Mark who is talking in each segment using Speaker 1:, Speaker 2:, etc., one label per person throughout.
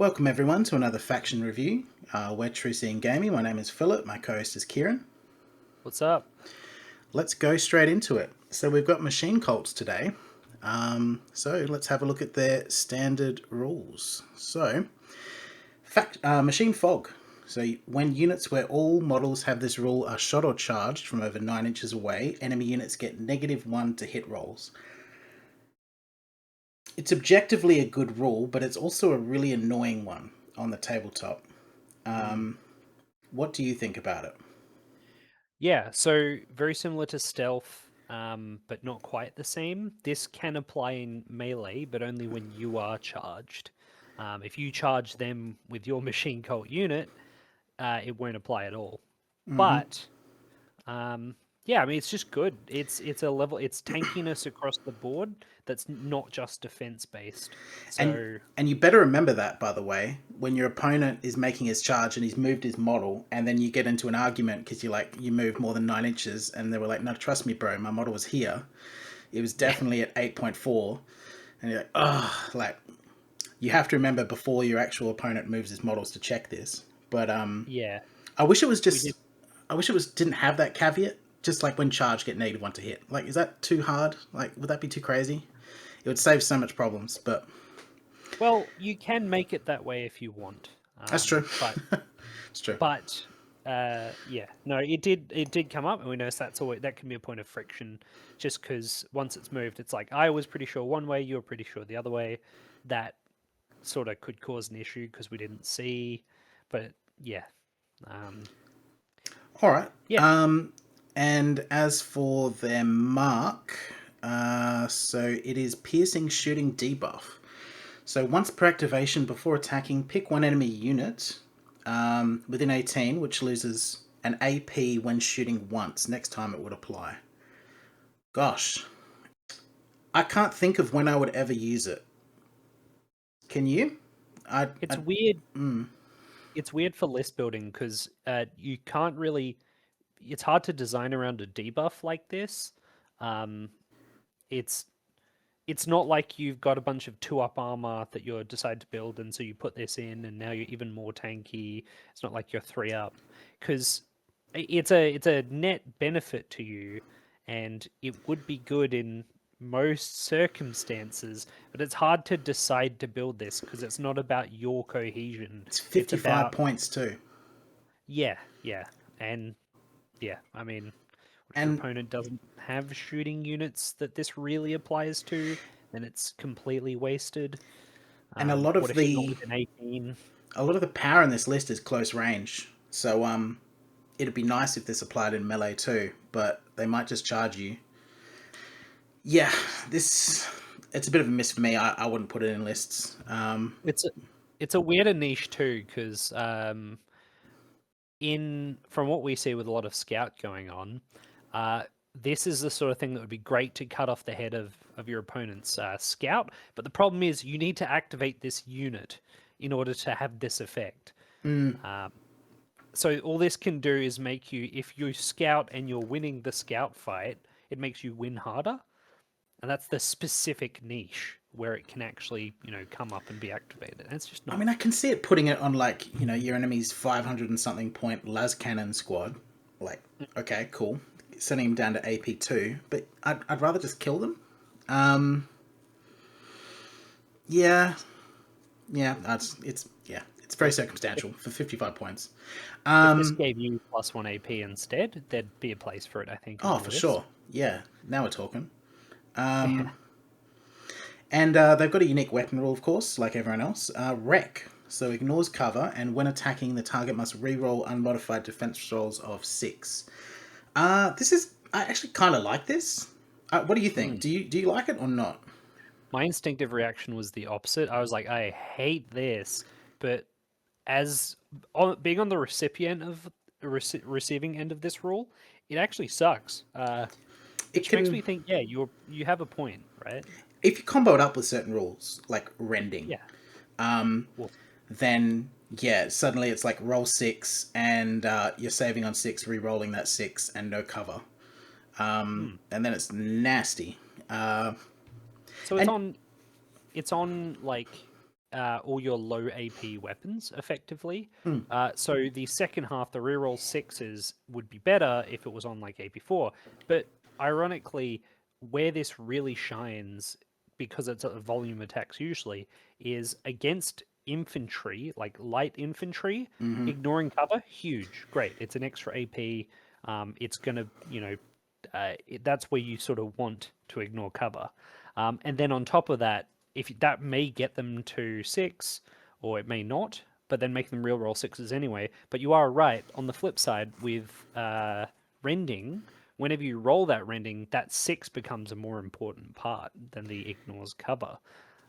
Speaker 1: Welcome everyone to another faction review. We're True Seeing Gaming. My name is Philip. My co-host is Kieran.
Speaker 2: What's up?
Speaker 1: Let's go straight into it. So we've got machine cults today. So let's have a look at their standard rules. So, machine fog. So when units where all models have this rule are shot or charged from over 9 inches away, enemy units get -1 to hit rolls. It's objectively a good rule, but it's also a really annoying one on the tabletop. What do you think about it?
Speaker 2: Yeah, so very similar to stealth, but not quite the same. This can apply in melee, but only when you are charged. If you charge them with your machine cult unit, it won't apply at all. But yeah, I mean it's just good. It's a level. It's tankiness across the board. That's not just defense based.
Speaker 1: And
Speaker 2: So
Speaker 1: and you better remember that, by the way, when your opponent is making his charge and he's moved his model, and then you get into an argument because you moved more than 9 inches, and they were like, "No, trust me, bro, my model was here. It was
Speaker 2: yeah,
Speaker 1: definitely at 8.4," and you're like, "Oh, like you have to remember before your actual opponent moves his models to check this." But
Speaker 2: yeah,
Speaker 1: I wish it was
Speaker 2: we did.
Speaker 1: just, I wish it was didn't have that caveat. Just like when charge get -1 to hit. Like, is that too hard? Like, would that be too crazy? It would save so much problems, but
Speaker 2: Well, you can make it that way if you want,
Speaker 1: that's true.
Speaker 2: but
Speaker 1: It's true.
Speaker 2: But yeah, no, it did come up, and we noticed that's always that can be a point of friction, just because once it's moved, it's like I was pretty sure one way, you were pretty sure the other way. That sort of could cause an issue because we didn't see. But yeah, um,
Speaker 1: All right.
Speaker 2: yeah,
Speaker 1: And as for their mark, so it is piercing shooting debuff. So once per activation before attacking, pick one enemy unit within 18, which loses an AP when shooting once. Next time it would apply. Gosh, I can't think of when I would ever use it. Can you?
Speaker 2: it's
Speaker 1: I
Speaker 2: weird. It's weird for list building because you can't really. It's hard to design around a debuff like this. Um, it's it's not like you've got a bunch of 2-up armor that you decide to build, and so you put this in, and now you're even more tanky. It's not like you're 3-up, because it's a net benefit to you, and it would be good in most circumstances. But it's hard to decide to build this because it's not about your cohesion.
Speaker 1: it's
Speaker 2: It's
Speaker 1: 55
Speaker 2: about
Speaker 1: points too.
Speaker 2: yeah, and yeah. I mean, if your
Speaker 1: And
Speaker 2: opponent doesn't have shooting units that this really applies to, then it's completely wasted.
Speaker 1: and
Speaker 2: What if you're not within 18?
Speaker 1: a lot of the power in this list is close range. So it'd be nice if this applied in melee too, but they might just charge you. Yeah, this it's a bit of a miss for me. I wouldn't put it in lists.
Speaker 2: It's a weirder niche too, because in from what we see with a lot of scout going on, uh, this is the sort of thing that would be great to cut off the head of your opponent's scout. But the problem is you need to activate this unit in order to have this effect. Um, so all this can do is make you, if you scout and you're winning the scout fight, it makes you win harder, and that's the specific niche where it can actually, come up and be activated. And it's just
Speaker 1: I
Speaker 2: not.
Speaker 1: mean, I can see it putting it on like your enemy's 500 and something point las cannon squad. Like, okay, cool, sending him down to AP2, but I'd rather just kill them. Um, yeah, yeah, it's very
Speaker 2: Like
Speaker 1: circumstantial for 55 points.
Speaker 2: if this gave you +1 AP instead, there'd be a place for it, I think, on
Speaker 1: Oh,
Speaker 2: the
Speaker 1: for
Speaker 2: list.
Speaker 1: sure. Yeah, now we're talking.
Speaker 2: Yeah.
Speaker 1: And they've got a unique weapon rule, of course, like everyone else. Wreck. So ignores cover, and when attacking, the target must re-roll unmodified defense rolls of 6. This is I actually kind of like this. What do you think?
Speaker 2: Mm.
Speaker 1: Do you like it or not?
Speaker 2: My instinctive reaction was the opposite. I was like, I hate this, but being on the recipient of receiving end of this rule, it actually sucks.
Speaker 1: It
Speaker 2: Which makes
Speaker 1: can
Speaker 2: me think, yeah, you have a point, right?
Speaker 1: if you combo it up with certain rules like rending,
Speaker 2: Yeah. Well,
Speaker 1: then yeah, suddenly it's like roll 6 and you're saving on 6, re-rolling that 6 and no cover,
Speaker 2: hmm.
Speaker 1: and then it's nasty.
Speaker 2: So it's
Speaker 1: And
Speaker 2: on. It's on like all your low AP weapons effectively.
Speaker 1: Hmm.
Speaker 2: So the second half, the reroll sixes would be better if it was on like AP4. But ironically, where this really shines, because it's a volume attacks usually, is against infantry, like light infantry.
Speaker 1: Mm-hmm.
Speaker 2: Ignoring cover, huge, great. It's an extra AP. It's gonna, that's where you sort of want to ignore cover. And then on top of that, if that may get them to 6, or it may not, but then make them real roll sixes anyway. But you are right. On the flip side, with rending, whenever you roll that rending, that 6 becomes a more important part than the ignores cover.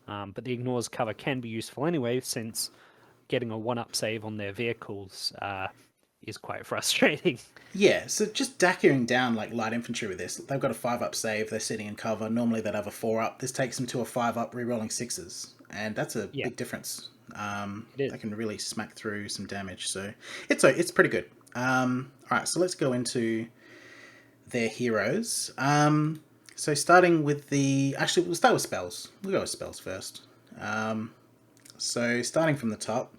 Speaker 2: But the ignores cover can be useful anyway, since getting a 1-up save on their vehicles is quite frustrating.
Speaker 1: Yeah, so just dackering down like light infantry with this. They've got a 5-up save, they're sitting in cover. Normally they'd have a 4-up. This takes them to a 5-up, re-rolling sixes. And that's a
Speaker 2: Yeah,
Speaker 1: big difference.
Speaker 2: it is.
Speaker 1: They can really smack through some damage. So it's pretty good. Alright, so let's go into their heroes. So starting with the... Actually, we'll start with spells. We'll go with spells first. So starting from the top,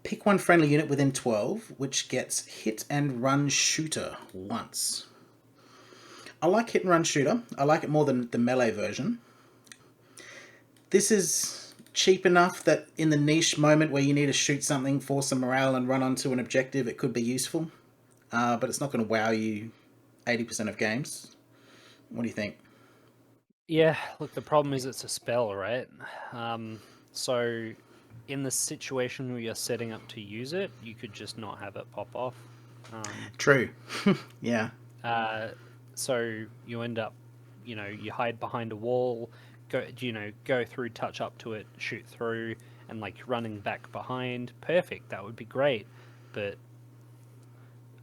Speaker 1: pick one friendly unit within 12, which gets hit and run shooter once. I like hit and run shooter. I like it more than the melee version. This is cheap enough that in the niche moment where you need to shoot something for some morale and run onto an objective, it could be useful. But it's not going to wow you 80% of games. What do you think?
Speaker 2: Yeah, look, the problem is it's a spell, right? So in the situation where you're setting up to use it, you could just not have it pop off.
Speaker 1: True. Yeah.
Speaker 2: Uh, so you end up, you hide behind a wall, go through, touch up to it, shoot through, and like running back behind. Perfect, that would be great. But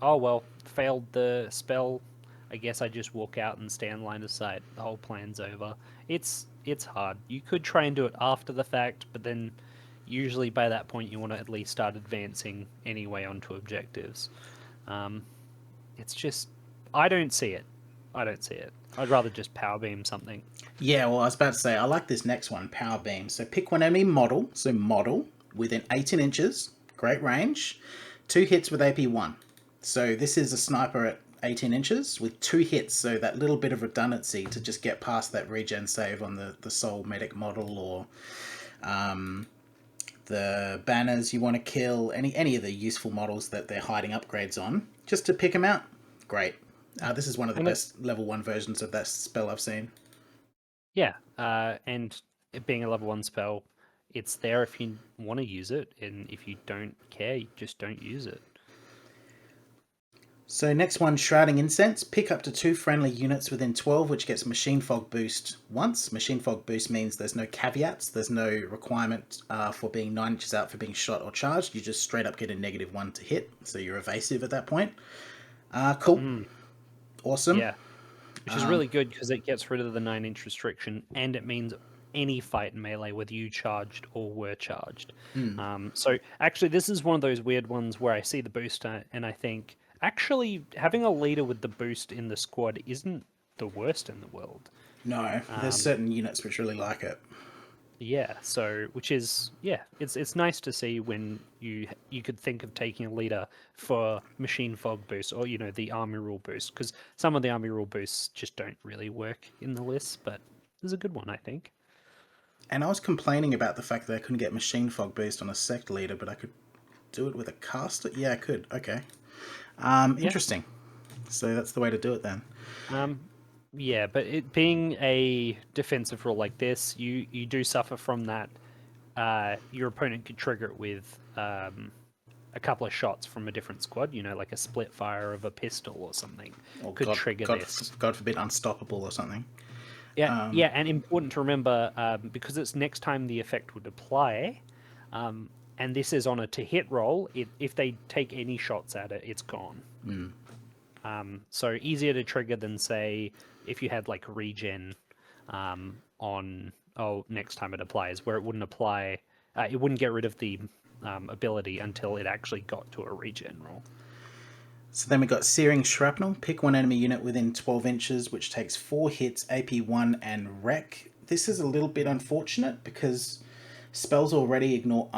Speaker 2: oh well, failed the spell. I guess I just walk out and stand line of sight. The whole plan's over. It's hard. You could try and do it after the fact, but then usually by that point you want to at least start advancing anyway onto objectives. Um, it's just I don't see it. I don't see it. I'd rather just power beam something.
Speaker 1: Yeah, well, I was about to say, I like this next one, Power Beam. So pick one enemy model, so model, within 18 inches, great range, 2 hits with AP1. So this is a sniper at 18 inches with 2 hits, so that little bit of redundancy to just get past that regen save on the Soul Medic model, or the banners you want to kill, any of the useful models that they're hiding upgrades on, just to pick them out. Great. This is one of the
Speaker 2: And
Speaker 1: best level 1 versions of that spell I've seen.
Speaker 2: yeah, and it being a level 1 spell, it's there if you want to use it, and if you don't care, you just don't use it.
Speaker 1: So next one, Shrouding Incense. Pick up to 2 friendly units within 12, which gets Machine Fog Boost once. Machine Fog Boost means there's no caveats. There's no requirement for being 9 inches out for being shot or charged. You just straight up get a -1 to hit. So you're evasive at that point. Cool. Awesome.
Speaker 2: Yeah, which is really good because it gets rid of the 9-inch restriction, and it means any fight in melee, whether you charged or were charged. So actually, this is one of those weird ones where I see the booster and I think, actually, having a leader with the boost in the squad isn't the worst in the world.
Speaker 1: No, there's certain units which really like it.
Speaker 2: Yeah, so which is it's nice to see when you could think of taking a leader for machine fog boost, or the army rule boost, because some of the army rule boosts just don't really work in the list, but there's a good one, I think.
Speaker 1: And I was complaining about the fact that I couldn't get Machine Fog Boost on a Sect Leader, but I could do it with a caster? Yeah, I could. Okay. Interesting. So that's the way to do it then.
Speaker 2: Yeah, but it being a defensive rule like this, you do suffer from that. Your opponent could trigger it with a couple of shots from a different squad, like a split fire of a pistol or something,
Speaker 1: Or
Speaker 2: could trigger this.
Speaker 1: God forbid, Unstoppable or something.
Speaker 2: Yeah, yeah, and important to remember, because it's next time the effect would apply, and this is on a to hit roll. If they take any shots at it, it's gone. So easier to trigger than, say, if you had like regen on next time it applies, where it wouldn't apply. It wouldn't get rid of the ability until it actually got to a regen roll.
Speaker 1: So then we got Searing Shrapnel. Pick one enemy unit within 12 inches, which takes 4 hits, AP1, and wreck. This is a little bit unfortunate because Spells already ignore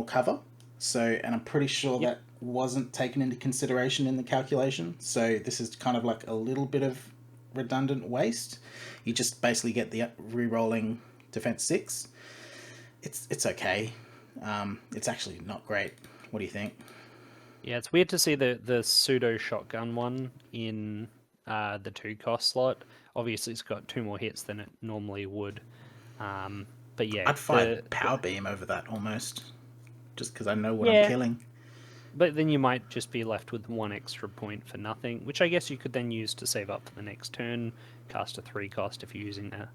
Speaker 1: cover. So, and I'm pretty sure
Speaker 2: Yep.
Speaker 1: that wasn't taken into consideration in the calculation. So this is kind of like a little bit of redundant waste. You just basically get the re-rolling defense 6. It's okay. It's actually not great. What do you think?
Speaker 2: Yeah, it's weird to see the pseudo shotgun one in the 2 cost slot. Obviously, it's got 2 more hits than it normally would. But yeah,
Speaker 1: I'd fight Power Beam over that almost, just because I know what I'm
Speaker 2: yeah,
Speaker 1: killing.
Speaker 2: but then you might just be left with 1 extra point for nothing, which I guess you could then use to save up for the next turn. Cast a 3 cost if you're using a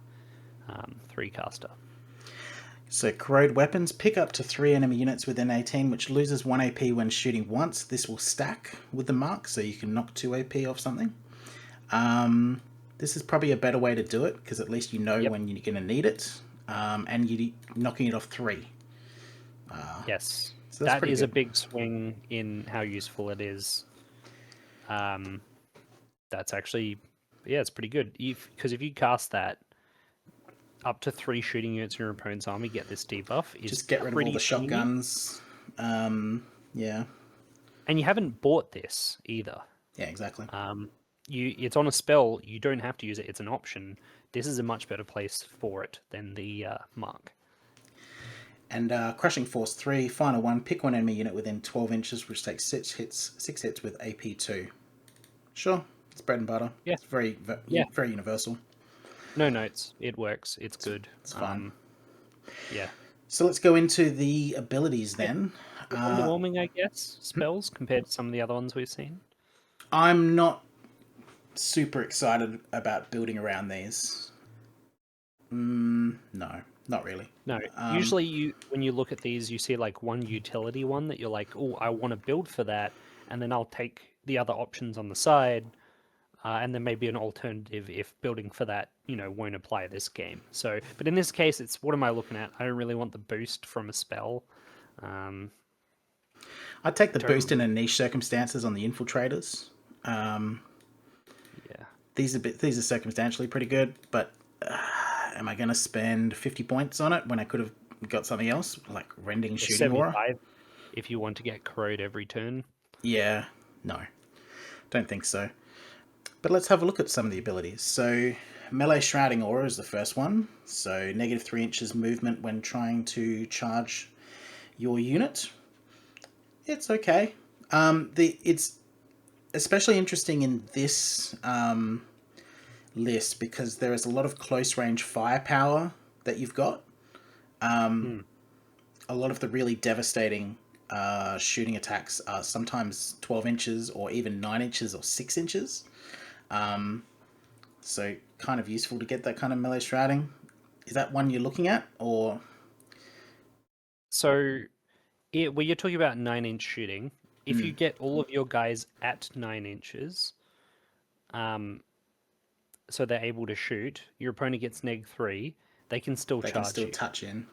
Speaker 2: 3 caster.
Speaker 1: So, corrode weapons pick up to 3 enemy units within 18, which loses 1 AP when shooting once. This will stack with the mark, so you can knock 2 AP off something. This is probably a better way to do it, because at least you know
Speaker 2: Yep.
Speaker 1: when you're going to need it, and you're knocking it off 3.
Speaker 2: Yes,
Speaker 1: So that's
Speaker 2: that
Speaker 1: pretty
Speaker 2: is a
Speaker 1: good.
Speaker 2: big swing in how useful it is. That's actually, yeah, it's pretty good. Because if you cast that, up to 3 shooting units in your opponent's army get this debuff is
Speaker 1: Just get rid of all
Speaker 2: pretty
Speaker 1: the
Speaker 2: steamy.
Speaker 1: shotguns. Yeah.
Speaker 2: And you haven't bought this either.
Speaker 1: Yeah, exactly.
Speaker 2: It's on a spell. You don't have to use it. It's an option. This is a much better place for it than the mark.
Speaker 1: And Crushing Force 3, final one, pick one enemy unit within 12 inches, which takes 6 hits with AP2. Sure, it's bread and butter.
Speaker 2: Yeah,
Speaker 1: It's very,
Speaker 2: yeah.
Speaker 1: very universal.
Speaker 2: No notes. It works. It's good.
Speaker 1: It's fine.
Speaker 2: Yeah.
Speaker 1: So let's go into the abilities
Speaker 2: Bit
Speaker 1: then.
Speaker 2: underwhelming, I guess, spells compared to some of the other ones we've seen.
Speaker 1: I'm not super excited about building around these. No, not really.
Speaker 2: No, usually when you look at these, you see like one utility one that you're like, oh, I want to build for that, and then I'll take the other options on the side, and then maybe an alternative if building for that, won't apply this game. So, but in this case, it's what am I looking at? I don't really want the boost from a spell.
Speaker 1: I'd take the boost
Speaker 2: Don't,
Speaker 1: in a niche circumstances on the infiltrators.
Speaker 2: yeah,
Speaker 1: These are circumstantially pretty good, but am I going to spend 50 points on it when I could have got something else like rending
Speaker 2: or
Speaker 1: shooting aura?
Speaker 2: 75 if you want to get corrode every turn.
Speaker 1: Yeah, no, don't think so. But let's have a look at some of the abilities. So, melee shrouding aura is the first one. So, -3 inches movement when trying to charge your unit. It's okay. It's especially interesting in this list because there is a lot of close range firepower that you've got. A lot of the really devastating shooting attacks are sometimes 12 inches or even 9 inches or 6 inches. So kind of useful to get that kind of melee shrouding. Is that one you're looking at, or
Speaker 2: So, where you're talking about 9-inch shooting, if you get all of your guys at 9 inches, so they're able to shoot, your opponent gets -3, they can still
Speaker 1: they can
Speaker 2: charge
Speaker 1: still
Speaker 2: you.
Speaker 1: touch in?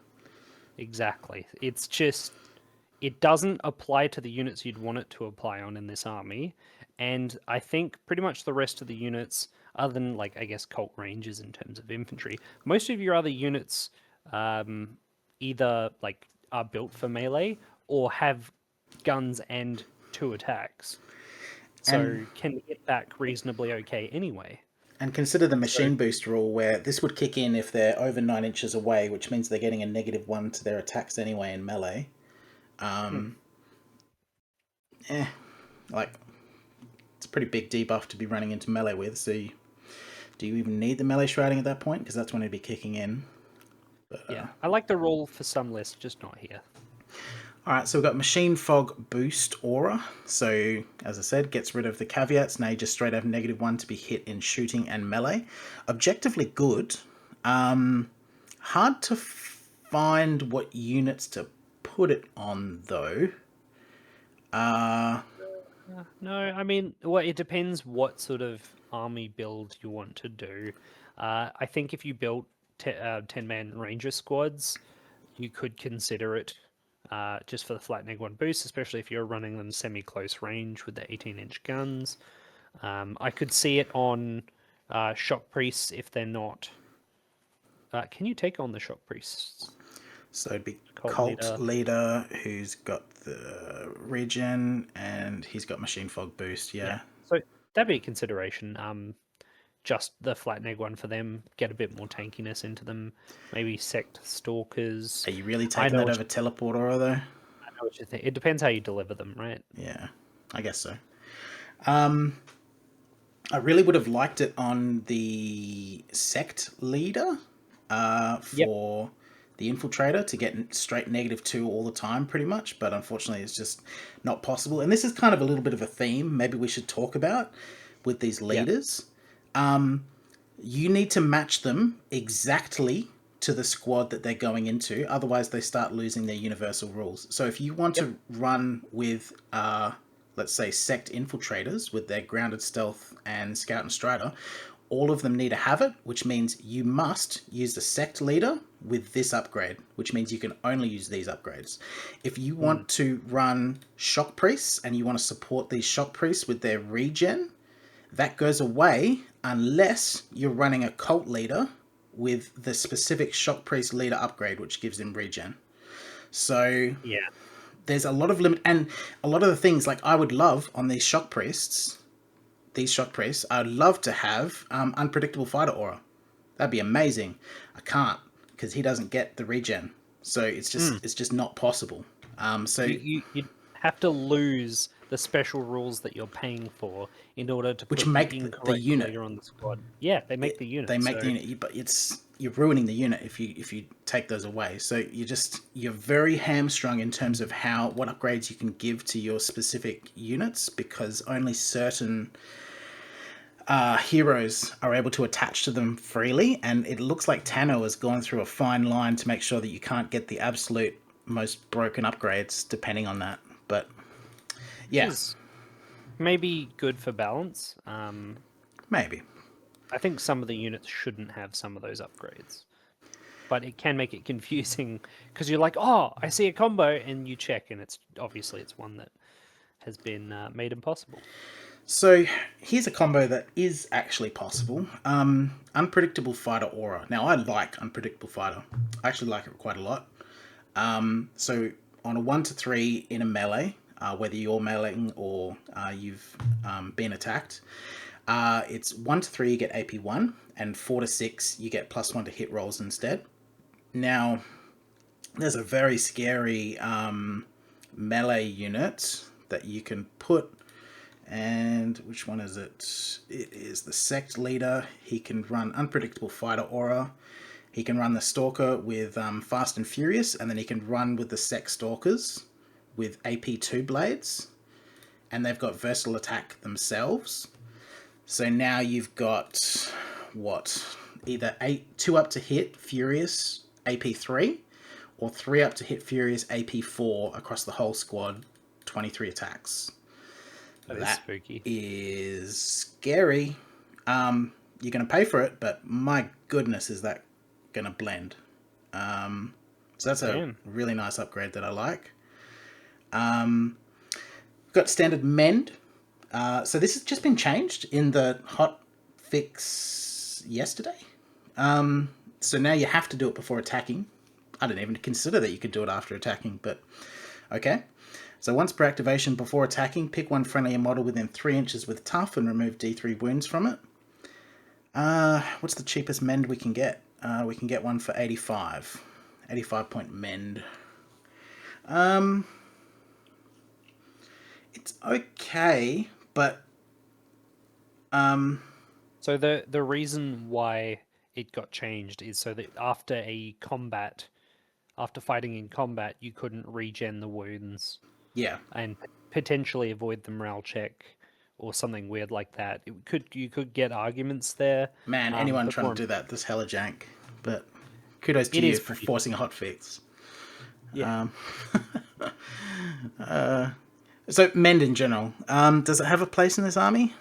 Speaker 2: Exactly. It's just, it doesn't apply to the units you'd want it to apply on in this army. And I think pretty much the rest of the units, other than like, I guess, Cult Rangers in terms of infantry, most of your other units either like are built for melee or have guns and 2 attacks.
Speaker 1: And
Speaker 2: So can hit back reasonably okay anyway.
Speaker 1: consider the
Speaker 2: So
Speaker 1: machine boost rule, where this would kick in if they're over 9 inches away, which means they're getting a -1 to their attacks anyway in melee. Like it's a pretty big debuff to be running into melee with. So, do you even need the melee shrouding at that point? Because that's when it'd be kicking in.
Speaker 2: yeah, I like the rule for some lists, just not here.
Speaker 1: All right, so we've got Machine Fog Boost Aura. So, as I said, gets rid of the caveats. Now you just straight have -1 to be hit in shooting and melee. Objectively good. Hard to find what units to put it on, though.
Speaker 2: No, I mean, well, it depends what sort of army build you want to do. I think if you built 10-man ranger squads, you could consider it just for the flat -1 boost, especially if you're running them semi-close range with the 18-inch guns. I could see it on shock priests if they're not. Can you take on the shock priests?
Speaker 1: So it'd be
Speaker 2: Cult
Speaker 1: Cult
Speaker 2: Leader.
Speaker 1: Leader, who's got the regen, and he's got Machine Fog boost.
Speaker 2: Yeah.
Speaker 1: Yeah.
Speaker 2: So that'd be a consideration. Just the flat neg one for them. Get a bit more tankiness into them. Maybe Sect Stalkers.
Speaker 1: Are you really
Speaker 2: I
Speaker 1: taking
Speaker 2: know
Speaker 1: that
Speaker 2: what
Speaker 1: over Teleport Aura though?
Speaker 2: I know what you think. It depends how you deliver them, right?
Speaker 1: Yeah, I guess so. I really would have liked it on the Sect Leader
Speaker 2: Yep.
Speaker 1: for the Infiltrator to get straight -2 all the time, pretty much. But unfortunately, it's just not possible. And this is kind of a little bit of a theme maybe we should talk about with these
Speaker 2: Yeah.
Speaker 1: leaders. You need to match them exactly to the squad that they're going into. Otherwise, they start losing their universal rules. So if you want
Speaker 2: Yep.
Speaker 1: to run with, let's say, Sect Infiltrators with their grounded stealth and scout and strider, all of them need to have it, which means you must use the Sect Leader with this upgrade, which means you can only use these upgrades. If you want to run Shock Priests and you want to support these Shock Priests with their regen, that goes away unless you're running a Cult Leader with the specific Shock Priest Leader upgrade, which gives him regen. So
Speaker 2: Yeah.
Speaker 1: there's a lot of limit, and a lot of the things like I would love on these Shock Priests, I'd love to have Unpredictable Fighter Aura. That'd be amazing. I can't because he doesn't get the regen, so it's just not possible. So
Speaker 2: You have to lose the special rules that you're paying for in order to
Speaker 1: which
Speaker 2: put the
Speaker 1: make the
Speaker 2: incorrect
Speaker 1: unit.
Speaker 2: leader on the squad. Yeah, they make the
Speaker 1: They
Speaker 2: unit.
Speaker 1: make the
Speaker 2: So
Speaker 1: unit, but you're ruining the unit if you take those away. So you're very hamstrung in terms of what upgrades you can give to your specific units because only certain heroes are able to attach to them freely, and it looks like Tano has gone through a fine line to make sure that you can't get the absolute most broken upgrades depending on that. But
Speaker 2: which
Speaker 1: yeah,
Speaker 2: is maybe good for balance.
Speaker 1: maybe.
Speaker 2: I think some of the units shouldn't have some of those upgrades, but it can make it confusing because you're like, oh, I see a combo, and you check, and it's obviously it's one that has been made impossible.
Speaker 1: So here's a combo that is actually possible. Unpredictable Fighter Aura. Now I like Unpredictable Fighter. I actually like it quite a lot. So on a 1-3 in a melee, whether you're meleeing or you've been attacked, it's 1-3 you get AP1, and 4-6 you get +1 to hit rolls instead. Now, there's a very scary melee unit that you can put, and which one is it? It is the Sect Leader. He can run Unpredictable Fighter Aura. He can run the Stalker with Fast and Furious, and then he can run with the Sect Stalkers with AP2 blades, and they've got versatile attack themselves. So now you've got either 2 up to hit Furious AP3, or 3 up to hit Furious AP4 across the whole squad, 23 attacks.
Speaker 2: That is spooky.
Speaker 1: Is scary. You're going to pay for it, but my goodness, is that going to blend. So that's a really nice upgrade that I like. Got standard mend. So this has just been changed in the hot fix yesterday. So now you have to do it before attacking. I didn't even consider that you could do it after attacking, but okay. So once per activation before attacking, pick one friendly model within 3 inches with tough and remove D3 wounds from it. What's the cheapest mend we can get? We can get one for 85. 85 point mend. It's okay, but
Speaker 2: So the reason why it got changed is so that after fighting in combat, you couldn't regen the wounds
Speaker 1: yeah.
Speaker 2: and potentially avoid the morale check or something weird like that. You could get arguments there.
Speaker 1: Man, anyone
Speaker 2: But
Speaker 1: trying
Speaker 2: more
Speaker 1: to do that, this hella jank. But kudos to
Speaker 2: it
Speaker 1: you
Speaker 2: is
Speaker 1: for
Speaker 2: pretty
Speaker 1: forcing a hotfix.
Speaker 2: yeah.
Speaker 1: So mend in general, does it have a place in this army?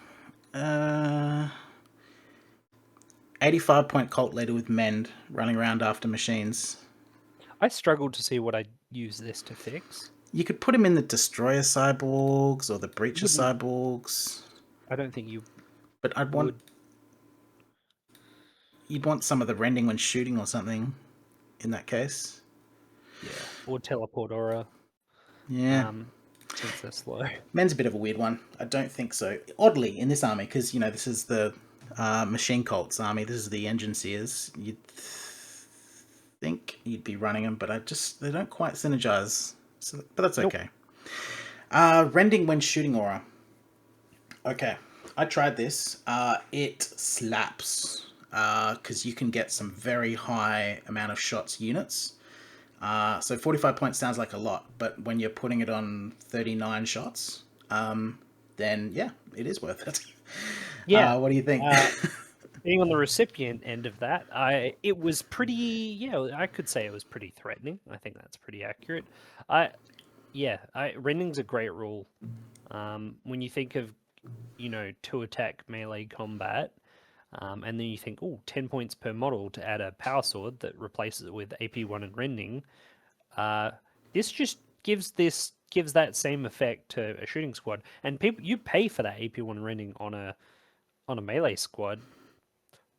Speaker 1: 85 point cult leader with mend running around after machines.
Speaker 2: I struggled to see what I'd use this to fix.
Speaker 1: You could put him in the destroyer cyborgs or the breacher
Speaker 2: Wouldn't
Speaker 1: cyborgs,
Speaker 2: I don't think you
Speaker 1: but
Speaker 2: would.
Speaker 1: you'd want some of the rending when shooting or something in that case.
Speaker 2: Yeah, or teleport aura.
Speaker 1: Yeah.
Speaker 2: Since they're slow.
Speaker 1: Men's a bit of a weird one. I don't think so. Oddly, in this army, because, this is the Machine Cults army, this is the Engine Seers, you'd think you'd be running them, but they don't quite synergize. So, but that's
Speaker 2: Nope.
Speaker 1: okay. Rending when shooting aura. Okay, I tried this. It slaps because you can get some very high amount of shots units. So 45 points sounds like a lot, but when you're putting it on 39 shots, then yeah, it is worth it.
Speaker 2: Yeah.
Speaker 1: What do you think?
Speaker 2: Being on the recipient end of that, it was pretty. Yeah, I could say it was pretty threatening. I think that's pretty accurate. Rending's a great rule. When you think of, to attack melee combat, and then you think, 10 points per model to add a power sword that replaces it with AP1 and rending. This just gives that same effect to a shooting squad, and people, you pay for that AP1 rending on a melee squad.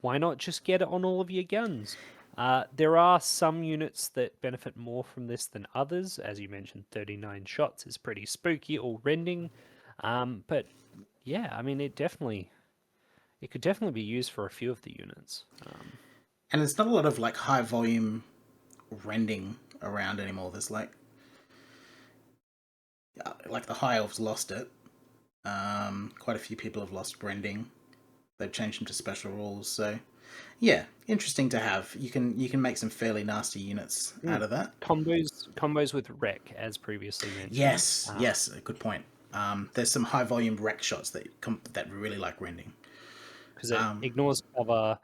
Speaker 2: Why not just get it on all of your guns? There are some units that benefit more from this than others. As you mentioned, 39 shots is pretty spooky or rending. But yeah, I mean, it could definitely be used for a few of the units.
Speaker 1: And there's not a lot of like high volume rending around anymore. There's like the high elves lost it. Quite a few people have lost rending. They've changed them to special rules. So yeah, interesting to have. You can make some fairly nasty units out of that.
Speaker 2: Combos with wreck, as previously mentioned.
Speaker 1: Yes, a good point. There's some high volume wreck shots that really like rending.
Speaker 2: Because it ignores cover.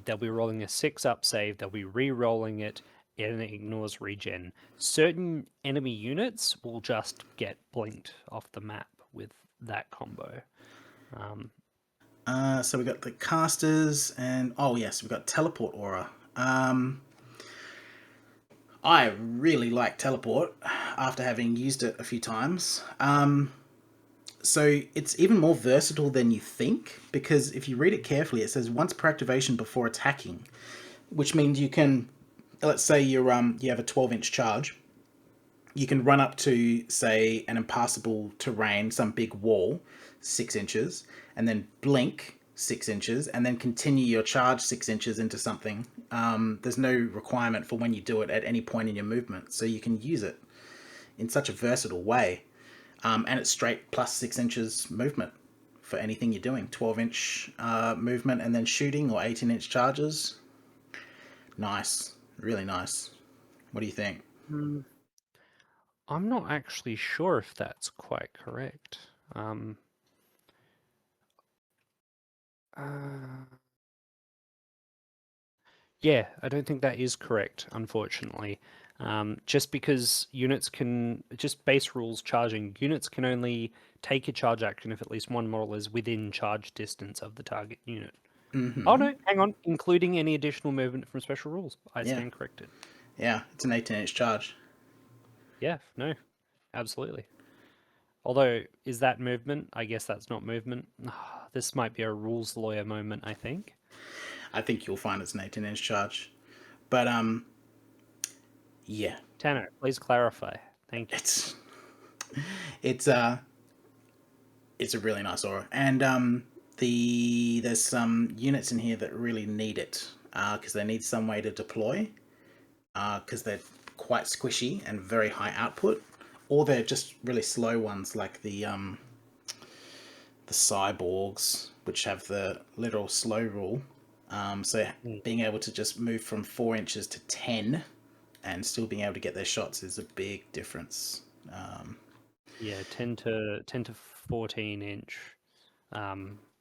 Speaker 2: They'll be rolling a 6-up save. They'll be re-rolling it, and it ignores regen. Certain enemy units will just get blinked off the map with that combo.
Speaker 1: So we got the casters, and oh yes, we've got teleport aura. I really like teleport after having used it a few times. So it's even more versatile than you think, because if you read it carefully, it says once per activation before attacking, which means you can, let's say you have a 12-inch charge, you can run up to, say, an impassable terrain, some big wall, 6 inches, and then blink 6 inches, and then continue your charge 6 inches into something. There's no requirement for when you do it at any point in your movement, so you can use it in such a versatile way. And it's straight plus 6 inches movement for anything you're doing. 12-inch movement and then shooting, or 18-inch charges. Nice. Really nice. What do you think?
Speaker 2: I'm not actually sure if that's quite correct. Yeah, I don't think that is correct, unfortunately. Just because just base rules charging, units can only take a charge action if at least one model is within charge distance of the target unit. Oh no, hang on, including any additional movement from special rules. I
Speaker 1: Yeah.
Speaker 2: stand corrected.
Speaker 1: Yeah, it's an 18-inch charge.
Speaker 2: Yeah, no, absolutely. Although, is that movement? I guess that's not movement. This might be a rules lawyer moment, I think.
Speaker 1: I think you'll find it's an 18-inch charge. But, yeah.
Speaker 2: Tanner, please clarify. Thank you.
Speaker 1: It's a really nice aura. And, there's some units in here that really need it, because they need some way to deploy, because they're quite squishy and very high output, or they're just really slow ones like the cyborgs, which have the literal slow rule. So being able to just move from 4 inches to 10 and still being able to get their shots is a big difference.
Speaker 2: Yeah, 10 to 14-inch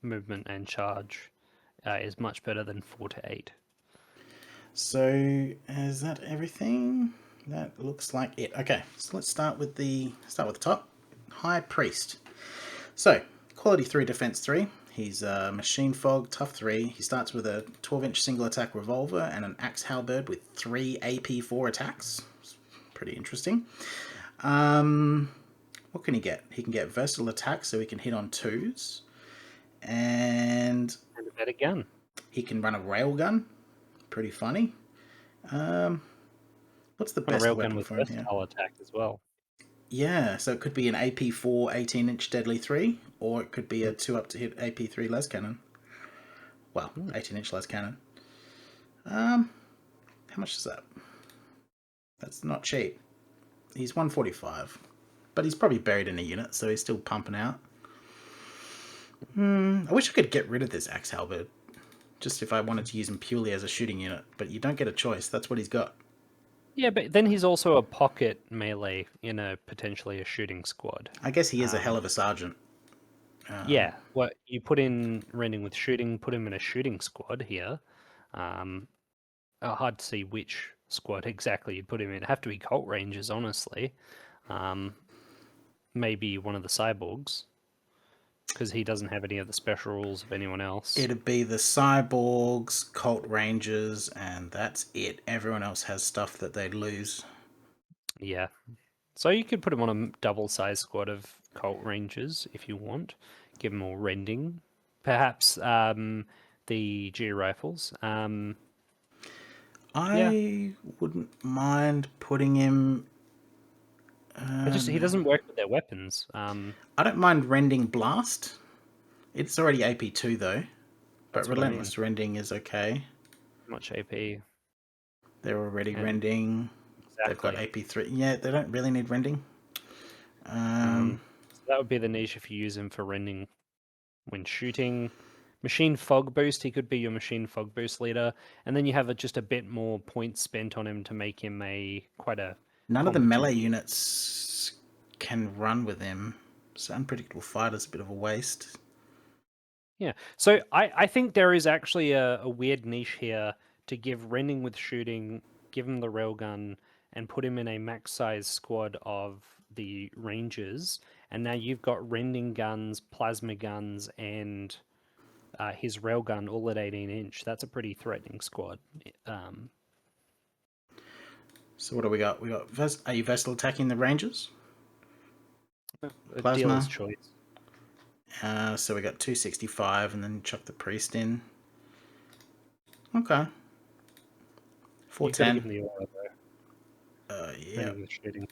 Speaker 2: movement and charge is much better than 4 to 8.
Speaker 1: So is that everything? That looks like it. Okay, so let's start with the top. High Priest. So quality 3, defense 3. He's machine fog, tough 3. He starts with a 12-inch single attack revolver and an axe halberd with 3 AP4 attacks. It's pretty interesting. What can he get? He can get versatile attacks, so he can hit on 2s. And
Speaker 2: a better gun.
Speaker 1: He can run a railgun. Pretty funny. What What's the
Speaker 2: On a
Speaker 1: best
Speaker 2: railgun
Speaker 1: weapon
Speaker 2: with
Speaker 1: for him here?
Speaker 2: versatile attack as well.
Speaker 1: Yeah, so it could be an AP4 18-inch Deadly 3, or it could be a
Speaker 2: Mm.
Speaker 1: 2 up to hit AP3 las cannon. Well,
Speaker 2: Mm.
Speaker 1: 18-inch las cannon. How much is that? That's not cheap. He's 145, but he's probably buried in a unit, so he's still pumping out. I wish I could get rid of this axe halberd, just if I wanted to use him purely as a shooting unit, but you don't get a choice. That's what he's got.
Speaker 2: Yeah, but then he's also a pocket melee in a potentially a shooting squad.
Speaker 1: I guess he is a hell of a sergeant.
Speaker 2: Yeah, what you put in rending with shooting, put him in a shooting squad here. Hard to see which squad exactly you'd put him in. It'd have to be Cult Rangers, honestly. Maybe one of the Cyborgs, because he doesn't have any of the special rules of anyone else.
Speaker 1: It'd be the Cyborgs, Cult Rangers, and that's it. Everyone else has stuff that they'd lose.
Speaker 2: Yeah. So you could put him on a double-sized squad of Cult Rangers if you want. Give him more rending. Perhaps the G rifles. Yeah.
Speaker 1: I wouldn't mind putting him.
Speaker 2: He doesn't work with their weapons.
Speaker 1: I don't mind Rending Blast. It's already AP2 though, but
Speaker 2: That's what I mean.
Speaker 1: Relentless Rending is okay.
Speaker 2: Much AP.
Speaker 1: They're already
Speaker 2: And
Speaker 1: rending. They've got
Speaker 2: exactly.
Speaker 1: AP3. Yeah, they don't really need rending.
Speaker 2: So that would be the niche if you use him for rending when shooting. Machine Fog Boost, he could be your Machine Fog Boost leader, and then you have just a bit more points spent on him to make him quite a
Speaker 1: None of the
Speaker 2: competent
Speaker 1: melee units can run with him, so Unpredictable Fighter's a bit of a waste.
Speaker 2: Yeah, so I think there is actually a weird niche here to give rending with shooting, give him the railgun, and put him in a max size squad of the Rangers, and now you've got rending guns, plasma guns, and his railgun all at 18-inch. That's a pretty threatening squad.
Speaker 1: So what do we got? We got are you Vestal attacking the Rangers?
Speaker 2: A dealer's
Speaker 1: Plasma.
Speaker 2: choice.
Speaker 1: So we got 265 and then chuck the priest in. Okay.
Speaker 2: You've got to give
Speaker 1: 410.
Speaker 2: him the aura though.
Speaker 1: Yeah.
Speaker 2: Rending with shooting.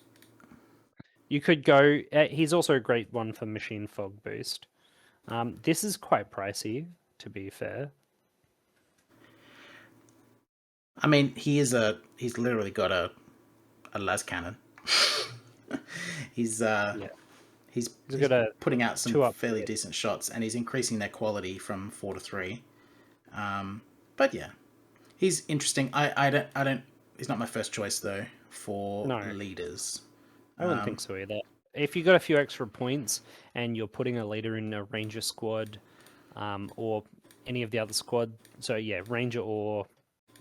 Speaker 2: You could go. He's also a great one for Machine Fog Boost. This is quite pricey, to be fair.
Speaker 1: I mean, he's literally got a las cannon. he's
Speaker 2: Yeah.
Speaker 1: he's
Speaker 2: got a
Speaker 1: putting out some
Speaker 2: 2-up
Speaker 1: fairly
Speaker 2: hit.
Speaker 1: decent shots, and he's increasing their quality from 4 to 3. But yeah, he's interesting. I don't. He's not my first choice though for
Speaker 2: No.
Speaker 1: leaders.
Speaker 2: I wouldn't think so either. If you got a few extra points and you're putting a leader in a Ranger squad, or any of the other squad, so yeah, Ranger or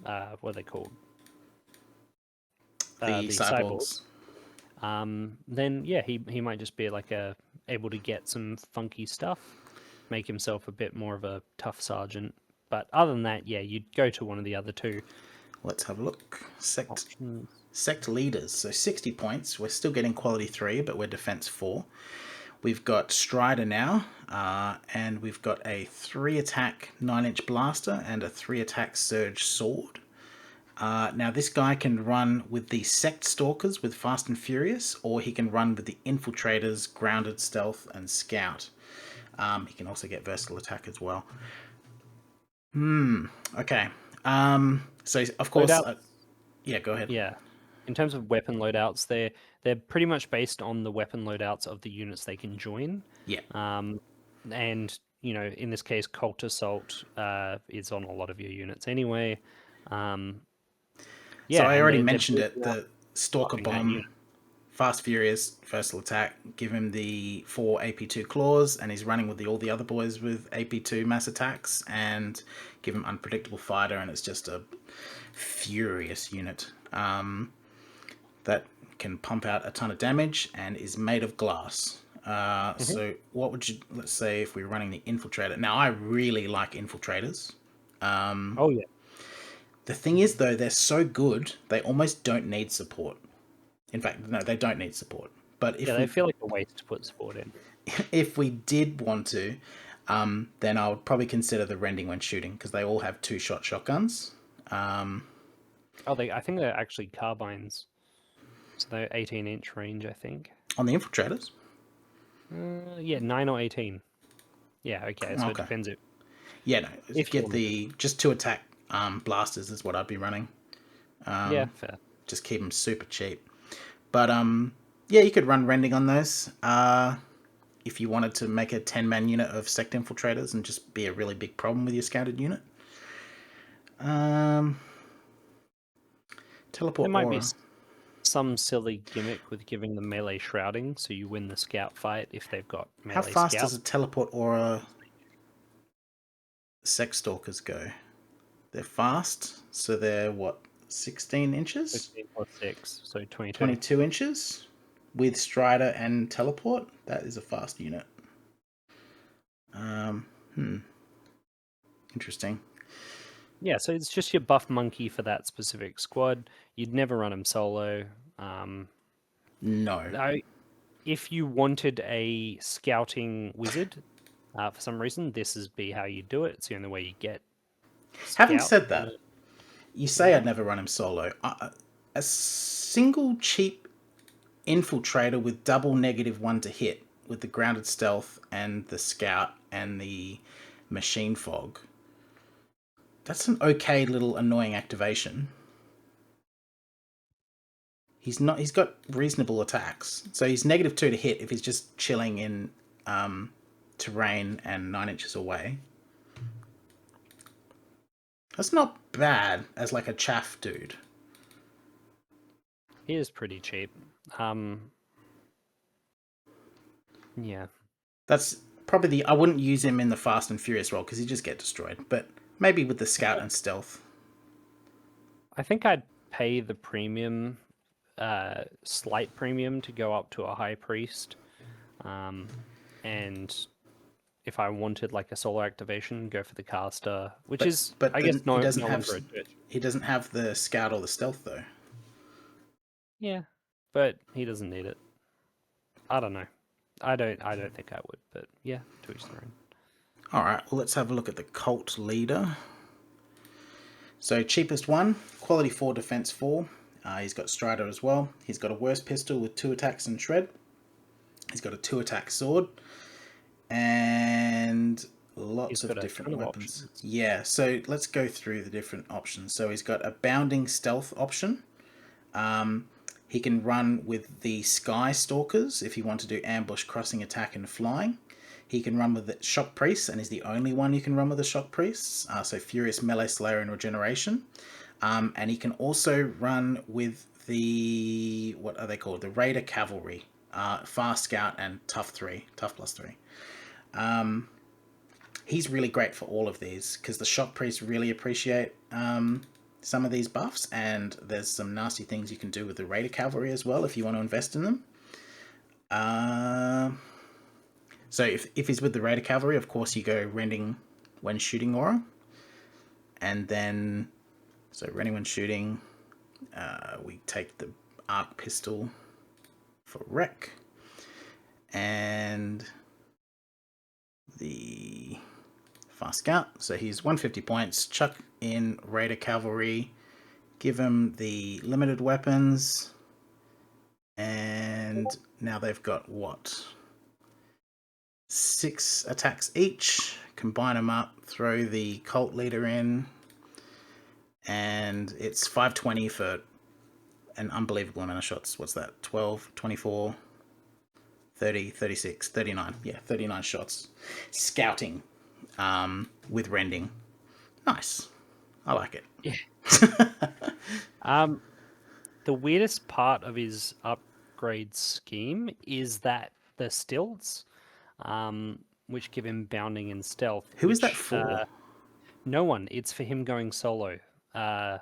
Speaker 2: what are they called?
Speaker 1: The Cyborgs.
Speaker 2: Then yeah, he might just be like able to get some funky stuff, make himself a bit more of a tough sergeant. But other than that, yeah, you'd go to one of the other two.
Speaker 1: Let's have a look.
Speaker 2: Options.
Speaker 1: Sect Leaders. So 60 points. We're still getting quality 3, but we're defense 4. We've got Strider now, and we've got a 3 attack 9-inch blaster and a 3 attack surge sword. Now this guy can run with the Sect Stalkers with Fast and Furious, or he can run with the Infiltrators, Grounded Stealth, and Scout. He can also get versatile attack as well. Okay. So of course, yeah, go ahead.
Speaker 2: Yeah. In terms of weapon loadouts, they're pretty much based on the weapon loadouts of the units they can join.
Speaker 1: Yeah.
Speaker 2: And in this case, Cult Assault is on a lot of your units anyway.
Speaker 1: So I already mentioned it. The Stalker Bomb, Fast Furious, versatile attack. Give him the 4 AP2 claws, and he's running with all the other boys with AP2 mass attacks. And give him Unpredictable Fighter, and it's just a furious unit that can pump out a ton of damage and is made of glass. So what would you, let's say if we're running the Infiltrator. Now I really like Infiltrators.
Speaker 2: Oh yeah.
Speaker 1: The thing is though, they're so good, they almost don't need support. In fact, no, they don't need support. But if
Speaker 2: they feel like a waste to put support in.
Speaker 1: If we did want to, then I would probably consider the rending when shooting, because they all have 2-shot shotguns.
Speaker 2: I think they're actually carbines. So they're 18-inch range, I think.
Speaker 1: On the infiltrators?
Speaker 2: Yeah, 9 or 18. Yeah, okay. So it
Speaker 1: Okay.
Speaker 2: depends
Speaker 1: Yeah, no.
Speaker 2: if you
Speaker 1: Get
Speaker 2: want to.
Speaker 1: the just 2 attack blasters is what I'd be running.
Speaker 2: Yeah, fair.
Speaker 1: Just keep them super cheap. But yeah, you could run rending on those. If you wanted to make a 10-man unit of Sect Infiltrators and just be a really big problem with your scouted unit.
Speaker 2: There
Speaker 1: Teleport
Speaker 2: might be
Speaker 1: Aura.
Speaker 2: some silly gimmick with giving them melee shrouding, so you win the scout fight if they've got
Speaker 1: How
Speaker 2: melee
Speaker 1: fast
Speaker 2: scout.
Speaker 1: does a Teleport Aura Sect Stalkers go? They're fast, so they're what, 16 inches?
Speaker 2: 15 plus 6, so 22.
Speaker 1: 22 inches? With Strider and Teleport? That is a fast unit. Interesting.
Speaker 2: Yeah, so it's just your buff monkey for that specific squad. You'd never run him solo.
Speaker 1: No.
Speaker 2: If you wanted a scouting wizard, for some reason, this is be how you do it. It's the only way you get
Speaker 1: Having
Speaker 2: scout.
Speaker 1: said that, you say I'd never run him solo. A single cheap infiltrator with double -1 to hit with the grounded stealth and the scout and the machine fog. That's an okay little annoying activation. He's not. He's got reasonable attacks, so he's -2 to hit if he's just chilling in terrain and 9 inches away. That's not bad as like a chaff dude.
Speaker 2: He is pretty cheap. Yeah.
Speaker 1: That's probably I wouldn't use him in the Fast and Furious role because he just get destroyed. But maybe with the scout and stealth.
Speaker 2: I think I'd pay the premium, slight premium to go up to a high priest. And if I wanted like a solo activation, go for the caster, which is, I guess,
Speaker 1: he
Speaker 2: no
Speaker 1: doesn't have
Speaker 2: longer a ditch.
Speaker 1: he doesn't have the scout or the stealth though.
Speaker 2: Yeah, but he doesn't need it. I don't know. I don't think I would, but yeah, to each their own.
Speaker 1: All right, well, let's have a look at the Cult Leader. So cheapest one, quality 4, defense 4. He's got Strider as well. He's got a worse pistol with 2 attacks and shred. He's got a 2-attack sword. And lots of different weapons. Yeah, so let's go through the different options. So he's got a bounding stealth option. He can run with the Sky Stalkers if you want to do ambush, crossing, attack, and flying. He can run with the Shock Priests, and is the only one you can run with the Shock Priests. So Furious, Melee Slayer, and Regeneration. And he can also run with the, what are they called? The Raider Cavalry, Fast Scout, and Tough plus 3. He's really great for all of these because the Shock Priests really appreciate some of these buffs, and there's some nasty things you can do with the Raider Cavalry as well if you want to invest in them. So if he's with the Raider Cavalry, of course you go rending when shooting aura, and then so rending when shooting, we take the arc pistol for wreck, and the Fast Scout. So he's 150 points. Chuck in Raider Cavalry. Give him the limited weapons. And now they've got what? 6 attacks each. Combine them up. Throw the Cult Leader in. And it's 520 for an unbelievable amount of shots. What's that? 12, 24, 30, 36, 39. Yeah, 39 shots. Scouting. With rending. Nice. I like it.
Speaker 2: Yeah. The weirdest part of his upgrade scheme is that the stilts, which give him bounding and stealth.
Speaker 1: Who is that for?
Speaker 2: No one. It's for him going solo. So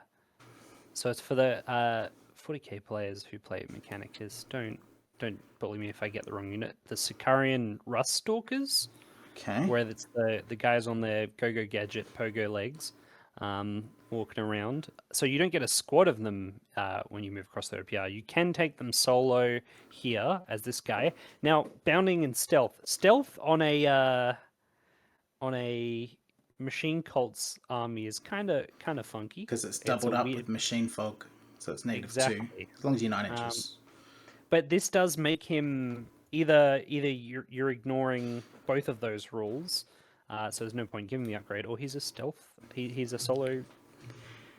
Speaker 2: it's for the 40k players who play Mechanicus. Don't bully me if I get the wrong unit. The Sicarian Rust Stalkers.
Speaker 1: Okay.
Speaker 2: Where it's the guys on their go-go gadget pogo legs walking around. So you don't get a squad of them when you move across the OPR. You can take them solo here as this guy. Now, bounding and stealth. Stealth on a machine cult's army is kind of funky.
Speaker 1: Because it's doubled up with machine fog, so it's -2.
Speaker 2: Exactly.
Speaker 1: As long as you're 9 inches.
Speaker 2: But this does make him either you're ignoring both of those rules, so there's no point giving the upgrade, or he's a stealth. He's a solo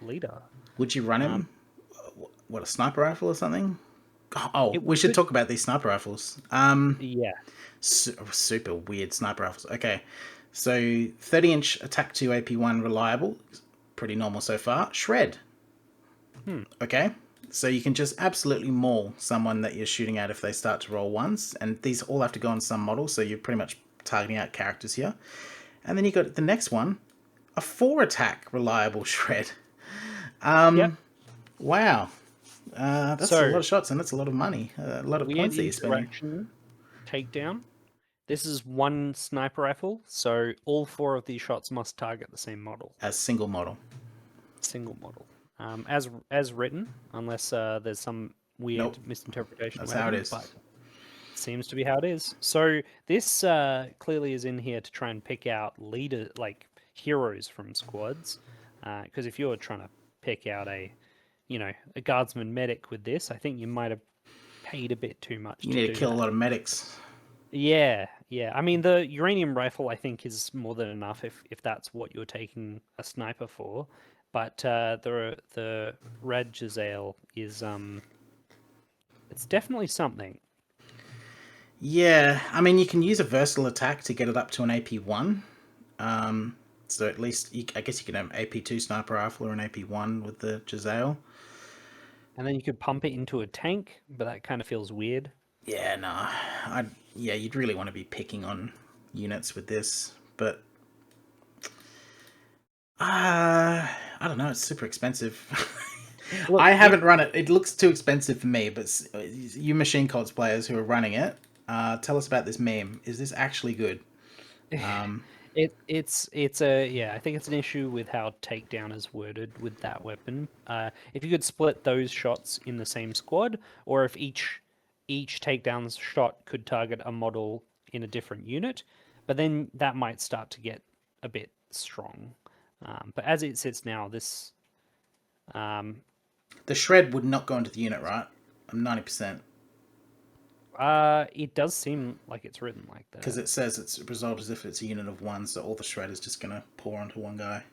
Speaker 2: leader.
Speaker 1: Would you run
Speaker 2: Um,
Speaker 1: him? What, a sniper rifle or something? Oh,
Speaker 2: it
Speaker 1: we should
Speaker 2: could,
Speaker 1: talk about these sniper rifles.
Speaker 2: yeah.
Speaker 1: Super weird sniper rifles. Okay, so 30-inch attack 2 AP1 reliable, pretty normal so far. Shred. Okay, so you can just absolutely maul someone that you're shooting at if they start to roll ones, and these all have to go on some model, so you're pretty much targeting out characters here. And then you got the next one, a 4 attack reliable shred.
Speaker 2: Yep.
Speaker 1: Wow, that's a lot
Speaker 2: So
Speaker 1: of shots and that's a lot of money, a lot of
Speaker 2: weird
Speaker 1: points that you're spending.
Speaker 2: interaction takedown. This is one sniper rifle, so all 4 of these shots must target the same model,
Speaker 1: As single model.
Speaker 2: single model, as written, unless there's some weird
Speaker 1: Nope,
Speaker 2: misinterpretation
Speaker 1: that's
Speaker 2: or
Speaker 1: how it
Speaker 2: whatever.
Speaker 1: is.
Speaker 2: But seems to be how it is. So this clearly is in here to try and pick out leader, like heroes from squads. Because if you're trying to pick out a guardsman medic with this, I think you might have paid a bit too much
Speaker 1: You
Speaker 2: to
Speaker 1: need to
Speaker 2: do
Speaker 1: kill a
Speaker 2: that.
Speaker 1: lot of medics.
Speaker 2: Yeah, yeah. I mean, the uranium rifle I think is more than enough if that's what you're taking a sniper for. But the red Giselle is it's definitely something.
Speaker 1: Yeah, I mean, you can use a versatile attack to get it up to an AP1. So at least, I guess you can have AP2 sniper rifle or an AP1 with the Giselle.
Speaker 2: And then you could pump it into a tank, but that kind of feels weird.
Speaker 1: Yeah, nah. Yeah, you'd really want to be picking on units with this, but I don't know. It's super expensive.
Speaker 2: Look,
Speaker 1: I haven't run it. It looks too expensive for me. But you machine cults players who are running it, tell us about this meme. Is this actually good?
Speaker 2: it's a yeah. I think it's an issue with how takedown is worded with that weapon. If you could split those shots in the same squad, or if each takedown shot could target a model in a different unit, but then that might start to get a bit strong. But as it sits now, this um,
Speaker 1: The shred would not go into the unit, right? I'm 90%.
Speaker 2: it does seem like it's written like
Speaker 1: Because
Speaker 2: that.
Speaker 1: it says it's resolved as if it's a unit of one, so all the shred is just going to pour onto one guy.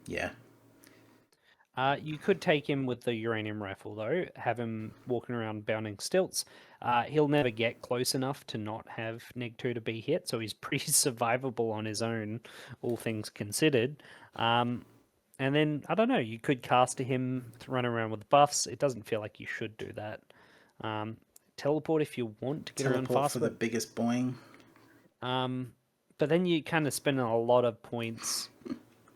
Speaker 1: Yeah.
Speaker 2: You could take him with the uranium rifle, though, have him walking around bounding stilts. He'll never get close enough to not have Neg 2 to be hit, so he's pretty survivable on his own, all things considered. And then, I don't know, you could cast him to run around with buffs. It doesn't feel like you should do that. Um, teleport if you want to get around
Speaker 1: Teleport for
Speaker 2: faster.
Speaker 1: the biggest boing.
Speaker 2: But then you kind of spend a lot of points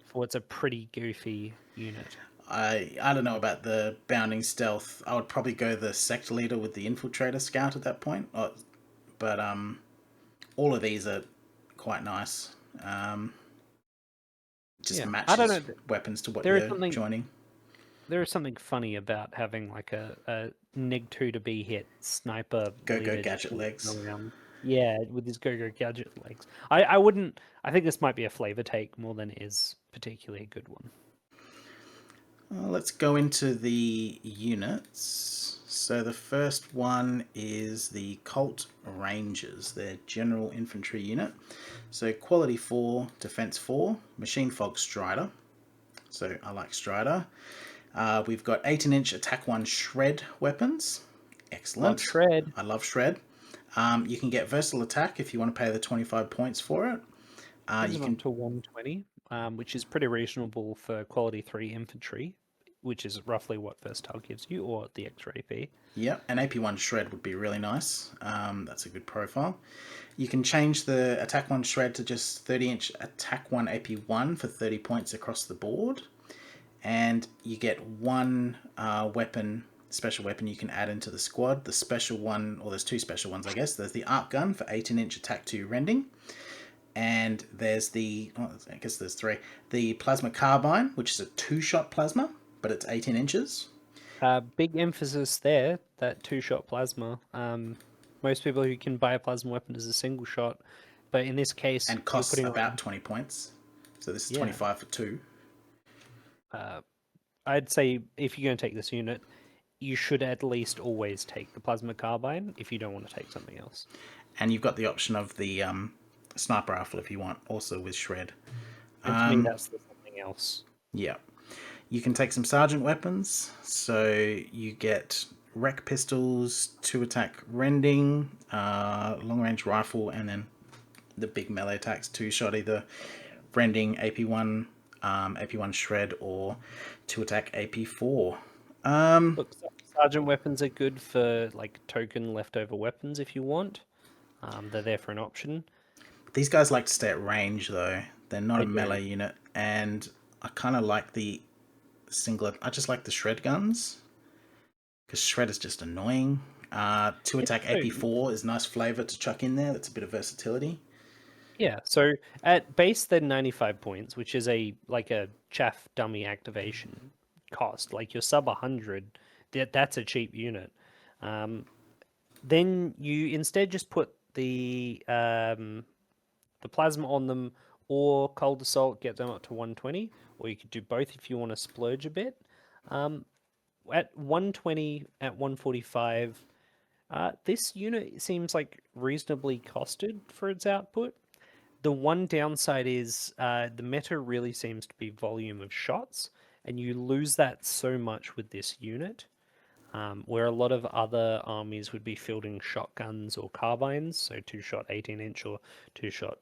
Speaker 2: for what's a pretty goofy unit.
Speaker 1: I don't know about the bounding stealth. I would probably go the Sect Leader with the Infiltrator Scout at that point. But all of these are quite nice. Just
Speaker 2: Yeah, I don't
Speaker 1: matches
Speaker 2: know.
Speaker 1: weapons to what
Speaker 2: There is
Speaker 1: you're
Speaker 2: something
Speaker 1: joining.
Speaker 2: there is something funny about having like a neg 2 to be hit sniper
Speaker 1: Go
Speaker 2: leader just
Speaker 1: gadget
Speaker 2: walking
Speaker 1: legs.
Speaker 2: around. Yeah, with his go gadget legs. I wouldn't. I think this might be a flavor take more than it is particularly a good one.
Speaker 1: Let's go into the units. So the first one is the Colt Rangers, their general infantry unit. So quality 4, defense 4, machine fog Strider. So I like Strider. We've got 18-inch attack 1 shred weapons. Excellent.
Speaker 2: Love shred.
Speaker 1: I love shred. You can get versatile attack if you want to pay the 25 points for it.
Speaker 2: Brings
Speaker 1: You
Speaker 2: it on
Speaker 1: can
Speaker 2: to 120, which is pretty reasonable for quality 3 infantry, which is roughly what first tile gives you, or the extra AP.
Speaker 1: Yep, an AP1 shred would be really nice. That's a good profile. You can change the attack 1 shred to just 30-inch attack 1 AP1 for 30 points across the board. And you get one special weapon you can add into the squad. The special one, or there's two special ones, I guess. There's the arc gun for 18-inch attack 2 rending. And there's I guess there's three. The plasma carbine, which is a 2-shot plasma, but it's 18 inches.
Speaker 2: Big emphasis there, that 2-shot plasma. Most people who can buy a plasma weapon is a single shot, but in this case,
Speaker 1: And
Speaker 2: you're
Speaker 1: costs
Speaker 2: putting
Speaker 1: about
Speaker 2: on,
Speaker 1: 20 points. So this is
Speaker 2: yeah.
Speaker 1: 25 for 2.
Speaker 2: I'd say if you're going to take this unit, you should at least always take the plasma carbine if you don't want to take something else.
Speaker 1: And you've got the option of the sniper rifle if you want, also with shred.
Speaker 2: And to me, that's the something else.
Speaker 1: Yeah. You can take some sergeant weapons. So you get rec pistols, 2-attack rending, long range rifle, and then the big melee attacks, 2-shot, either rending, AP1, AP1 shred, or 2-attack AP4.
Speaker 2: Look, sergeant weapons are good for like token leftover weapons if you want. They're there for an option.
Speaker 1: These guys like to stay at range though. They're not
Speaker 2: They
Speaker 1: a
Speaker 2: do.
Speaker 1: melee unit, and I kind of like the singlet. I just like the shred guns because shred is just annoying. 2-attack AP4 is nice flavor to chuck in there. That's a bit of versatility.
Speaker 2: Yeah, so at base they're 95 points, which is a chaff dummy activation cost. Like your sub 100, that's a cheap unit. Then you instead just put the plasma on them, or cold assault, get them up to 120, or you could do both if you want to splurge a bit. At 120, at 145, this unit seems like reasonably costed for its output. The one downside is the meta really seems to be volume of shots, and you lose that so much with this unit, where a lot of other armies would be fielding shotguns or carbines, so 2-shot 18-inch or 2-shot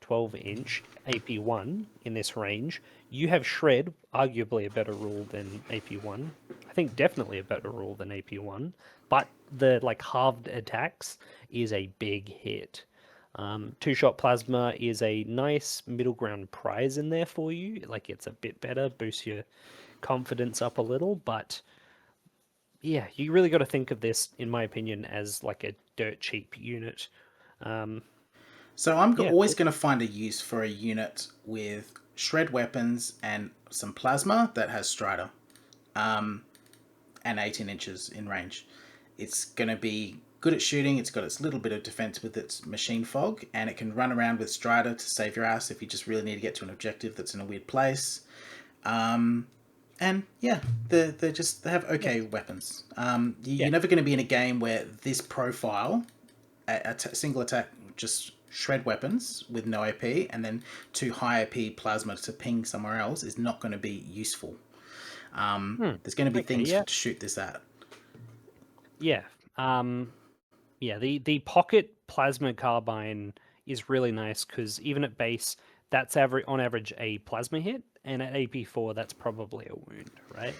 Speaker 2: 12-inch AP1 in this range. You have shred, arguably a better rule than AP1. I think definitely a better rule than AP1, but the halved attacks is a big hit. 2-shot plasma is a nice middle ground prize in there for you. Like, it's a bit better, boosts your confidence up a little, but yeah, you really got to think of this, in my opinion, as like a dirt cheap unit.
Speaker 1: So I'm
Speaker 2: Yeah,
Speaker 1: always going to find a use for a unit with shred weapons and some plasma that has Strider, and 18 inches in range. It's going to be good at shooting. It's got its little bit of defense with its machine fog, and it can run around with Strider to save your ass if you just really need to get to an objective that's in a weird place. And yeah, they have okay weapons.
Speaker 2: yeah,
Speaker 1: You're never going to be in a game where this profile, single attack, just shred weapons with no AP, and then 2 high AP plasma to ping somewhere else is not going to be useful. There's going to be
Speaker 2: okay,
Speaker 1: things
Speaker 2: yeah,
Speaker 1: to shoot this at.
Speaker 2: yeah. Yeah, the pocket plasma carbine is really nice because even at base, that's on average a plasma hit, and at AP4, that's probably a wound, right?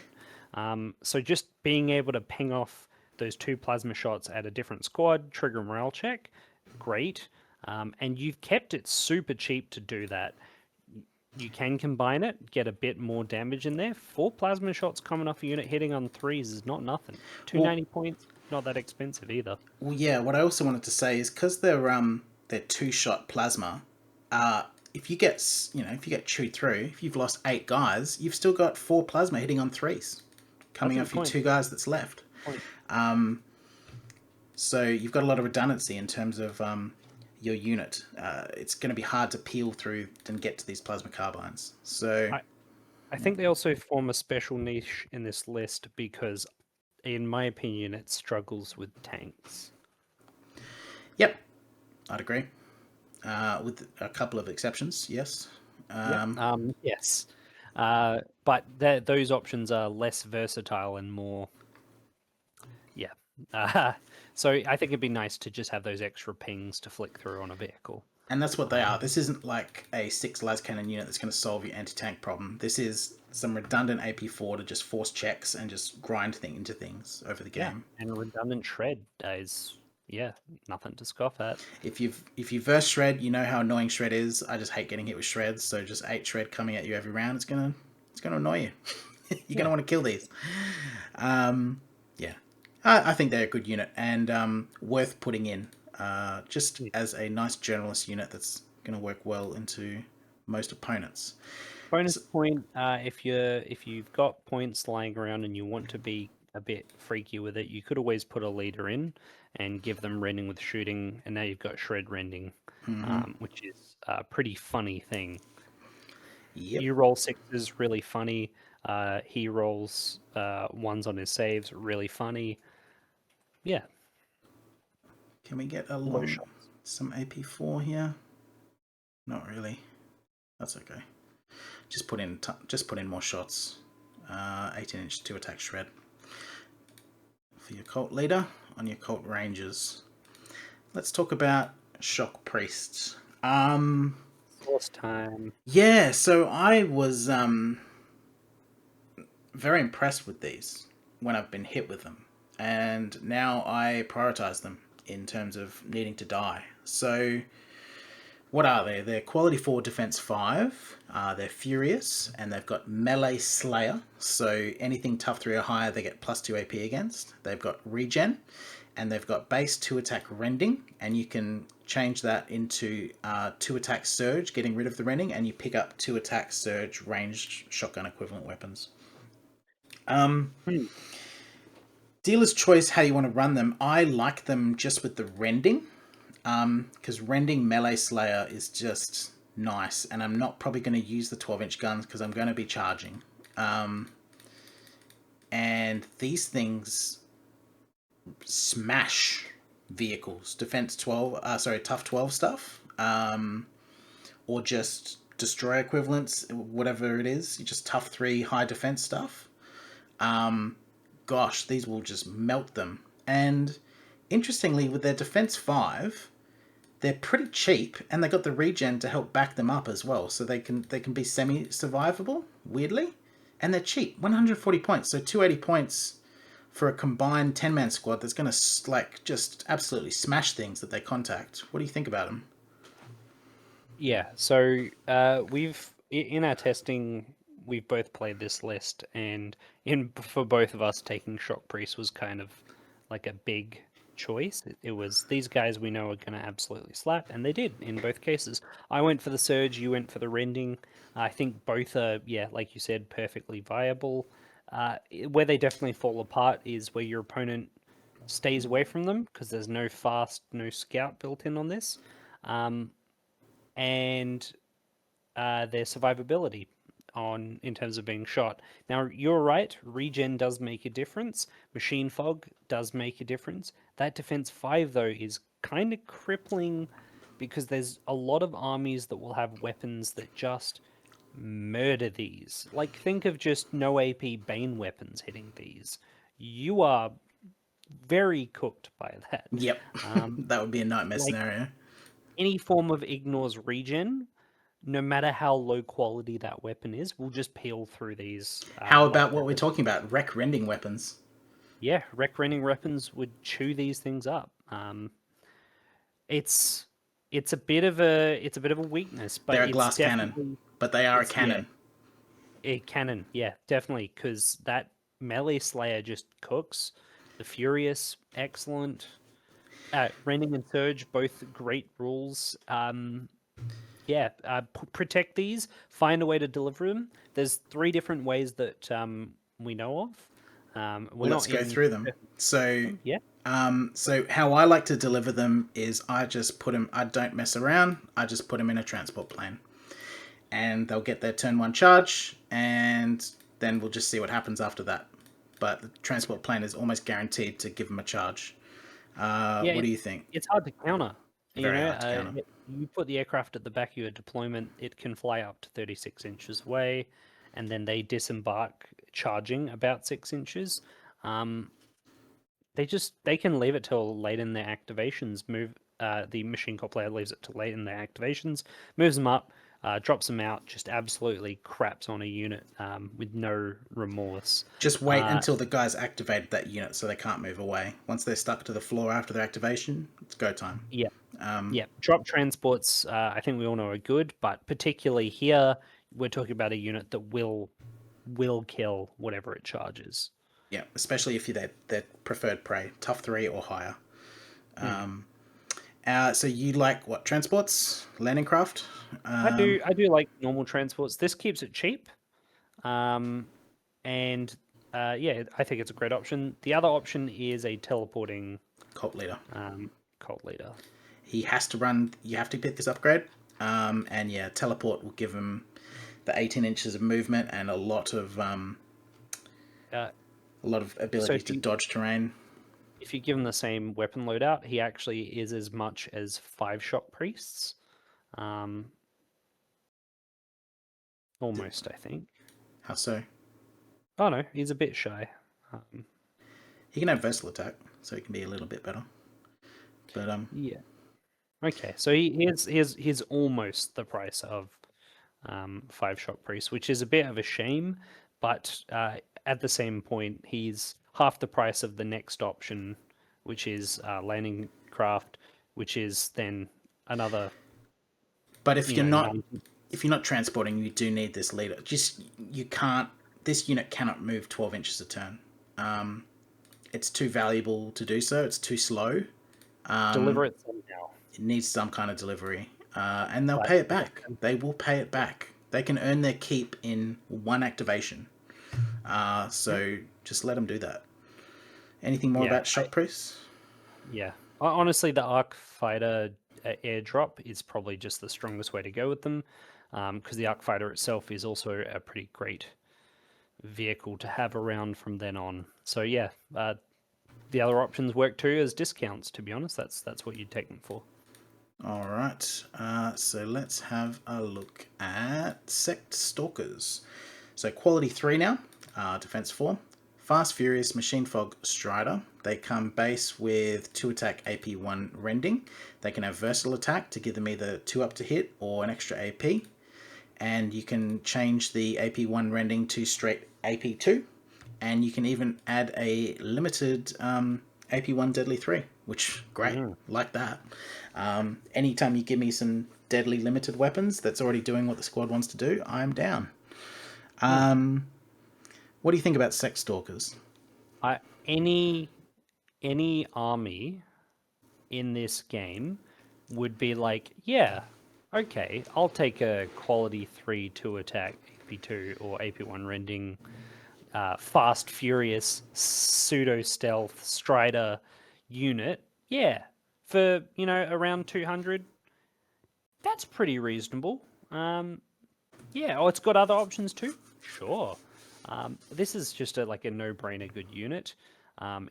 Speaker 2: So just being able to ping off those 2 plasma shots at a different squad, trigger morale check, great. And you've kept it super cheap to do that. You can combine it, get a bit more damage in there. 4 plasma shots coming off a unit hitting on 3s is not nothing.
Speaker 1: Well,
Speaker 2: 290 points, not that expensive either.
Speaker 1: well, yeah. What I also wanted to say is because they're 2-shot plasma. If you get if you get chewed through, if you've lost 8 guys, you've still got 4 plasma hitting on 3s coming
Speaker 2: That's a
Speaker 1: off your
Speaker 2: good
Speaker 1: 2 guys that's left.
Speaker 2: point.
Speaker 1: So you've got a lot of redundancy in terms of your unit. It's going to be hard to peel through and get to these plasma carbines. So
Speaker 2: I think they also form a special niche in this list because, in my opinion, it struggles with tanks.
Speaker 1: yep, I'd agree. With a couple of exceptions, yes.
Speaker 2: Yes. But those options are less versatile and more. Yeah. So I think it'd be nice to just have those extra pings to flick through on a vehicle.
Speaker 1: And that's what they are. This isn't like a 6 las cannon unit that's going to solve your anti-tank problem. This is some redundant AP4 to just force checks and just grind into things over the game.
Speaker 2: And a redundant shred is, nothing to scoff at.
Speaker 1: If you verse shred, you know how annoying shred is. I just hate getting hit with shreds. So just 8 shred coming at you every round, it's gonna annoy you. You're gonna want to kill these. Yeah, I think they're a good unit and worth putting in. Just as a nice journalist unit that's going to work well into most opponents.
Speaker 2: Bonus point: if you've got points lying around and you want to be a bit freaky with it, you could always put a leader in and give them rending with shooting, and now you've got shred rending, which is a pretty funny thing.
Speaker 1: Yep.
Speaker 2: You roll 6 is really funny. He rolls ones on his saves, really funny. Yeah,
Speaker 1: Can we get a
Speaker 2: low
Speaker 1: long
Speaker 2: shots.
Speaker 1: some AP4 here? Not really. That's okay. Just put in more shots. 18-inch 2-attack shred for your cult leader on your cult rangers. Let's talk about shock priests.
Speaker 2: Source time.
Speaker 1: Yeah, so I was very impressed with these when I've been hit with them, and now I prioritize them in terms of needing to die. So what are they? They're quality 4, defense 5. They're furious, and they've got melee slayer. So anything tough 3 or higher, they get plus 2 AP against. They've got regen, and they've got base 2 attack rending, and you can change that into 2 attack surge, getting rid of the rending, and you pick up 2 attack surge ranged shotgun equivalent weapons.
Speaker 2: Hmm.
Speaker 1: Dealer's choice how you want to run them. I like them just with the rending, because rending melee slayer is just nice, and I'm not probably going to use the 12-inch guns because I'm going to be charging. And these things smash vehicles, defense 12, tough 12 stuff, or just destroy equivalents, whatever it is, just tough 3 high defense stuff. Gosh, these will just melt them. And interestingly, with their defense 5, they're pretty cheap, and they got the regen to help back them up as well, so they can be semi survivable. Weirdly, and they're cheap, 140 points, so 280 points for a combined 10-man squad that's going to like just absolutely smash things that they contact. What do you think about them?
Speaker 2: Yeah, so in our testing, we've both played this list, and in for both of us, taking Shock Priest was kind of like a big choice. It was these guys we know are going to absolutely slap, and they did in both cases. I went for the Surge, you went for the Rending. I think both are, yeah, like you said, perfectly viable. Where they definitely fall apart is where your opponent stays away from them because there's no fast, no scout built in on this. And their survivability on in terms of being shot. Now you're right, regen does make a difference. Machine fog does make a difference. That defense 5 though is kind of crippling because there's a lot of armies that will have weapons that just murder these. Like think of just no AP Bane weapons hitting these. You are very cooked by that.
Speaker 1: Yep,
Speaker 2: Um,
Speaker 1: that would be a nightmare
Speaker 2: like
Speaker 1: scenario.
Speaker 2: any form of ignores regen, no matter how low quality that weapon is, will just peel through these
Speaker 1: How
Speaker 2: like
Speaker 1: about what we're
Speaker 2: that.
Speaker 1: talking about? Wreck rending weapons.
Speaker 2: Yeah, rec rending weapons would chew these things up. It's it's a bit of a weakness, but
Speaker 1: They're a
Speaker 2: it's
Speaker 1: glass cannon,
Speaker 2: definitely
Speaker 1: but they are a
Speaker 2: it's yeah,
Speaker 1: cannon.
Speaker 2: it canon. Yeah, definitely because that melee slayer just cooks. The furious, excellent. Rending and surge, both great rules. Yeah, protect these. Find a way to deliver them. There's 3 different ways that we know of. We're
Speaker 1: Well, let's
Speaker 2: not
Speaker 1: go
Speaker 2: in
Speaker 1: through them. So,
Speaker 2: Yeah.
Speaker 1: how I like to deliver them is I just put them. I don't mess around. I just put them in a transport plane, and they'll get their turn 1 charge, and then we'll just see what happens after that. But the transport plane is almost guaranteed to give them a charge.
Speaker 2: Yeah,
Speaker 1: What do you think?
Speaker 2: it's hard to counter. You
Speaker 1: Very
Speaker 2: know,
Speaker 1: hard to counter.
Speaker 2: you put the aircraft at the back of your deployment, it can fly up to 36 inches away, and then they disembark charging about 6 inches. Um, they can leave it till late in their activations. The machine cop player leaves it till late in their activations, moves them up, drops them out, just absolutely craps on a unit with no remorse.
Speaker 1: Just wait
Speaker 2: Uh,
Speaker 1: until the guys activated that unit so they can't move away. Once they're stuck to the floor after their activation, it's go time.
Speaker 2: yeah, yeah. Drop transports, I think we all know are good, but particularly here, we're talking about a unit that will kill whatever it charges.
Speaker 1: Yeah, especially if you're their preferred prey, tough 3 or higher.
Speaker 2: Hmm.
Speaker 1: So you like what, transports, landing craft?
Speaker 2: I do like normal transports. This keeps it cheap. Um, and yeah, I think it's a great option. The other option is a teleporting
Speaker 1: Cult leader.
Speaker 2: um, cult leader.
Speaker 1: He has to run. You have to pick this upgrade. And yeah, teleport will give him the 18 inches of movement and
Speaker 2: Uh,
Speaker 1: a lot of
Speaker 2: so
Speaker 1: ability to dodge terrain.
Speaker 2: if you give him the same weapon loadout, he actually is as much as 5 shock priests. Almost, I think.
Speaker 1: How so?
Speaker 2: Oh no, he's a bit shy.
Speaker 1: He can have versatile attack, so he can be a little bit better. But
Speaker 2: Yeah. Okay, so he's almost the price of 5 shock priest, which is a bit of a shame, but at the same point, he's half the price of the next option, which is landing craft, which is then another,
Speaker 1: but if you're not
Speaker 2: 90.
Speaker 1: if you're not transporting, you do need this leader. Just you can't. This unit cannot move 12 inches a turn. It's too valuable to do so. It's too slow.
Speaker 2: Deliver it somehow.
Speaker 1: It needs some kind of delivery, and they'll
Speaker 2: But
Speaker 1: pay it back. They will pay it back. They can earn their keep in one activation. So just let them do that. Anything more
Speaker 2: yeah,
Speaker 1: about shock priests?
Speaker 2: yeah. Honestly, the Arc Fighter airdrop is probably just the strongest way to go with them, because the Arc Fighter itself is also a pretty great vehicle to have around from then on. So yeah, the other options work too as discounts. To be honest, that's what you'd take them for.
Speaker 1: All right. So let's have a look at Sect Stalkers. So quality 3 now, defense 4. Fast Furious Machine Fog Strider. They come base with 2 attack AP1 rending. They can have versatile attack to give them either 2 up to hit or an extra AP. And you can change the AP1 rending to straight AP2. And you can even add a limited AP1 Deadly 3, which, great, like that. Anytime you give me some deadly limited weapons that's already doing what the squad wants to do, I'm down. What do you think about Sect Stalkers?
Speaker 2: Any army in this game would be like, yeah, okay, I'll take a quality 3 2 attack AP2 or AP1 rending, fast furious pseudo stealth strider unit. Yeah, for around 200. That's pretty reasonable. Yeah. Oh, it's got other options too. Sure. This is just like a no-brainer good unit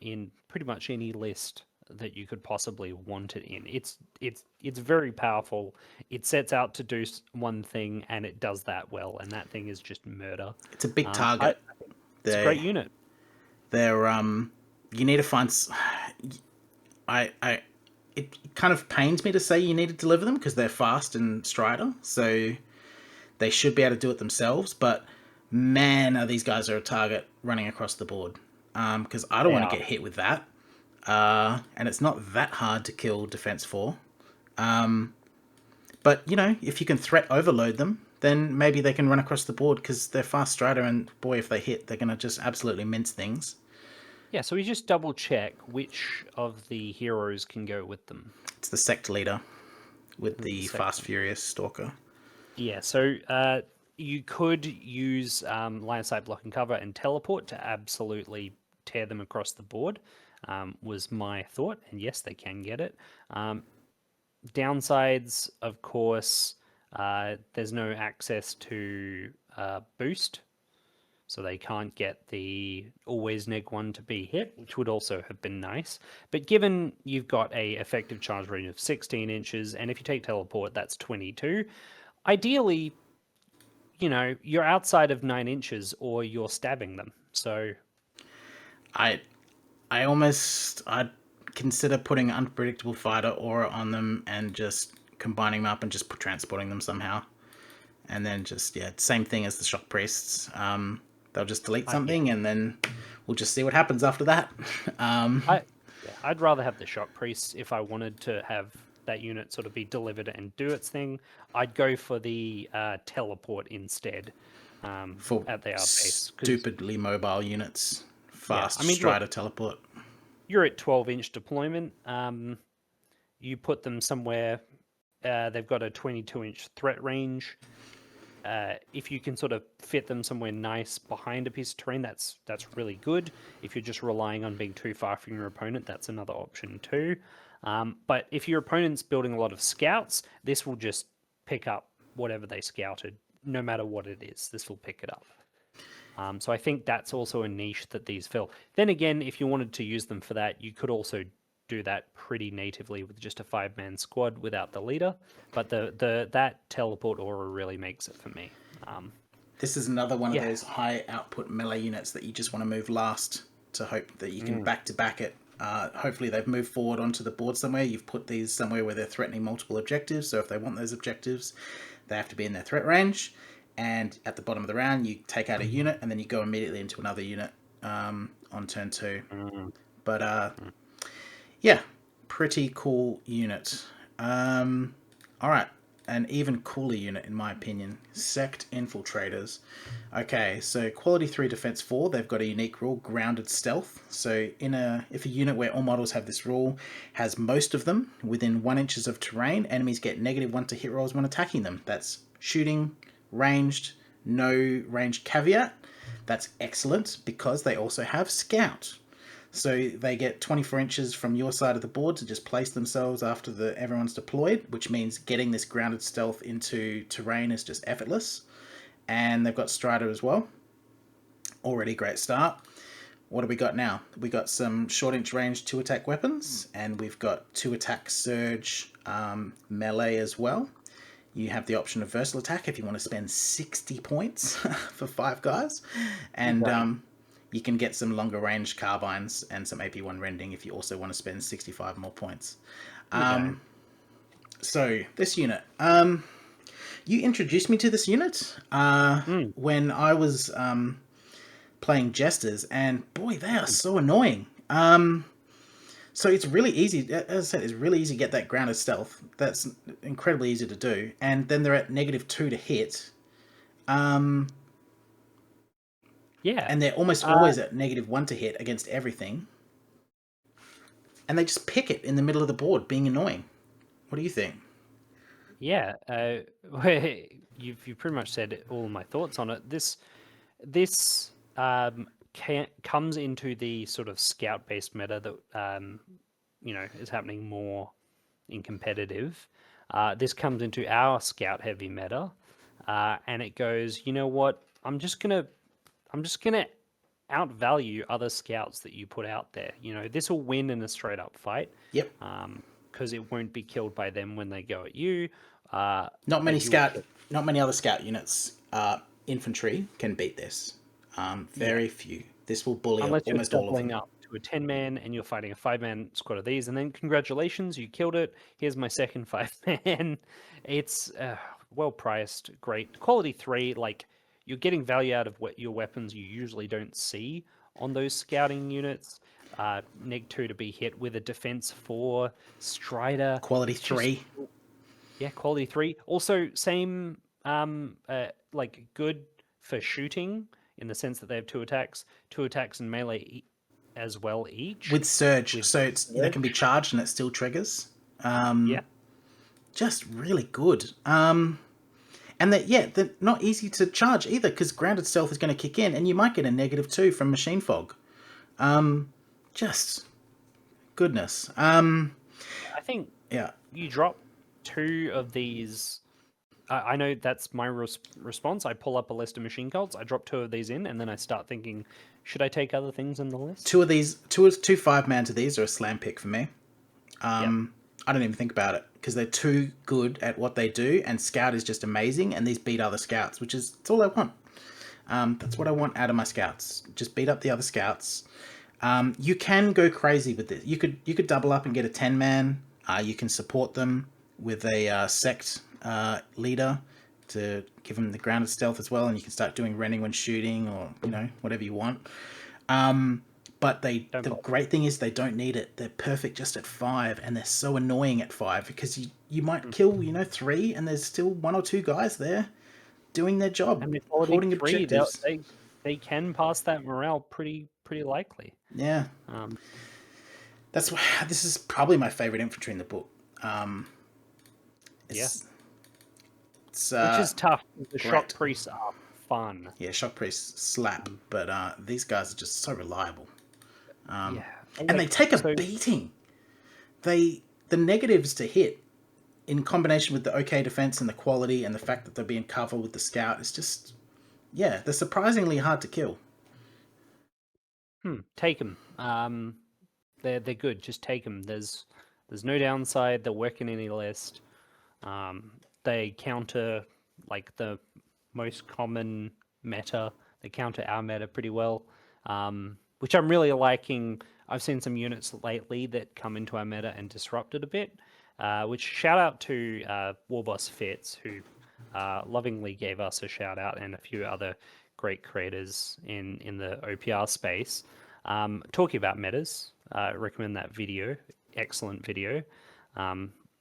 Speaker 2: in pretty much any list that you could possibly want it in. It's very powerful. It sets out to do one thing and it does that well, and that thing is just murder.
Speaker 1: It's a big target.
Speaker 2: It's a great unit.
Speaker 1: They're you need to find. It kind of pains me to say you need to deliver them because they're fast and strider, so they should be able to do it themselves. But man, these guys are a target running across the board. Because I don't want to get hit with that. And it's not that hard to kill defense 4. But if you can threat overload them, then maybe they can run across the board because they're fast strider, and boy, if they hit, they're gonna just absolutely mince things.
Speaker 2: Yeah, so we just double check which of the heroes can go with them.
Speaker 1: It's the Sect Leader with the Fast Furious Stalker.
Speaker 2: Yeah, so you could use line of sight, block and cover, and teleport to absolutely tear them across the board, was my thought. And yes, they can get it. Downsides, of course, there's no access to boost. So they can't get the always -1 to be hit, which would also have been nice. But given you've got a effective charge range of 16 inches, and if you take teleport, that's 22. Ideally, you're outside of 9 inches or you're stabbing them. So
Speaker 1: I'd consider putting Unpredictable Fighter aura on them and just combining them up and just transporting them somehow. And then just, same thing as the Shock Priests. They'll just delete something and then we'll just see what happens after that.
Speaker 2: I'd rather have the Shock Priests if I wanted to have that unit sort of be delivered and do its thing. I'd go for the teleport instead at their base.
Speaker 1: Stupidly mobile units. Fast strider teleport.
Speaker 2: You're at 12-inch deployment. You put them somewhere. They've got a 22-inch threat range. If you can sort of fit them somewhere nice behind a piece of terrain, that's really good. If you're just relying on being too far from your opponent, that's another option too. But if your opponent's building a lot of scouts, this will just pick up whatever they scouted no matter what it is, this will pick it up. So I think that's also a niche that these fill. Then again, if you wanted to use them for that, you could also do that pretty natively with just a 5-man squad without the leader. But that teleport aura really makes it for me.
Speaker 1: This is another one of
Speaker 2: Yeah.
Speaker 1: those high output melee units that you just want to move last to hope that you can back to back it. Hopefully they've moved forward onto the board somewhere. You've put these somewhere where they're threatening multiple objectives. So if they want those objectives, they have to be in their threat range. And at the bottom of the round, you take out a unit and then you go immediately into another unit on turn 2. But yeah, pretty cool unit. All right. An even cooler unit, in my opinion. Sect Infiltrators. Okay, so quality 3, defense 4. They've got a unique rule, grounded stealth. So if a unit where all models have this rule has most of them within 1 inches of terrain, enemies get -1 to hit rolls when attacking them. That's shooting, ranged, no ranged caveat. That's excellent because they also have scout. So they get 24 inches from your side of the board to just place themselves after everyone's deployed, which means getting this grounded stealth into terrain is just effortless. And they've got Strider as well. Already great start. What do we got now? We got some short inch range 2 attack weapons, and we've got 2 attack surge melee as well. You have the option of versatile attack if you want to spend 60 points for 5 guys. And you can get some longer range carbines and some AP1 rending if you also want to spend 65 more points. So this unit, you introduced me to this unit when I was playing Jesters, and boy, they are so annoying. So it's really easy, as I said, it's really easy to get that grounded stealth. That's incredibly easy to do. And then they're at -2 to hit.
Speaker 2: Yeah.
Speaker 1: And they're almost always at -1 to hit against everything. And they just pick it in the middle of the board, being annoying. What do you think?
Speaker 2: Yeah, you've pretty much said all my thoughts on it. This comes into the sort of scout-based meta that is happening more in competitive. This comes into our scout-heavy meta, and it goes, you know what? I'm just gonna outvalue other scouts that you put out there. This will win in a straight-up fight.
Speaker 1: Yep.
Speaker 2: Because it won't be killed by them when they go at you.
Speaker 1: Not many other scout units, infantry can beat this. Very few. This will bully
Speaker 2: unless
Speaker 1: almost
Speaker 2: you're
Speaker 1: all of them.
Speaker 2: doubling up to a 10-man and you're fighting a 5-man squad of these, and then congratulations, you killed it. Here's my second 5-man. It's well priced, great quality 3. Like, you're getting value out of your weapons you usually don't see on those scouting units. -2 to be hit with a defense 4 Strider.
Speaker 1: Quality 3.
Speaker 2: Yeah, quality 3. Also, same like good for shooting in the sense that they have 2 attacks and melee as well each.
Speaker 1: With surge, so they can be charged and it still triggers.
Speaker 2: Yeah.
Speaker 1: Just really good. And they're not easy to charge either, because grounded stealth is going to kick in and you might get a -2 from machine fog. Just goodness.
Speaker 2: I think you drop 2 of these. I know that's my response. I pull up a list of machine cults, I drop 2 of these in, and then I start thinking, should I take other things in the list?
Speaker 1: 2 of these, 2 5-man to these are a slam pick for me. I don't even think about it, because they're too good at what they do, and Scout is just amazing, and these beat other Scouts, that's all I want. That's what I want out of my Scouts. Just beat up the other Scouts. You can go crazy with this. You could double up and get a 10-man. You can support them with a Sect Leader to give them the grounded stealth as well, and you can start doing rending when shooting, or whatever you want. But the great thing is they don't need it. They're perfect just at 5, and they're so annoying at 5 because you might kill 3, and there's still 1 or 2 guys there doing their job,
Speaker 2: and
Speaker 1: holding objectives.
Speaker 2: They can pass that morale pretty likely.
Speaker 1: Yeah. That's why this is probably my favorite infantry in the book. It's
Speaker 2: which is tough. The shock priests are fun.
Speaker 1: Yeah, shock priests slap, but these guys are just so reliable. And they take a beating. The negatives to hit in combination with the okay defense and the quality and the fact that they're being covered with the scout, it's just, yeah, they're surprisingly hard to kill.
Speaker 2: Take them. They're good. Just take them. There's no downside. They'll work in any list. They counter like the most common meta. They counter our meta pretty well, which I'm really liking. I've seen some units lately that come into our meta and disrupt it a bit. Which shout out to Warboss Fitz, who lovingly gave us a shout out, and a few other great creators in the OPR space. Talking about metas, recommend that video. Excellent video.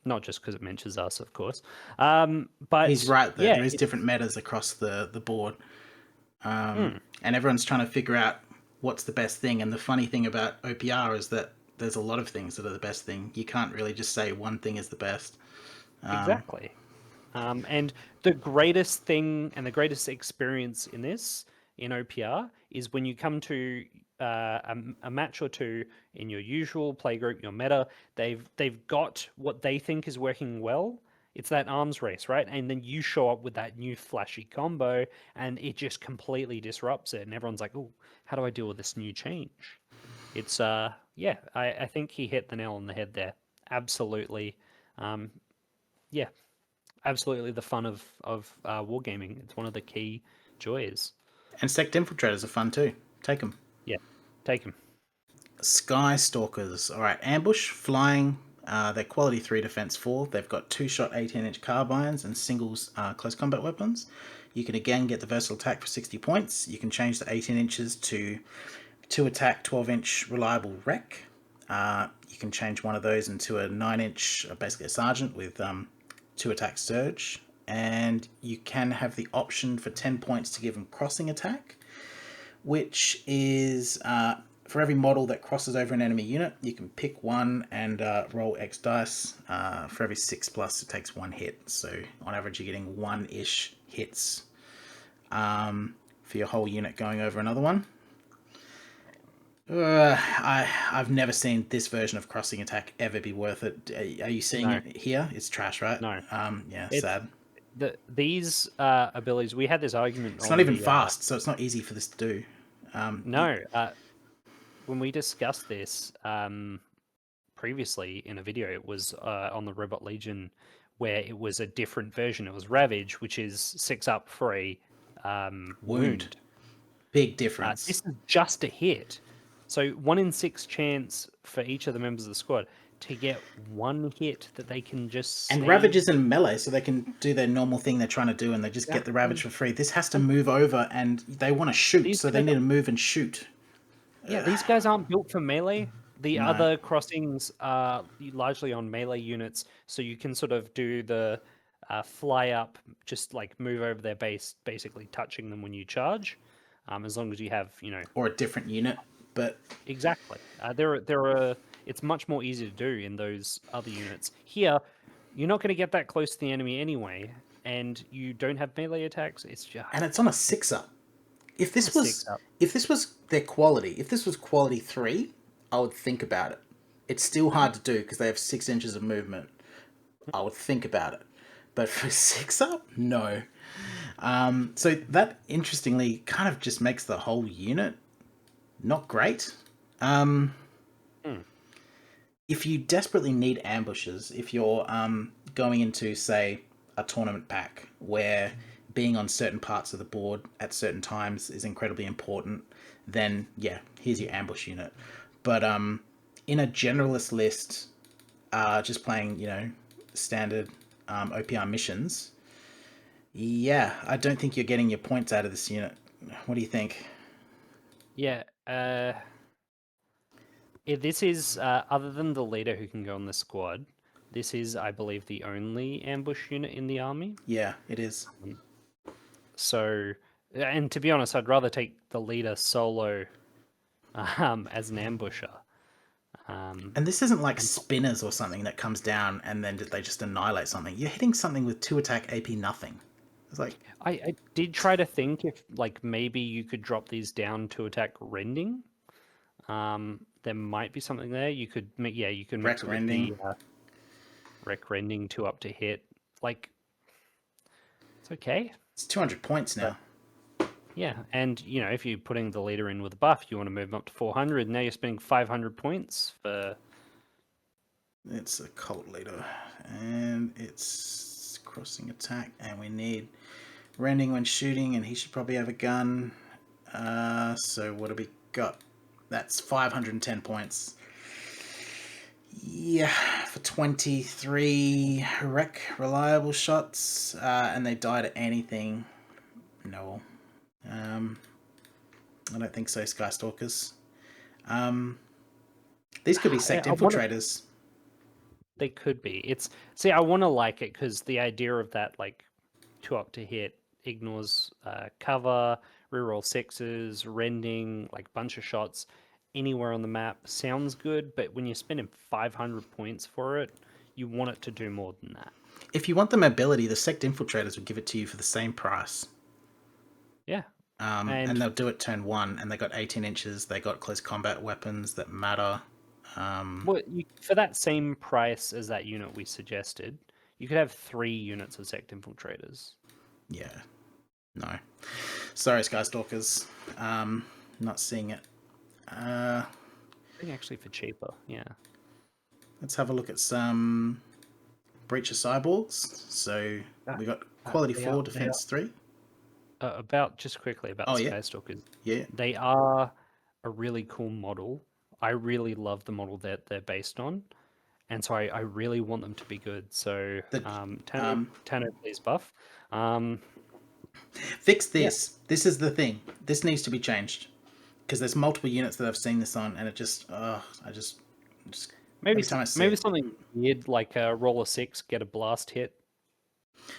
Speaker 2: Not just because it mentions us, of course. But
Speaker 1: He's right, though.
Speaker 2: yeah,
Speaker 1: There is different metas across the board. And everyone's trying to figure out what's the best thing. And the funny thing about OPR is that there's a lot of things that are the best thing. You can't really just say one thing is the best.
Speaker 2: exactly. And the greatest thing and the greatest experience in this, in OPR, is when you come to a match or two in your usual playgroup, your meta. They've got what they think is working well. It's that arms race, right? And then you show up with that new flashy combo, and it just completely disrupts it. And everyone's like, "Oh, how do I deal with this new change?" It's yeah, I think he hit the nail on the head there. Absolutely, yeah, absolutely the fun of wargaming. It's one of the key joys.
Speaker 1: And Sect Infiltrators are fun too. Take them.
Speaker 2: Yeah, take him.
Speaker 1: Sky Stalkers. All right, ambush, flying. They're quality 3, defense 4. They've got 2-shot 18-inch carbines and singles close combat weapons. You can again get the versatile attack for 60 points. You can change the 18 inches to 2 attack 12-inch reliable wreck. You can change one of those into a 9-inch, basically a sergeant with 2 attack surge. And you can have the option for 10 points to give them crossing attack, which is for every model that crosses over an enemy unit, you can pick one and roll X dice. For every 6+, it takes 1 hit. So on average, you're getting 1-ish hits for your whole unit going over another one. I've never seen this version of crossing attack ever be worth it. Are you seeing it here? It's trash, right?
Speaker 2: No.
Speaker 1: Yeah,
Speaker 2: It's,
Speaker 1: sad.
Speaker 2: These abilities, we had this argument.
Speaker 1: It's not even fast, so it's not easy for this to do.
Speaker 2: No, when we discussed this previously in a video, it was on the Robot Legion, where it was a different version. It was Ravage, which is 6 up for a wound.
Speaker 1: Big difference.
Speaker 2: This is just a hit. So 1 in 6 chance for each of the members of the squad to get 1 hit that they can just
Speaker 1: and
Speaker 2: save.
Speaker 1: Ravage is in melee, so they can do their normal thing they're trying to do, and they just get the Ravage for free. This has to move over, and they want to shoot, so they need to move and shoot.
Speaker 2: Yeah, these guys aren't built for melee. The other crossings are largely on melee units, so you can sort of do the fly up, just like move over their base, basically touching them when you charge, as long as you have,
Speaker 1: or a different unit. But
Speaker 2: exactly, it's much more easy to do in those other units. Here, you're not going to get that close to the enemy anyway, and you don't have melee attacks.
Speaker 1: And it's on a 6 up. If this was their quality, if this was quality 3, I would think about it. It's still hard to do because they have 6 inches of movement. I would think about it. But for 6 up, no. So that, interestingly, kind of just makes the whole unit not great. If you desperately need ambushes, if you're going into, say, a tournament pack where being on certain parts of the board at certain times is incredibly important, then yeah, here's your ambush unit. But in a generalist list, just playing, standard OPR missions, yeah, I don't think you're getting your points out of this unit. What do you think?
Speaker 2: Yeah, this is, other than the leader who can go on the squad, this is, I believe, the only ambush unit in the army.
Speaker 1: Yeah, it is.
Speaker 2: So, and to be honest, I'd rather take the leader solo as an ambusher.
Speaker 1: And this isn't like spinners or something that comes down and then they just annihilate something. You're hitting something with 2 attack AP nothing. It's like,
Speaker 2: I did try to think if maybe you could drop these down to attack rending. There might be something there. You could, you can mix
Speaker 1: rending.
Speaker 2: Rec rending 2 up to hit. Like, it's okay.
Speaker 1: It's 200 points now.
Speaker 2: Yeah, and if you're putting the leader in with a buff, you want to move them up to 400. Now you're spending 500 points for.
Speaker 1: It's a cult leader, and it's crossing attack, and we need rending when shooting, and he should probably have a gun. So what have we got? That's 510 points. Yeah, for 23 rec reliable shots, and they died at anything. No. I don't think so, Sky Stalkers. These could be Sect Infiltrators.
Speaker 2: They could be. I want to like it because the idea of that, like, 2 up to hit, ignores cover, reroll sixes, rending, like bunch of shots anywhere on the map sounds good, but when you're spending 500 points for it, you want it to do more than that.
Speaker 1: If you want the mobility, the Sect Infiltrators will give it to you for the same price.
Speaker 2: Yeah.
Speaker 1: And they'll do it turn 1, and they got 18 inches, they got close combat weapons that matter.
Speaker 2: Well, for that same price as that unit we suggested, you could have 3 units of Sect Infiltrators.
Speaker 1: Yeah. No. Sorry, Sky Stalkers. Not seeing it.
Speaker 2: I think actually for cheaper, yeah.
Speaker 1: Let's have a look at some Breach of Cyborgs. So we got quality 4, defense 3.
Speaker 2: Just quickly about the Sky Stalkers.
Speaker 1: Yeah.
Speaker 2: They are a really cool model. I really love the model that they're based on. And so I really want them to be good. So Tano, please buff.
Speaker 1: Fix this. Yeah. This is the thing. This needs to be changed. Because there's multiple units that I've seen this on, and it just
Speaker 2: maybe something weird like a roll a 6, get a blast hit.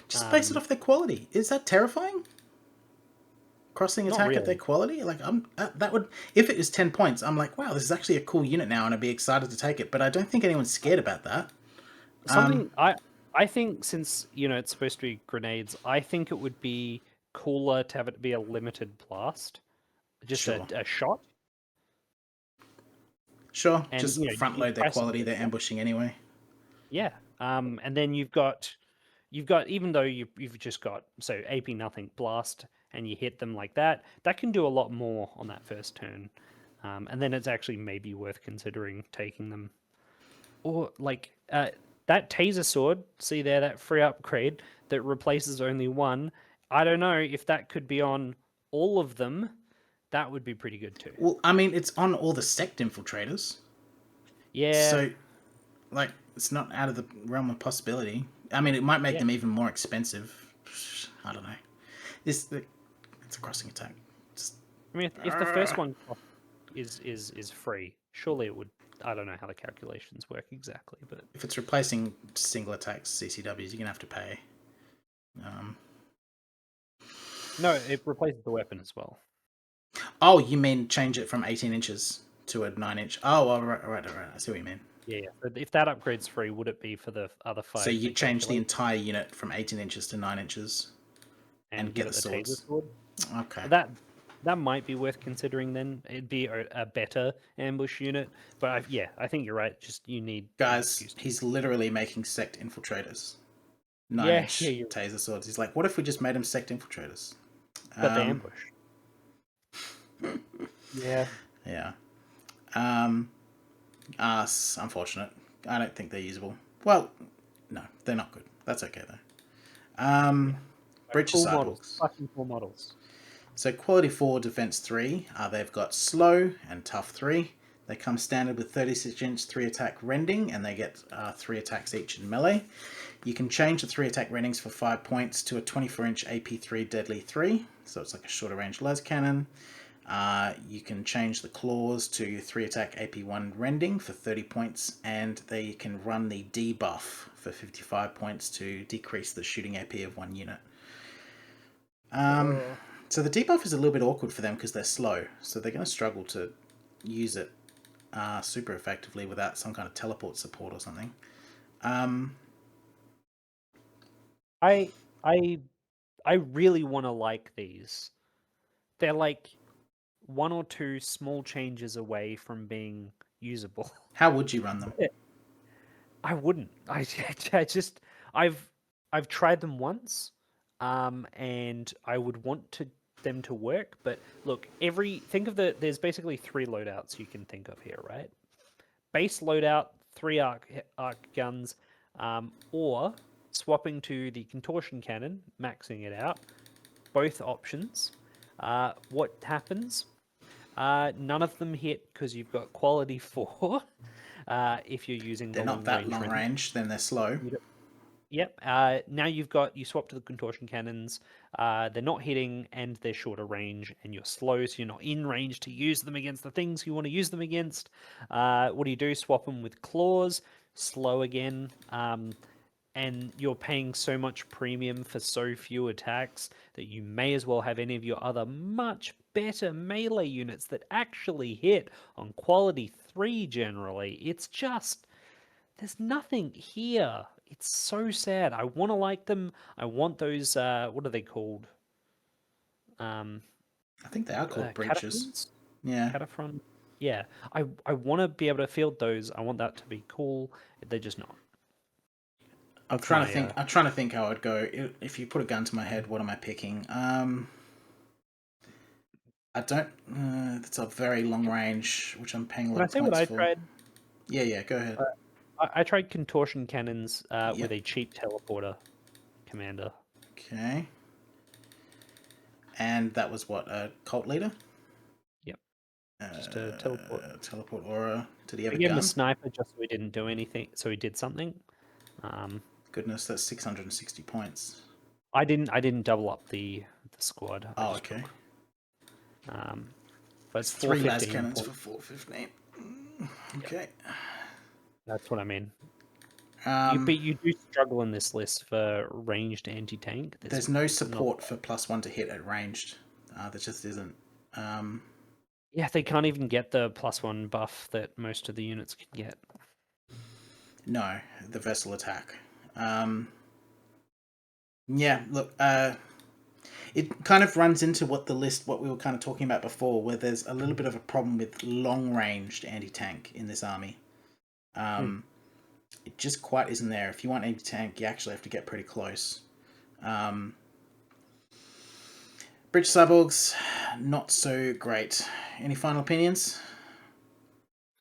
Speaker 1: Just base it off their quality. Is that terrifying? Crossing attack
Speaker 2: really.
Speaker 1: At their quality? Like that would, if it was 10 points, I'm like, wow, this is actually a cool unit now, and I'd be excited to take it. But I don't think anyone's scared about that.
Speaker 2: I think since it's supposed to be grenades, I think it would be cooler to have it be a limited blast, just a shot.
Speaker 1: Sure, and, just front load their quality. They're ambushing anyway.
Speaker 2: Yeah, and then you've got even though you've just got AP nothing blast and you hit them like that can do a lot more on that first turn, and then it's actually maybe worth considering taking them, or like that taser sword. See there, that free upgrade that replaces only 1. I don't know if that could be on all of them. That would be pretty good too.
Speaker 1: Well, I mean, it's on all the Sect Infiltrators.
Speaker 2: Yeah.
Speaker 1: So, like, it's not out of the realm of possibility. I mean, it might make them even more expensive. I don't know. It's a crossing attack.
Speaker 2: I mean, if the first one is free, surely it would. I don't know how the calculations work exactly, but
Speaker 1: if it's replacing single attacks CCWs, you're gonna have to pay.
Speaker 2: No, it replaces the weapon as well.
Speaker 1: Oh, you mean change it from 18 inches to a 9-inch? Oh, all right. I see what you mean.
Speaker 2: Yeah. But if that upgrade's free, would it be for the other 5?
Speaker 1: So you change the entire unit from 18 inches to 9 inches and get the swords.
Speaker 2: Sword?
Speaker 1: Okay.
Speaker 2: That might be worth considering then. It'd be a better ambush unit. But I think you're right. Just you need...
Speaker 1: Guys, he's literally making Sect Infiltrators. 9-inch taser swords. He's like, what if we just made them Sect Infiltrators?
Speaker 2: But they ambush. Yeah.
Speaker 1: Yeah. Unfortunate. I don't think they're usable. Well, no, they're not good. That's okay though. Breach of Cyborgs.
Speaker 2: Fucking cool models.
Speaker 1: So quality 4, defense 3. They've got slow and tough 3. They come standard with 36-inch 3-attack rending, and they get 3 attacks each in melee. You can change the 3-attack rendings for 5 points to a 24-inch AP3 deadly 3, so it's like a shorter range las cannon. You can change the claws to 3-attack AP1 rending for 30 points, and they can run the debuff for 55 points to decrease the shooting AP of 1 unit. So the debuff is a little bit awkward for them because they're slow, so they're going to struggle to use it super effectively without some kind of teleport support or something.
Speaker 2: I really want to like these. They're like 1 or 2 small changes away from being usable.
Speaker 1: How would you run them?
Speaker 2: I wouldn't. I just I've I've tried them once, and I would want them to work. But look, think of there's basically three loadouts you can think of here, right? Base loadout, three arc guns, or swapping to the contortion cannon, maxing it out. Both options. What happens? None of them hit because you've got quality 4. If you're using
Speaker 1: They're
Speaker 2: the
Speaker 1: not
Speaker 2: long
Speaker 1: that
Speaker 2: range
Speaker 1: long
Speaker 2: range.
Speaker 1: range, then they're slow.
Speaker 2: Yep. Now you swap to the contortion cannons. They're not hitting and they're shorter range, and you're slow, so you're not in range to use them against the things you want to use them against. What do? Swap them with claws, slow again. And you're paying so much premium for so few attacks that you may as well have any of your other much better melee units that actually hit on quality 3 generally. It's just, there's nothing here. It's so sad. I want to like them. I want those, what are they called?
Speaker 1: I think they are called breaches.
Speaker 2: Cataphrons?
Speaker 1: Yeah.
Speaker 2: Cataphron? Yeah. I want to be able to field those. I want that to be cool. They're just not.
Speaker 1: I'm
Speaker 2: That's
Speaker 1: trying to
Speaker 2: my,
Speaker 1: think. I'm trying to think how I'd go. If you put a gun to my head, what am I picking? I don't. It's a very long range, which I'm paying a lot
Speaker 2: Can I
Speaker 1: of
Speaker 2: say what
Speaker 1: points
Speaker 2: I
Speaker 1: for.
Speaker 2: tried?
Speaker 1: Yeah, yeah. Go ahead.
Speaker 2: I tried contortion cannons with
Speaker 1: Yep.
Speaker 2: a cheap teleporter commander.
Speaker 1: Okay. And that was what, a cult leader?
Speaker 2: Yep, just a teleport.
Speaker 1: Teleport aura. Did he have
Speaker 2: I
Speaker 1: a
Speaker 2: gave him a
Speaker 1: gun?
Speaker 2: sniper just so he didn't do anything. So he did something.
Speaker 1: Goodness, that's 660 points.
Speaker 2: I didn't double up the squad. I
Speaker 1: Oh,
Speaker 2: just
Speaker 1: okay.
Speaker 2: but
Speaker 1: It's
Speaker 2: it's
Speaker 1: 3 las
Speaker 2: 415
Speaker 1: cannons
Speaker 2: points.
Speaker 1: for 415. Okay.
Speaker 2: That's what I mean.
Speaker 1: Um,
Speaker 2: But you do struggle in this list for ranged anti-tank.
Speaker 1: there's no support for +1 to hit at ranged. There just isn't.
Speaker 2: Yeah, they can't even get the +1 buff that most of the units can get.
Speaker 1: No, the vessel attack. Yeah, look, it kind of runs into what we were kind of talking about before, where there's a little bit of a problem with long-ranged anti-tank in this army. It just quite isn't there. If you want anti-tank, you actually have to get pretty close. Bridge Cyborgs, not so great. Any final opinions?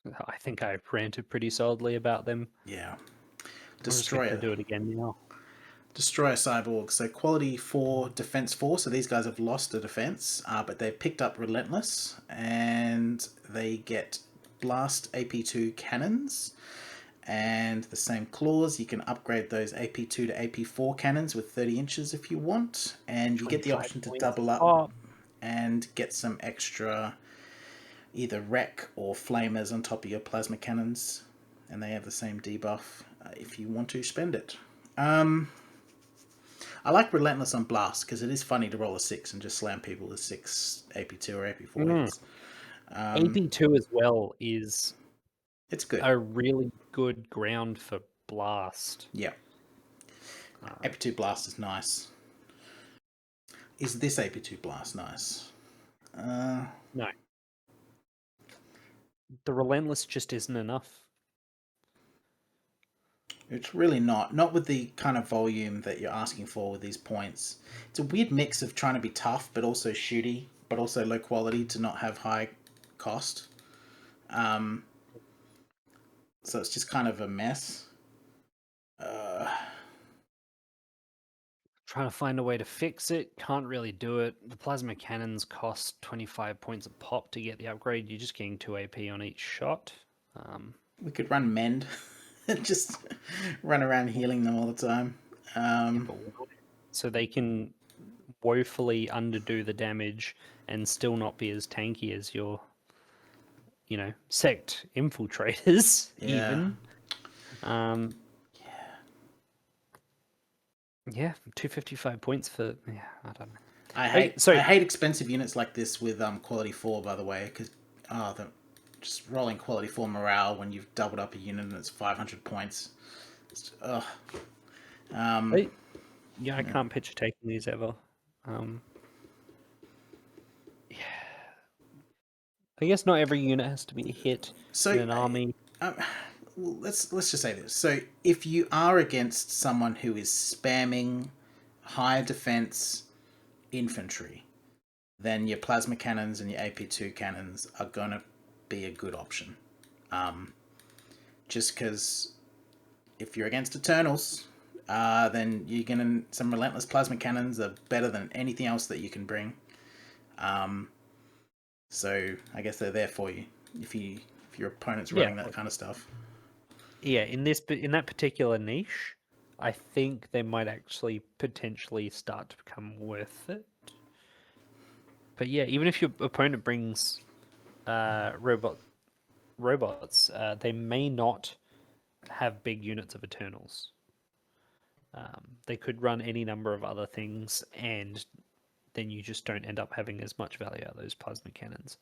Speaker 2: I think I ranted pretty solidly about them.
Speaker 1: Yeah.
Speaker 2: Destroyer. To do it again now.
Speaker 1: Destroyer Cyborg. So quality 4, defense 4. So these guys have lost a defense, but they've picked up Relentless, and they get Blast AP2 cannons and the same claws. You can upgrade those AP2 to AP4 cannons with 30 inches if you want, and you get the option to double up and get some extra either wreck or flamers on top of your plasma cannons, and they have the same debuff if you want to spend it. I like Relentless on Blast because it is funny to roll a 6 and just slam people with 6 AP2 or AP4 hits.
Speaker 2: AP2 as well is
Speaker 1: it's good.
Speaker 2: A really good ground for Blast.
Speaker 1: Yeah. AP2 Blast is nice. Is this AP2 Blast nice?
Speaker 2: No. The Relentless just isn't enough.
Speaker 1: It's really not. Not with the kind of volume that you're asking for with these points. It's a weird mix of trying to be tough, but also shooty, but also low quality to not have high cost. So it's just kind of a mess.
Speaker 2: Trying to find a way to fix it. Can't really do it. The plasma cannons cost 25 points a pop to get the upgrade. You're just getting 2 AP on each shot.
Speaker 1: We could run Mend. Just run around healing them all the time.
Speaker 2: So they can woefully underdo the damage and still not be as tanky as your, Sect Infiltrators, even. Yeah, 255 points for, I don't know.
Speaker 1: I hate expensive units like this with quality 4, by the way, because just rolling quality 4 morale when you've doubled up a unit and it's 500 points. I
Speaker 2: can't picture taking these ever. I guess not every unit has to be hit in an army.
Speaker 1: well, let's just say this. So if you are against someone who is spamming higher defense infantry, then your plasma cannons and your AP2 cannons are gonna be a good option. Just because if you're against Eternals, then you're gonna some relentless plasma cannons are better than anything else that you can bring. So I guess they're there for you if your opponent's running that kind of stuff.
Speaker 2: Yeah, in that particular niche, I think they might actually potentially start to become worth it. But yeah, even if your opponent brings robots, they may not have big units of Eternals. They could run any number of other things, and then you just don't end up having as much value out of those plasma cannons.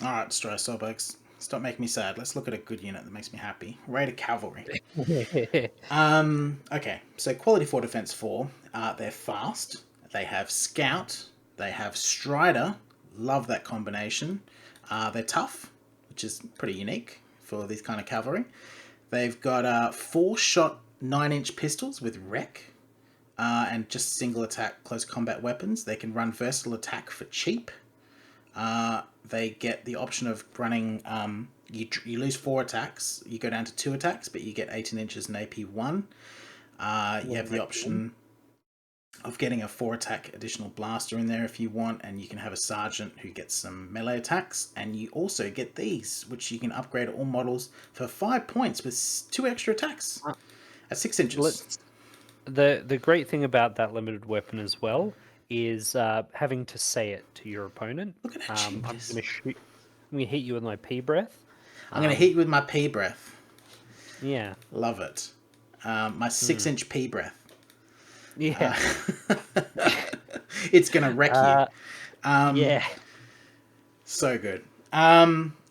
Speaker 1: All right, Destroy Cyborgs. Stop making me sad. Let's look at a good unit that makes me happy. Raider Cavalry. Okay, so quality 4 defense 4. They're fast. They have Scout. They have Strider. Love that combination. They're tough, which is pretty unique for these kind of cavalry. They've got 4-shot 9-inch pistols with Wreck. And just single attack close combat weapons. They can run versatile attack for cheap. They get the option of running. You lose 4 attacks. You go down to 2 attacks, but you get 18 inches and AP1. You have the option of getting a 4-attack additional blaster in there if you want, and you can have a sergeant who gets some melee attacks. And you also get these, which you can upgrade all models for 5 points with 2 extra attacks at 6 inches.
Speaker 2: The great thing about that limited weapon as well is having to say it to your opponent.
Speaker 1: Look at that
Speaker 2: I'm going to shoot. I'm going to hit you with my P breath.
Speaker 1: I'm going to hit you with my P breath.
Speaker 2: Yeah.
Speaker 1: Love it. My 6-inch P breath.
Speaker 2: Yeah.
Speaker 1: It's going to wreck you.
Speaker 2: Yeah.
Speaker 1: So good.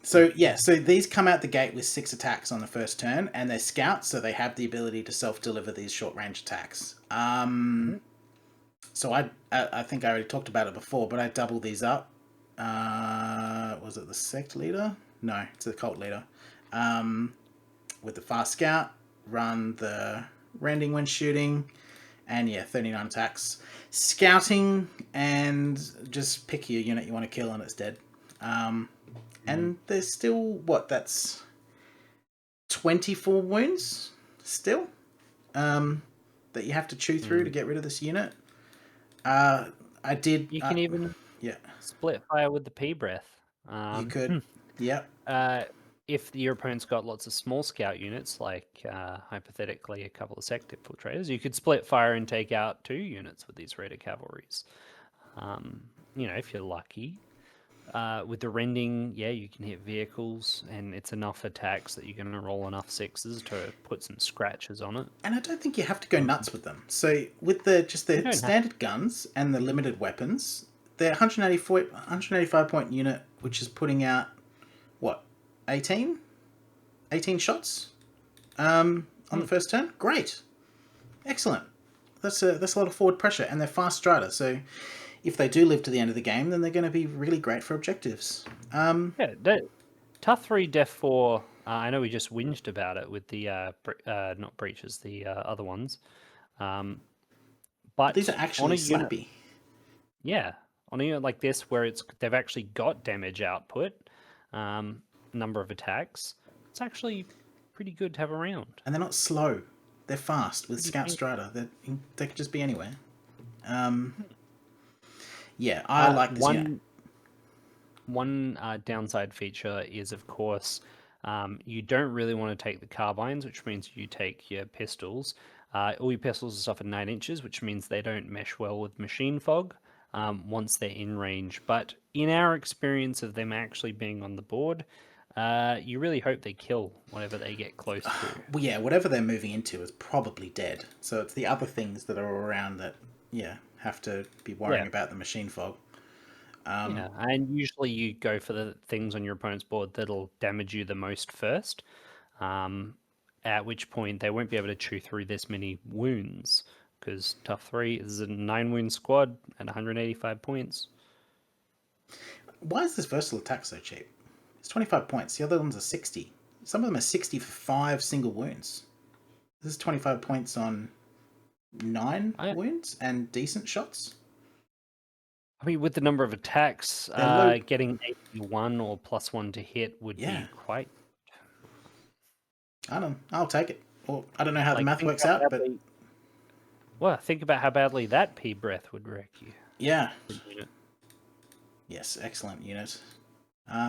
Speaker 1: So these come out the gate with 6 attacks on the first turn, and they're scouts, so they have the ability to self-deliver these short-range attacks. So I think I already talked about it before, but I double these up. Was it the Sect Leader? No, it's the Cult Leader. With the fast scout, run the rending when shooting, and 39 attacks. Scouting, and just pick your unit you want to kill, and it's dead. And there's still, that's 24 wounds still that you have to chew through to get rid of this unit. I did.
Speaker 2: You can even split fire with the P breath.
Speaker 1: You could. Yep.
Speaker 2: If your opponent's got lots of small scout units, like hypothetically a couple of Sect Infiltrators, you could split fire and take out 2 units with these Raider Cavalries. If you're lucky. With the rending, you can hit vehicles, and it's enough attacks that you're going to roll enough 6s to put some scratches on it.
Speaker 1: And I don't think you have to go nuts with them. So with the standard guns and the limited weapons, they're 185 point unit, which is putting out 18 shots on the first turn. Great, excellent. That's a lot of forward pressure, and they're fast strider. So if they do live to the end of the game, then they're going to be really great for objectives.
Speaker 2: Tough 3, Def 4. I know we just whinged about it with the not breaches, the other ones. But
Speaker 1: these are actually slappy.
Speaker 2: On a unit like this, where they've actually got damage output, number of attacks, it's actually pretty good to have around.
Speaker 1: And they're not slow; they're fast with Scout Strider. They could just be anywhere. I like this unit.
Speaker 2: One downside feature is, of course, you don't really want to take the carbines, which means you take your pistols. All your pistols are stuff at 9 inches, which means they don't mesh well with machine fog once they're in range. But in our experience of them actually being on the board, you really hope they kill whatever they get close to.
Speaker 1: Well, whatever they're moving into is probably dead. So it's the other things that are around that, have to be worrying about the machine fog.
Speaker 2: And usually you go for the things on your opponent's board that'll damage you the most first, at which point they won't be able to chew through this many wounds, because Tough 3 is a 9-wound squad at 185 points.
Speaker 1: Why is this versatile attack so cheap? It's 25 points. The other ones are 60. Some of them are 60 for 5 single wounds. This is 25 points on 9
Speaker 2: I,
Speaker 1: wounds and decent shots.
Speaker 2: I mean, with the number of attacks,
Speaker 1: They're low.
Speaker 2: getting 81 or +1 to hit would
Speaker 1: Yeah,
Speaker 2: be quite.
Speaker 1: I don't know. I'll take it. Well, I don't know how the
Speaker 2: Like,
Speaker 1: math works out, but
Speaker 2: think about how badly that P breath would wreck you.
Speaker 1: yeah. Yes, excellent unit.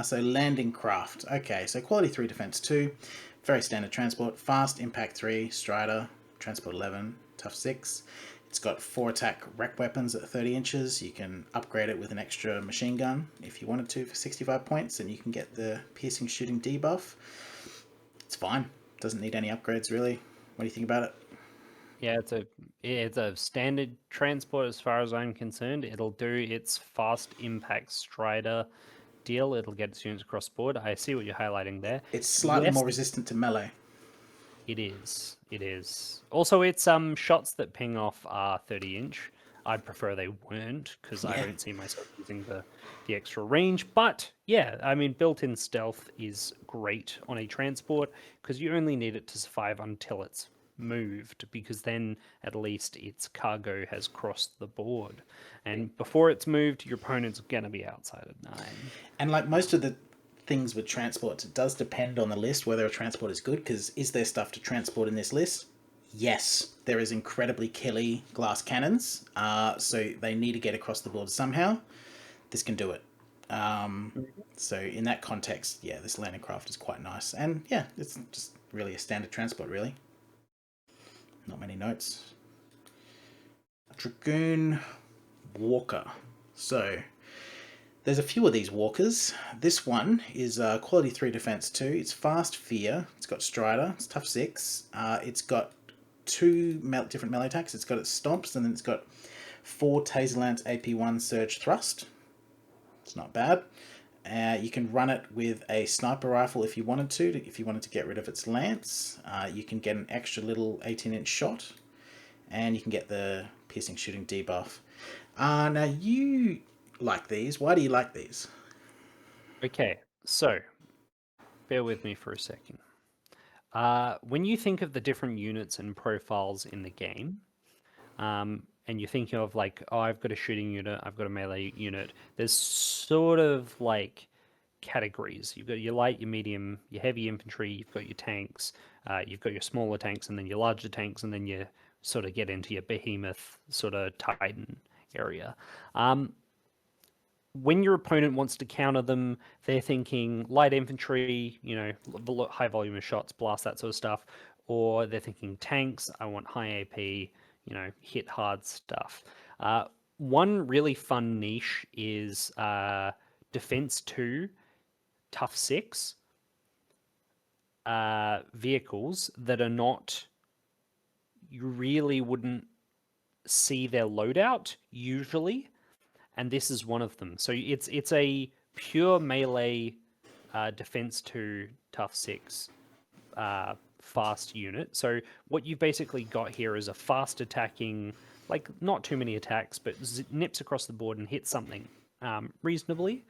Speaker 1: So landing craft. Okay, so quality 3, defense 2, very standard transport. Fast, impact 3, strider, transport 11, tough 6. It's got 4 attack wreck weapons at 30 inches. You can upgrade it with an extra machine gun if you wanted to for 65 points, and you can get the piercing shooting debuff. It's fine. Doesn't need any upgrades really. What do you think about it?
Speaker 2: Yeah, it's a standard transport as far as I'm concerned. It'll do its fast impact strider deal. It'll get its units across the board. I see what you're highlighting there.
Speaker 1: It's slightly more resistant to melee.
Speaker 2: It is. It is. Also, its shots that ping off are 30-inch. I'd prefer they weren't, because I don't see myself using the extra range. But yeah, I mean, built-in stealth is great on a transport because you only need it to survive until it's moved, because then at least its cargo has crossed the board, and before it's moved, your opponent's gonna be outside of 9.
Speaker 1: And like most of the things with transports, it does depend on the list whether a transport is good, because is there stuff to transport in this list? Yes, there is incredibly killy glass cannons, so they need to get across the board somehow. This can do it. So in that context, yeah, this landing craft is quite nice. And yeah, it's just really a standard transport, really. Not many notes. Dragoon Walker. So there's a few of these walkers. This one is quality 3, defense 2. It's fast, fear. It's got strider. It's tough 6. It's got 2 different melee attacks. It's got its stomps, and then it's got 4 taser lance AP1 surge thrust. It's not bad. You can run it with a sniper rifle if you wanted to. If you wanted to get rid of its lance, you can get an extra little 18-inch shot, and you can get the piercing shooting debuff. Now you like these. Why do you like these?
Speaker 2: Okay, so bear with me for a second. When you think of the different units and profiles in the game, and you're thinking of like, oh, I've got a shooting unit, I've got a melee unit, there's sort of like categories. You've got your light, your medium, your heavy infantry, you've got your tanks, you've got your smaller tanks, and then your larger tanks, and then you sort of get into your behemoth sort of titan area. When your opponent wants to counter them, they're thinking light infantry, high volume of shots, blast, that sort of stuff. Or they're thinking tanks, I want high AP, hit hard stuff. One really fun niche is defense 2, tough 6 vehicles that are not, you really wouldn't see their loadout usually, and this is one of them. So it's a pure melee defense 2 tough 6 fast unit. So what you've basically got here is a fast attacking, like not too many attacks, but nips across the board and hits something reasonably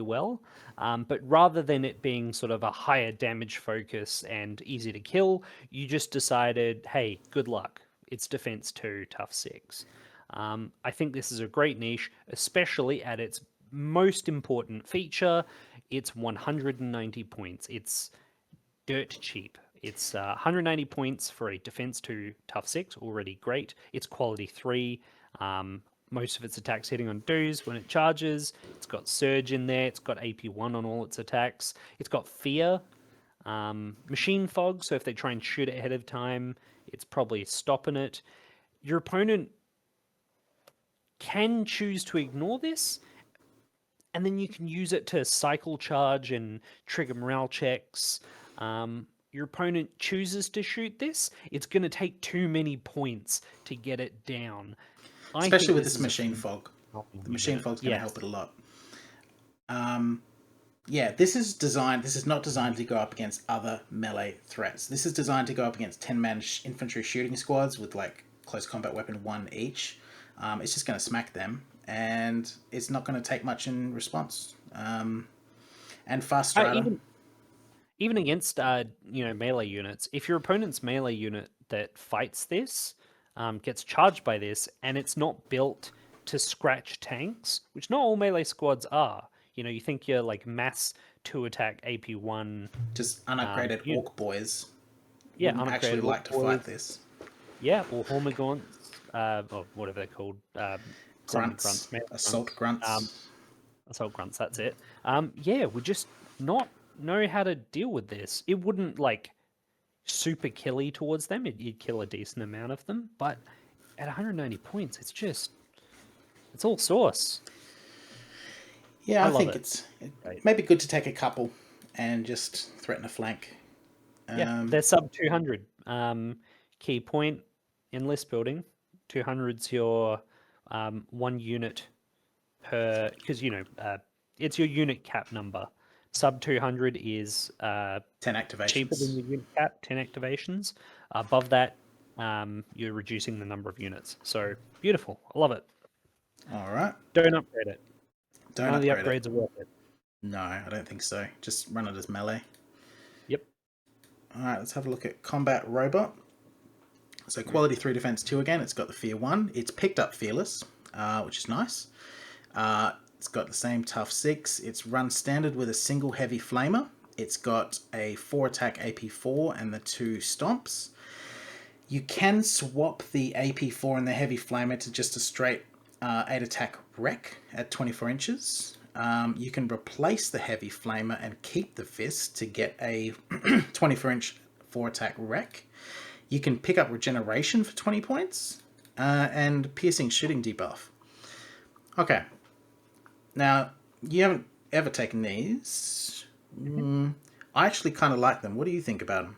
Speaker 2: well. But rather than it being sort of a higher damage focus and easy to kill, you just decided, hey, good luck. It's defense 2 tough 6. I think this is a great niche, especially at its most important feature. It's 190 points. It's dirt cheap. It's 190 points for a defense 2 tough 6, already great. It's quality 3. Most of its attacks hitting on dues when it charges. It's got surge in there. It's got AP1 on all its attacks. It's got fear, machine fog, so if they try and shoot it ahead of time, it's probably stopping it. Your opponent can choose to ignore this, and then you can use it to cycle charge and trigger morale checks. Your opponent chooses to shoot this, it's going to take too many points to get it down.
Speaker 1: Especially with this machine fog. The machine fog's going to help it a lot. Yeah, this is not designed to go up against other melee threats. This is designed to go up against 10-man infantry shooting squads with like close combat weapon 1 each. It's just going to smack them, and it's not going to take much in response. And fast strider.
Speaker 2: even against melee units, if your opponent's melee unit that fights this gets charged by this, and it's not built to scratch tanks, which not all melee squads are. You think you're like mass 2 attack AP1
Speaker 1: Just unupgraded
Speaker 2: unit.
Speaker 1: orc boys
Speaker 2: Yeah,
Speaker 1: wouldn't actually
Speaker 2: unupgraded orc
Speaker 1: like to
Speaker 2: boys.
Speaker 1: fight this.
Speaker 2: Yeah, or Hormagaunts, or whatever they're called. Something
Speaker 1: Grunts,
Speaker 2: melee
Speaker 1: assault
Speaker 2: Um,
Speaker 1: grunts.
Speaker 2: assault grunts, that's it. Yeah, we just not know how to deal with this. It wouldn't like super killy towards them. You'd kill a decent amount of them, but at 190 points, it's all sauce.
Speaker 1: Yeah,
Speaker 2: I
Speaker 1: I
Speaker 2: love
Speaker 1: think
Speaker 2: it.
Speaker 1: it
Speaker 2: Great.
Speaker 1: may be good to take a couple and just threaten a flank.
Speaker 2: Yeah, they're sub 200. Key point in list building, 200's your 1 unit per, because it's your unit cap number. Sub 200 is
Speaker 1: 10
Speaker 2: cheaper than
Speaker 1: activations.
Speaker 2: your unit cap, 10 activations. Above that, you're reducing the number of units. So beautiful. I love it.
Speaker 1: All right.
Speaker 2: Don't upgrade it.
Speaker 1: Don't
Speaker 2: None of the
Speaker 1: upgrade it.
Speaker 2: upgrades are worth it.
Speaker 1: No, I don't think so. Just run it as melee.
Speaker 2: Yep.
Speaker 1: All right, let's have a look at combat robot. So quality 3 defense 2 again. It's got the fear 1. It's picked up fearless, which is nice. It's got the same tough 6. It's run standard with a single heavy flamer. It's got a 4 attack AP4 and the 2 stomps. You can swap the AP4 and the heavy flamer to just a straight 8 attack wreck at 24 inches. You can replace the heavy flamer and keep the fist to get a 24-inch 4 attack wreck. You can pick up regeneration for 20 points and piercing shooting debuff. Okay. Now, you haven't ever taken these. I actually kind of like them. What do you think about them?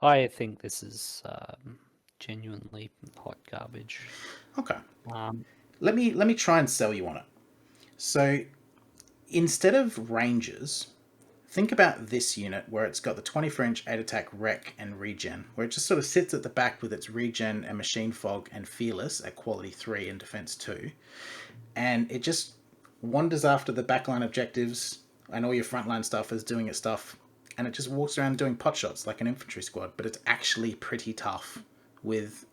Speaker 2: I think this is genuinely hot garbage.
Speaker 1: Okay.
Speaker 2: Um,
Speaker 1: Let me try and sell you on it. So, instead of rangers, think about this unit where it's got the 24-inch 8 attack wreck and regen, where it just sort of sits at the back with its regen and machine fog and fearless at quality 3 and defense 2. And it just wanders after the backline objectives and all your frontline stuff is doing its stuff. And it just walks around doing pot shots like an infantry squad, but it's actually pretty tough with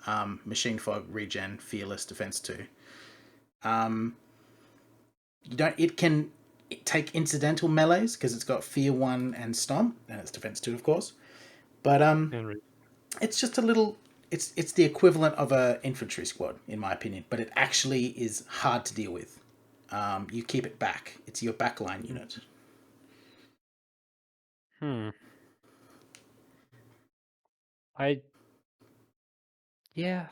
Speaker 1: machine fog, regen, fearless, defense 2. It can take incidental melees because it's got fear 1 and stomp, and it's defense 2 of course. But
Speaker 2: Henry.
Speaker 1: it's just a little it's the equivalent of a infantry squad in my opinion, but it actually is hard to deal with. You keep it back. It's your backline unit.
Speaker 2: Hmm. I Yeah,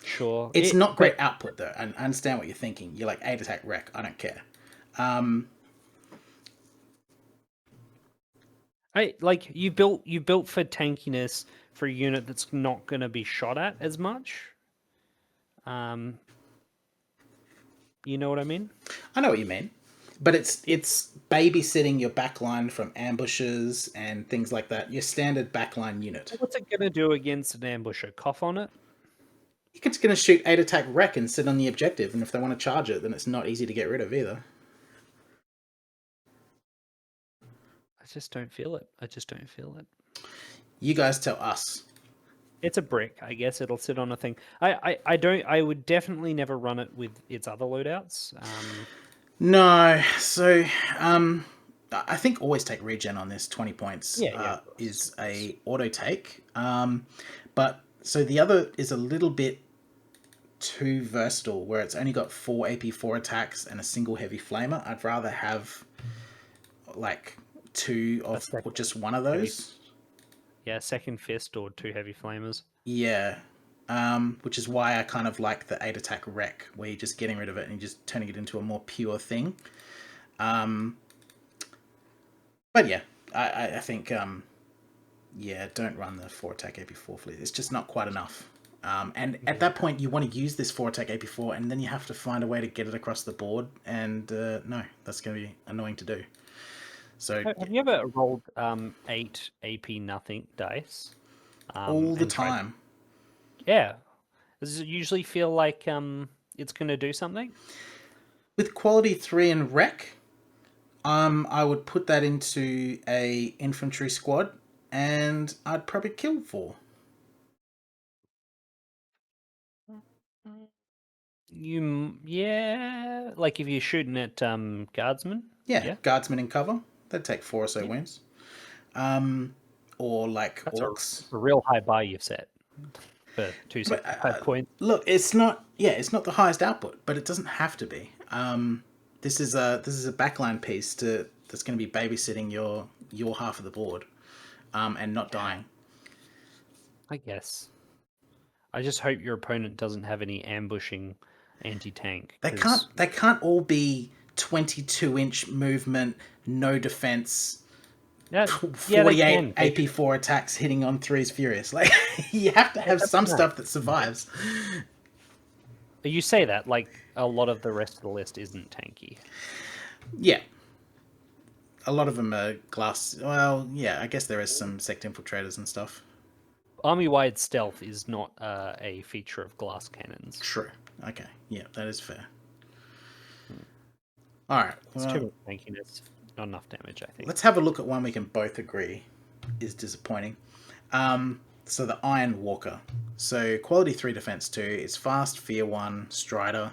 Speaker 2: sure.
Speaker 1: It's not great
Speaker 2: But
Speaker 1: output though, and I understand what you're thinking. You're like 8 attack wreck, I don't care. Um,
Speaker 2: you built for tankiness for a unit that's not going to be shot at as much. Um, you know what I mean?
Speaker 1: I know what you mean, but it's babysitting your backline from ambushes and things like that. Your standard backline unit.
Speaker 2: What's it going to do against an ambusher? Cough on it?
Speaker 1: You're just going to shoot 8 attack wreck and sit on the objective, and if they want to charge it, then it's not easy to get rid of either.
Speaker 2: I just don't feel it. I just don't feel it.
Speaker 1: You guys tell us.
Speaker 2: It's a brick. I guess it'll sit on a thing. I don't. I would definitely never run it with its other loadouts.
Speaker 1: No, so I think always take regen on this. 20 points
Speaker 2: Yeah,
Speaker 1: is a auto take. But so the other is a little bit too versatile, where it's only got 4 AP4 attacks and a single heavy flamer. I'd rather have like 2 of or just one of those.
Speaker 2: Yeah, second fist or 2 heavy flamers.
Speaker 1: Yeah. Which is why I kind of like the 8 attack wreck, where you're just getting rid of it and you're just turning it into a more pure thing. But yeah, I think don't run the 4 attack AP4 fleet. It's just not quite enough. And at that point, you want to use this 4 attack AP4, and then you have to find a way to get it across the board. And no, that's going to be annoying to do. So
Speaker 2: Have you ever rolled 8 AP nothing dice?
Speaker 1: all the time.
Speaker 2: Yeah. Does it usually feel like it's going to do something?
Speaker 1: With quality 3 and wreck, I would put that into a infantry squad, and I'd probably kill 4.
Speaker 2: Yeah, like if you're shooting at guardsmen.
Speaker 1: Yeah,
Speaker 2: Yeah,
Speaker 1: guardsmen in cover. They'd take 4 or so
Speaker 2: yeah.
Speaker 1: wounds. Or like
Speaker 2: That's
Speaker 1: orcs.
Speaker 2: a real high bar you've set for
Speaker 1: But
Speaker 2: 265 points.
Speaker 1: look, it's not. Yeah, it's not the highest output, but it doesn't have to be. This is a backline piece that's going to be babysitting your half of the board, and not dying.
Speaker 2: I guess. I just hope your opponent doesn't have any ambushing anti-tank
Speaker 1: They can't.
Speaker 2: because
Speaker 1: They can't all be 22-inch movement, no defense,
Speaker 2: yeah, they
Speaker 1: 48
Speaker 2: can.
Speaker 1: AP4 attacks hitting on 3's furious. Like you have to have
Speaker 2: That's
Speaker 1: some
Speaker 2: right.
Speaker 1: stuff that survives.
Speaker 2: You say that like a lot of the rest of the list isn't tanky.
Speaker 1: Yeah, a lot of them are glass. Well, yeah, I guess there is some Sect Infiltrators and stuff.
Speaker 2: Army-wide stealth is not a feature of glass cannons.
Speaker 1: True. Okay. Yeah, that is fair.
Speaker 2: Hmm.
Speaker 1: All right.
Speaker 2: It's too
Speaker 1: Well,
Speaker 2: much tankiness, not enough damage, I think.
Speaker 1: let's have a look at one we can both agree is disappointing. So the Iron Walker. So quality 3, defense 2. It's fast, fear 1, Strider.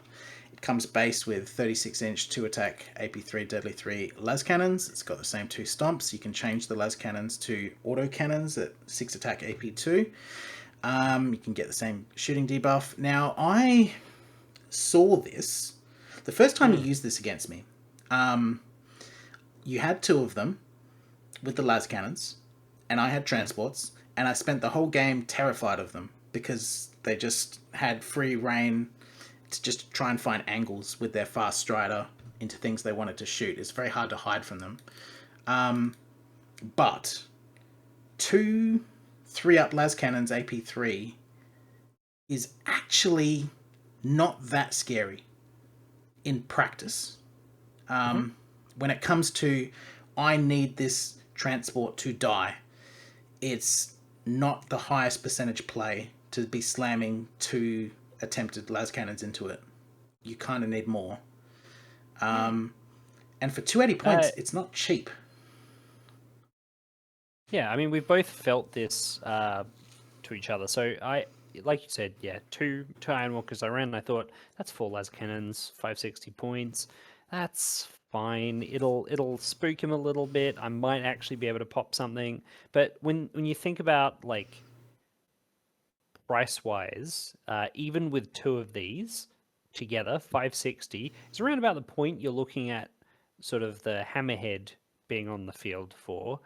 Speaker 1: It comes based with 36-inch 2 attack AP3 deadly 3 las cannons. It's got the same 2 stomps. You can change the las cannons to auto cannons at 6 attack AP2. You can get the same shooting debuff. Now I saw this the first time you used this against me. You had 2 of them with the las cannons, and I had transports, and I spent the whole game terrified of them because they just had free reign to just try and find angles with their fast strider into things they wanted to shoot. It's very hard to hide from them. But 2 3-up las cannons AP3 is actually not that scary in practice.
Speaker 2: Mm-hmm.
Speaker 1: When it comes to, I need this transport to die, it's not the highest percentage play to be slamming 2 attempted las cannons into it. You kind of need more. And for 280 points, it's not cheap.
Speaker 2: Yeah, I mean, we've both felt this to each other. So like you said, yeah, two Iron Walkers I ran. I thought that's 4 las cannons, 560 points. That's fine. It'll spook him a little bit. I might actually be able to pop something. But when you think about like price wise, even with 2 of these together, 560 is around about the point you're looking at sort of the hammerhead being on the field for,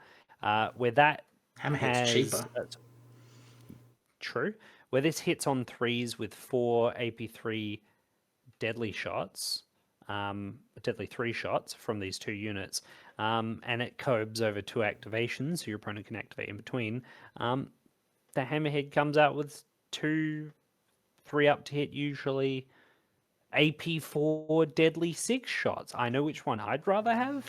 Speaker 2: where that
Speaker 1: Hammerhead's
Speaker 2: has
Speaker 1: cheaper.
Speaker 2: true, where this hits on 3s with 4 AP3 deadly shots, deadly 3 shots from these 2 units, and it cobes over 2 activations, so your opponent can activate in between. The hammerhead comes out with 2 3-up to hit usually. AP4 deadly 6 shots. I know which one I'd rather have.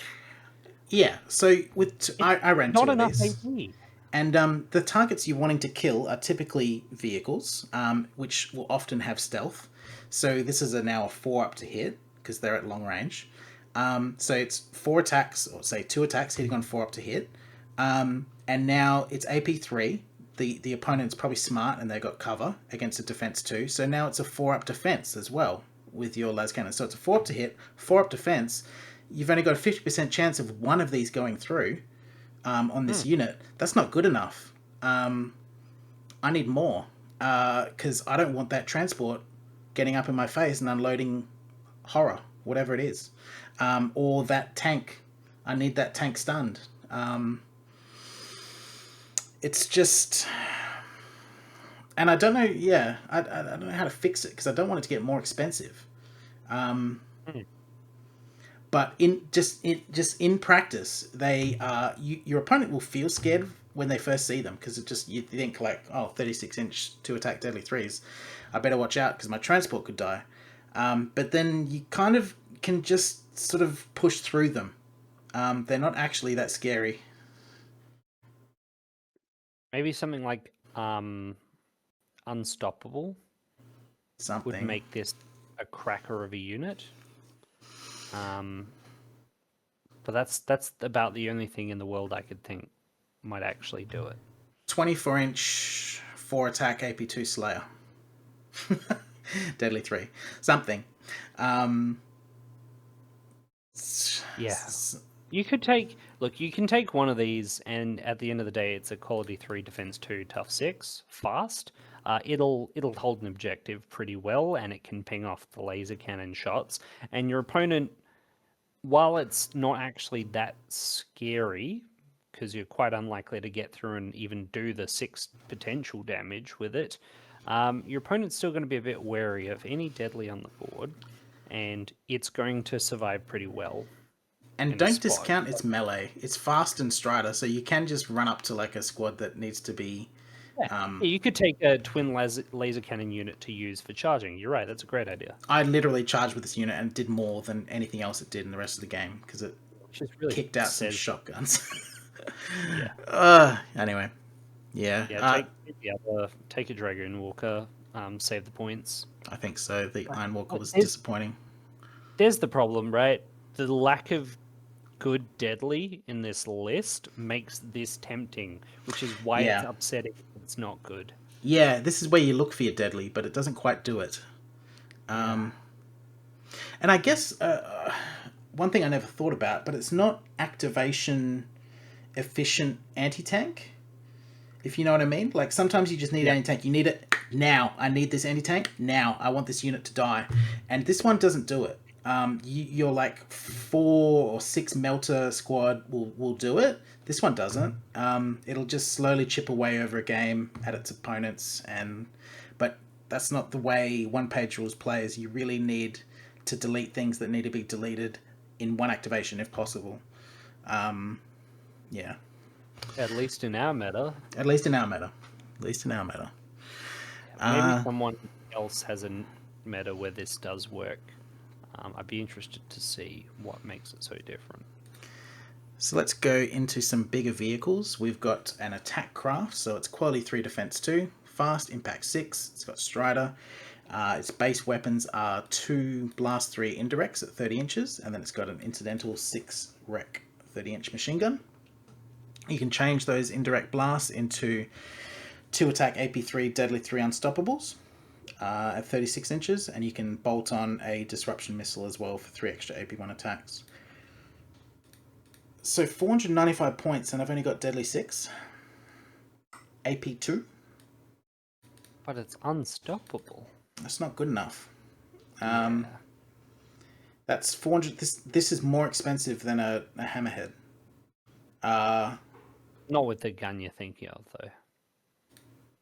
Speaker 1: Yeah, so
Speaker 2: It's
Speaker 1: I ran
Speaker 2: not
Speaker 1: 2 of
Speaker 2: enough
Speaker 1: these.
Speaker 2: AP.
Speaker 1: And the targets you're wanting to kill are typically vehicles, which will often have stealth. So this is now a 4-up to hit because they're at long range. So it's 4 attacks, or say 2 attacks hitting on 4-up to hit. And now it's AP3. The opponent's probably smart and they got cover against a defense 2. So now it's a 4-up defense as well with your las cannon. So it's a 4-up to hit, 4-up defense. You've only got a 50% chance of one of these going through. On this unit, that's not good enough. I need more because I don't want that transport getting up in my face and unloading horror, whatever it is, or that tank. I need that tank stunned. It's just, and I don't know. Yeah, I don't know how to fix it because I don't want it to get more expensive. But in practice, your opponent will feel scared when they first see them because you think like, oh, 36-inch 2 attack deadly 3s, I better watch out because my transport could die. But then you kind of can just sort of push through them. They're not actually that scary.
Speaker 2: Maybe something like Unstoppable would
Speaker 1: Something.
Speaker 2: make this a cracker of a unit. But that's about the only thing in the world I could think might actually do it.
Speaker 1: 24-inch 4 attack AP2 Slayer. Deadly 3. Something.
Speaker 2: Yeah. You could take you can take one of these, and at the end of the day, it's a quality 3, defense 2, tough 6, fast. It'll hold an objective pretty well, and it can ping off the laser cannon shots. And your opponent, while it's not actually that scary, because you're quite unlikely to get through and even do the 6 potential damage with it, your opponent's still going to be a bit wary of any deadly on the board, and it's going to survive pretty well.
Speaker 1: And don't discount its melee. It's fast and strider, so you can just run up to like a squad that needs to be.
Speaker 2: Yeah, you could take a twin laser cannon unit to use for charging. You're right, that's a great idea.
Speaker 1: I literally charged with this unit and did more than anything else it did in the rest of the game because it
Speaker 2: really
Speaker 1: kicked out some shotguns.
Speaker 2: Yeah.
Speaker 1: Anyway. Yeah.
Speaker 2: Take a Dragoon Walker, save the points.
Speaker 1: I think so. The Iron Walker was disappointing.
Speaker 2: There's the problem, right? The lack of good deadly in this list makes this tempting, which is why it's upsetting. It's not good.
Speaker 1: Yeah, this is where you look for your deadly, but it doesn't quite do it. And I guess one thing I never thought about, but it's not activation efficient anti-tank, if you know what I mean. Like sometimes you just need anti-tank. You need it now. I need this anti-tank now. I want this unit to die. And this one doesn't do it. Your like 4 or 6 melter squad will do it. This one doesn't. It'll just slowly chip away over a game at its opponents, but that's not the way one page rules plays. You really need to delete things that need to be deleted in one activation if possible. Yeah.
Speaker 2: At least in our meta.
Speaker 1: Maybe
Speaker 2: someone else has a meta where this does work. I'd be interested to see what makes it so different.
Speaker 1: So let's go into some bigger vehicles. We've got an attack craft, so it's quality 3, defense 2, fast, impact 6. It's got strider. Its base weapons are 2 blast 3 indirects at 30 inches, and then it's got an incidental 6 rec 30-inch machine gun. You can change those indirect blasts into 2 attack AP3 deadly 3 unstoppables at 36 inches, and you can bolt on a disruption missile as well for 3 extra AP1 attacks. So 495 points, and I've only got deadly 6. AP2.
Speaker 2: But it's unstoppable.
Speaker 1: That's not good enough. That's 400. This is more expensive than a hammerhead.
Speaker 2: Not with the gun you're thinking of, though.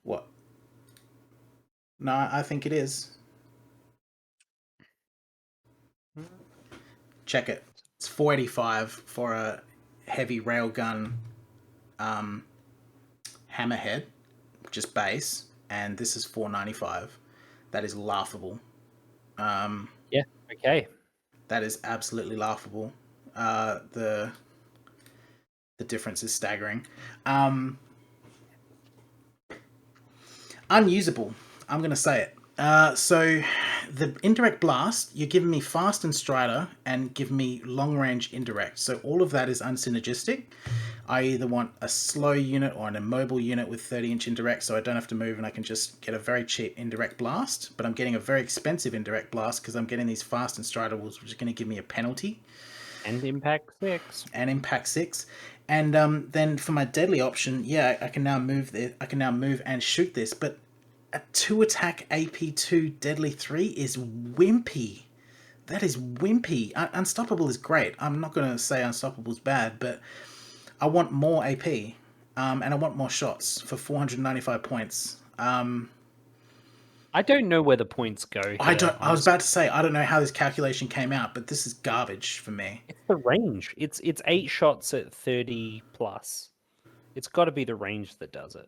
Speaker 1: What? No, I think it is. Check it. It's 485 for a heavy railgun hammerhead, just base, and this is 495. That is laughable.
Speaker 2: Yeah. Okay.
Speaker 1: That is absolutely laughable. The difference is staggering. Unusable. I'm going to say it. So the indirect blast, you're giving me fast and strider and give me long range indirect. So all of that is unsynergistic. I either want a slow unit or an immobile unit with 30-inch indirect, so I don't have to move and I can just get a very cheap indirect blast. But I'm getting a very expensive indirect blast because I'm getting these fast and strider wolves, which are going to give me a penalty.
Speaker 2: And impact 6.
Speaker 1: And then for my deadly option, I can now move and shoot this. But a 2 attack AP2 deadly 3 is wimpy. That is wimpy. Unstoppable is great. I'm not going to say Unstoppable is bad, but I want more AP, and I want more shots for 495 points.
Speaker 2: I don't know where the points go here.
Speaker 1: I was about to say, I don't know how this calculation came out, but this is garbage for me.
Speaker 2: It's the range. It's 8 shots at 30 plus. It's got to be the range that does it.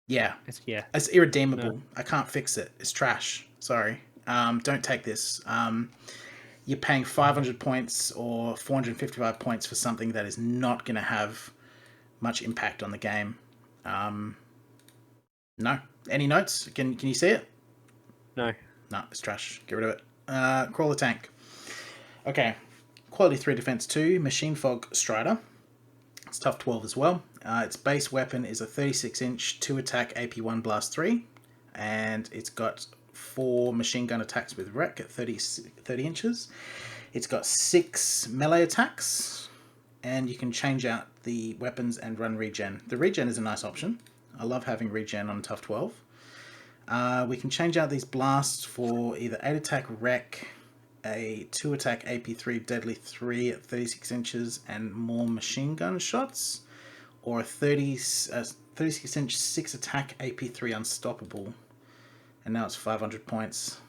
Speaker 1: Yeah. It's irredeemable. No. I can't fix it. It's trash. Sorry. Don't take this. You're paying 500 points or 455 points for something that is not going to have much impact on the game. No. Any notes? Can you see it?
Speaker 2: No.
Speaker 1: No, it's trash. Get rid of it. Crawler tank. Okay. Quality 3 defense 2, Machine Fog Strider. It's tough 12 as well. Its base weapon is a 36-inch 2 attack AP1 blast 3, and it's got 4 machine gun attacks with wreck at 30 inches. It's got 6 melee attacks, and you can change out the weapons and run regen. The regen is a nice option. I love having regen on tough 12. We can change out these blasts for either 8 attack wreck, a 2 attack AP3 deadly 3 at 36 inches and more machine gun shots, or a 36 inch 6 attack AP3 unstoppable. And now it's 500 points.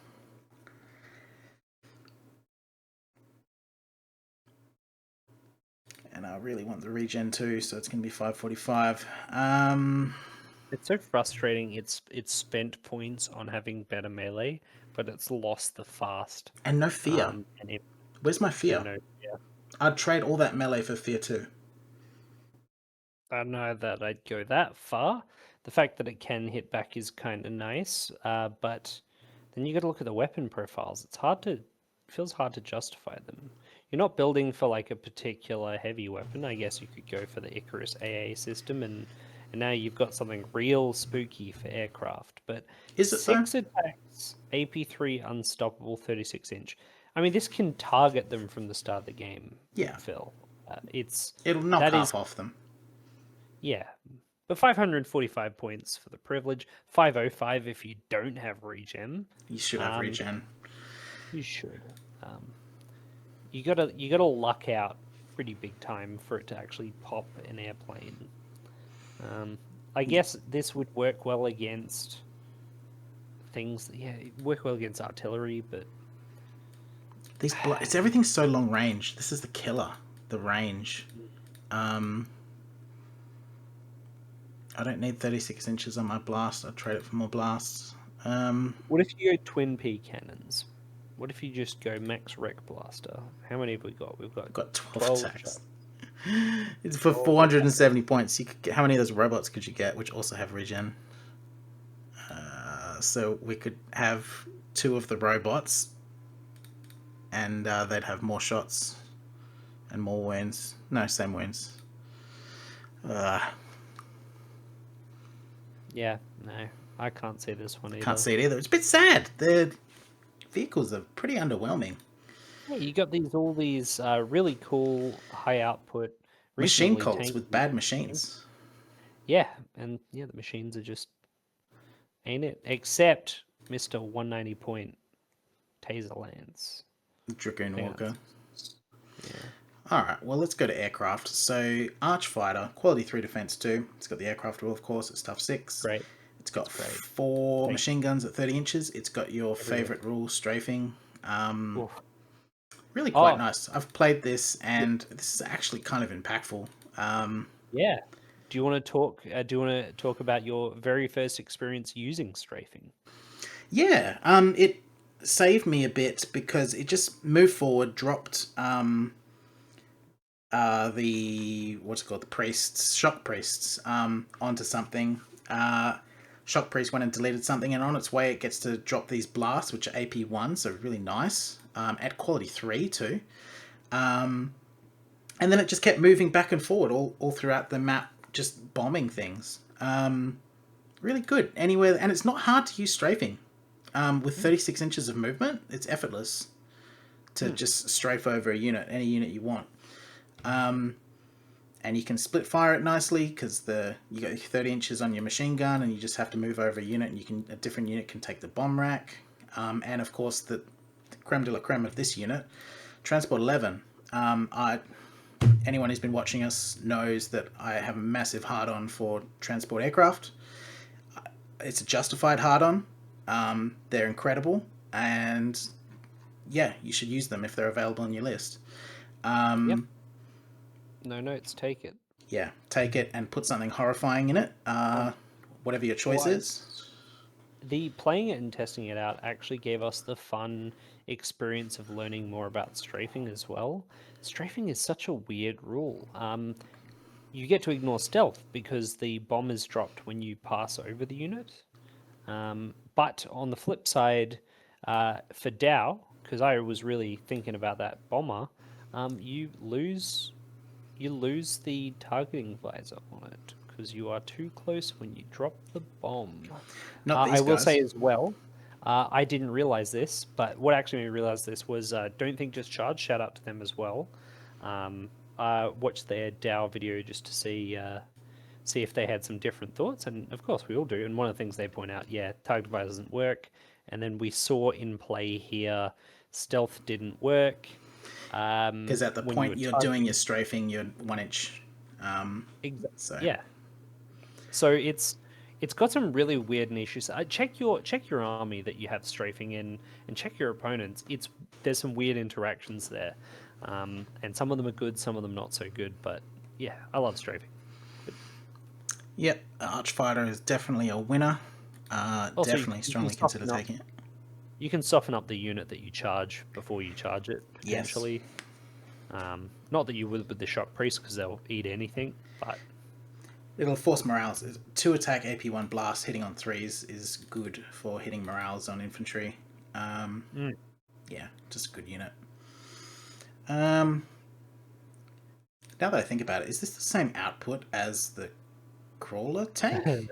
Speaker 1: And I really want the regen too, so it's going to be 545.
Speaker 2: It's so frustrating. It's spent points on having better melee, but it's lost the fast.
Speaker 1: And no fear. Where's my fear?
Speaker 2: No fear.
Speaker 1: I'd trade all that melee for fear too.
Speaker 2: I don't know that I'd go that far. The fact that it can hit back is kind of nice, but then you got to look at the weapon profiles. It feels hard to justify them. You're not building for like a particular heavy weapon. I guess you could go for the Icarus AA system, and now you've got something real spooky for aircraft. But
Speaker 1: is it
Speaker 2: 6 attacks, AP3 unstoppable 36-inch. I mean, this can target them from the start of the game.
Speaker 1: Yeah,
Speaker 2: Phil.
Speaker 1: It'll knock half off them.
Speaker 2: Yeah, but 545 points for the privilege. 505 if you don't have regen.
Speaker 1: You should have regen.
Speaker 2: You should. You gotta luck out pretty big time for it to actually pop an airplane. I guess this would work well against things. Yeah, it'd work well against artillery, but
Speaker 1: it's everything's so long range. This is the killer. The range. I don't need 36 inches on my blast. I'll trade it for more blasts.
Speaker 2: What if you go twin P cannons? What if you just go max rec blaster? How many have we got? We've got
Speaker 1: 12 attacks. It's for 470 points. You could get, how many of those robots could you get, which also have regen? So we could have 2 of the robots, and they'd have more shots and more wounds. No, same wounds.
Speaker 2: Yeah, no, I can't see this one either.
Speaker 1: Can't see it either. It's a bit sad. The vehicles are pretty underwhelming.
Speaker 2: Yeah, you got all these really cool high output
Speaker 1: machine cults with bad machines.
Speaker 2: Yeah, and the machines are just ain't it. Except Mr. 190 point Taser Lance.
Speaker 1: Dragoon Walker. Yeah. Alright, well let's go to aircraft. So Archfighter, quality 3 defense 2. It's got the aircraft rule, of course, it's tough 6.
Speaker 2: Great.
Speaker 1: It's got 4 machine guns at 30 inches. It's got your favourite rule, strafing. Really quite nice. I've played this, and this is actually kind of impactful.
Speaker 2: Yeah. Do you want to talk about your very first experience using strafing?
Speaker 1: Yeah. It saved me a bit because it just moved forward, dropped the priests, shock priests, onto something. Shock priest went and deleted something, and on its way it gets to drop these blasts, which are AP1, so really nice. At quality 3 too. And then it just kept moving back and forward all throughout the map, just bombing things. Really good. Anywhere, and it's not hard to use strafing. With 36 inches of movement, it's effortless to just strafe over a unit, any unit you want. And you can split fire it nicely because you got 30 inches on your machine gun, and you just have to move over a unit, and a different unit can take the bomb rack. And of course, the creme de la creme of this unit, Transport 11. Anyone who's been watching us knows that I have a massive hard-on for transport aircraft. It's a justified hard-on. They're incredible, and yeah, you should use them if they're available on your list.
Speaker 2: Yep. No notes, take it.
Speaker 1: Yeah, take it and put something horrifying in it. Whatever your choice is.
Speaker 2: The playing it and testing it out actually gave us the fun experience of learning more about strafing as well. Strafing is such a weird rule. You get to ignore stealth because the bomb is dropped when you pass over the unit. But on the flip side, For Dow, because I was really thinking about that bomber, you lose the targeting visor on it because you are too close when you drop the bomb.
Speaker 1: Not
Speaker 2: I
Speaker 1: these
Speaker 2: will say
Speaker 1: guys.
Speaker 2: as well, I didn't realize this, but what actually made me realize this was Don't Think Just Charge. Shout out to them as well. I watched their Dow video just to see if they had some different thoughts, and of course we all do. And one of the things they point out, yeah, target visor doesn't work. And then we saw in play here, stealth didn't work.
Speaker 1: Because at the
Speaker 2: When you
Speaker 1: point
Speaker 2: were
Speaker 1: you're doing
Speaker 2: targeting,
Speaker 1: your strafing, you're 1 inch. So
Speaker 2: yeah. So it's got some really weird niches. Check your army that you have strafing in, and check your opponents. There's some weird interactions there, and some of them are good, some of them not so good. But yeah, I love strafing.
Speaker 1: yep, Archfighter is definitely a winner.
Speaker 2: Also,
Speaker 1: Definitely
Speaker 2: you can
Speaker 1: strongly consider
Speaker 2: soften up.
Speaker 1: taking it.
Speaker 2: You can soften up the unit that you charge before you charge it
Speaker 1: Yes.
Speaker 2: potentially. Not that you would with the shock priest because they'll eat anything, but
Speaker 1: It'll force morales. 2 attack AP1 blast hitting on 3s is good for hitting morales on infantry.
Speaker 2: mm.
Speaker 1: Yeah, just a good unit. Now that I think about it, is this the same output as the crawler tank?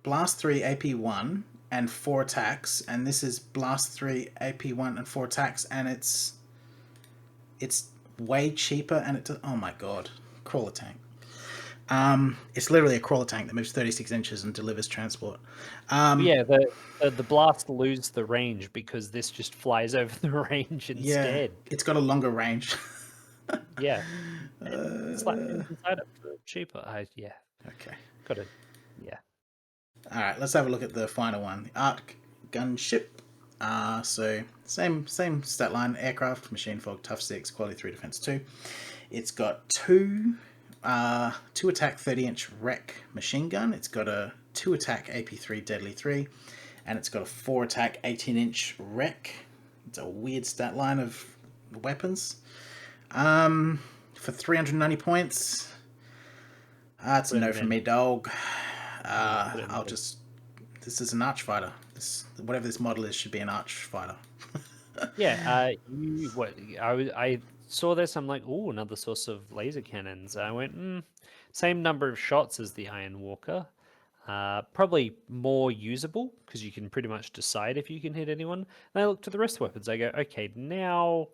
Speaker 1: Blast 3 AP1 and 4 attacks, and this is Blast 3 AP1 and 4 attacks, and it's way cheaper, and it does, oh my god, crawler tank. It's literally a crawler tank that moves 36 inches and delivers transport.
Speaker 2: Yeah, the blast lose the range because this just flies over the range
Speaker 1: Yeah,
Speaker 2: instead.
Speaker 1: it's got a longer range.
Speaker 2: Yeah, and slap things inside it for cheaper. Yeah,
Speaker 1: Okay.
Speaker 2: got it. Yeah,
Speaker 1: All right, let's have a look at the final one. The Arc Gunship. So same stat line: aircraft, machine fog, tough 6, quality 3, defense 2. It's got two attack 30-inch rec machine gun. It's got a 2 attack AP3 deadly 3, and it's got a 4 attack 18-inch rec. It's a weird stat line of weapons. For 390 points. That's a no from me, dog. I'll just. This is an archfighter. Whatever this model is should be an archfighter.
Speaker 2: yeah. I saw this. I'm like, oh, another source of laser cannons. I went, same number of shots as the Iron Walker. Probably more usable because you can pretty much decide if you can hit anyone. And I look to the rest of the weapons. I go, okay, now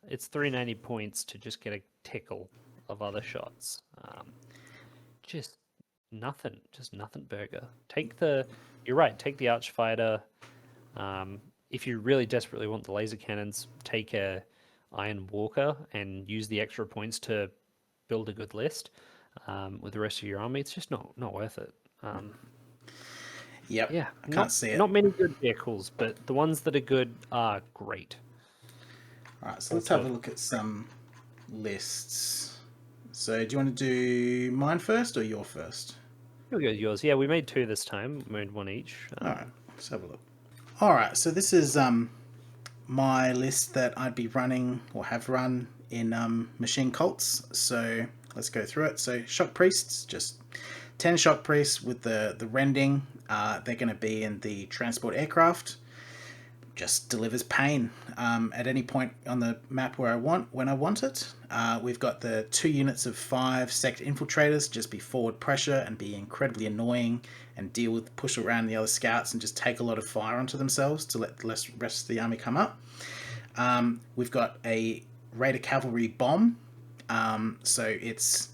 Speaker 2: it's 390 points to just get a tickle of other shots. Just nothing burger. You're right, take the Archfighter. If you really desperately want the laser cannons, take a Iron Walker and use the extra points to build a good list. With the rest of your army, it's just not worth it.
Speaker 1: Yep,
Speaker 2: Yeah,
Speaker 1: I can't see it.
Speaker 2: not many good vehicles, but the ones that are good are great.
Speaker 1: All right, so let's have a look at some lists. So, do you want to do mine first or your first?
Speaker 2: You'll go yours. Yeah, we made 2 this time. We made 1 each.
Speaker 1: All right, let's have a look. All right, so this is my list that I'd be running or have run in machine cults. So let's go through it. So shock priests, just 10 shock priests with the rending. They're going to be in the transport aircraft. Just delivers pain at any point on the map when I want it. We've got the 2 units of 5 Sect Infiltrators, just be forward pressure and be incredibly annoying and push around the other scouts and just take a lot of fire onto themselves to let the rest of the army come up. We've got a Raider Cavalry bomb, so it's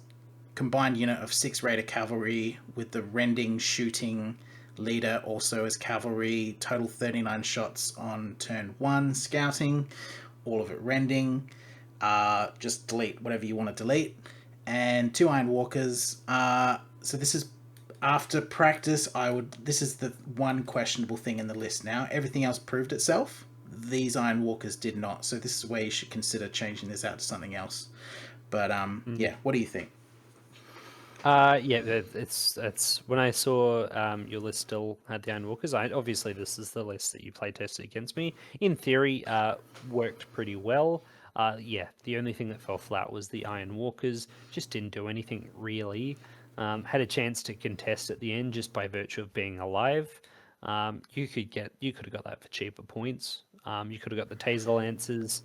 Speaker 1: combined unit of 6 Raider Cavalry with the rending shooting leader also as cavalry, total 39 shots on turn 1, scouting, all of it rending. Just delete whatever you want to delete. And 2 Iron Walkers. So this is after practice. This is the one questionable thing in the list now. Everything else proved itself. These Iron Walkers did not. So this is where you should consider changing this out to something else. But yeah, what do you think?
Speaker 2: Yeah, it's when I saw your list still had the Iron Walkers. Obviously this is the list that you play tested against me. In theory, worked pretty well. Yeah, the only thing that fell flat was the Iron Walkers. Just didn't do anything really. Had a chance to contest at the end just by virtue of being alive. You could have got that for cheaper points. You could have got the taser lancers,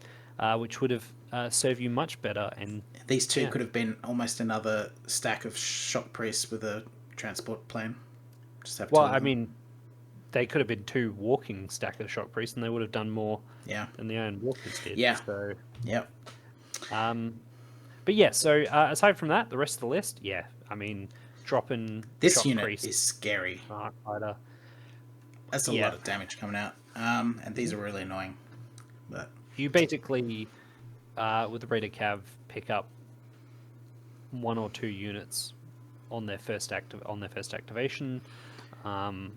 Speaker 2: which would have served you much better. And
Speaker 1: These two
Speaker 2: yeah,
Speaker 1: could have been almost another stack of shock priests with a transport plane. Just have
Speaker 2: well,
Speaker 1: two of
Speaker 2: I
Speaker 1: them.
Speaker 2: mean, they could have been two walking stack of shock priests, and they would have done more
Speaker 1: Yeah.
Speaker 2: than the Iron Walkers did.
Speaker 1: Yeah.
Speaker 2: So,
Speaker 1: Yep.
Speaker 2: um, but yeah. So aside from that, the rest of the list, yeah, I mean, dropping
Speaker 1: This
Speaker 2: shock
Speaker 1: unit
Speaker 2: priest,
Speaker 1: is scary.
Speaker 2: Arc Fighter,
Speaker 1: That's a lot
Speaker 2: yeah.
Speaker 1: of damage coming out. And these are really annoying. But
Speaker 2: You basically, with the Raider Cav, pick up 1 or 2 units on their first activation, um,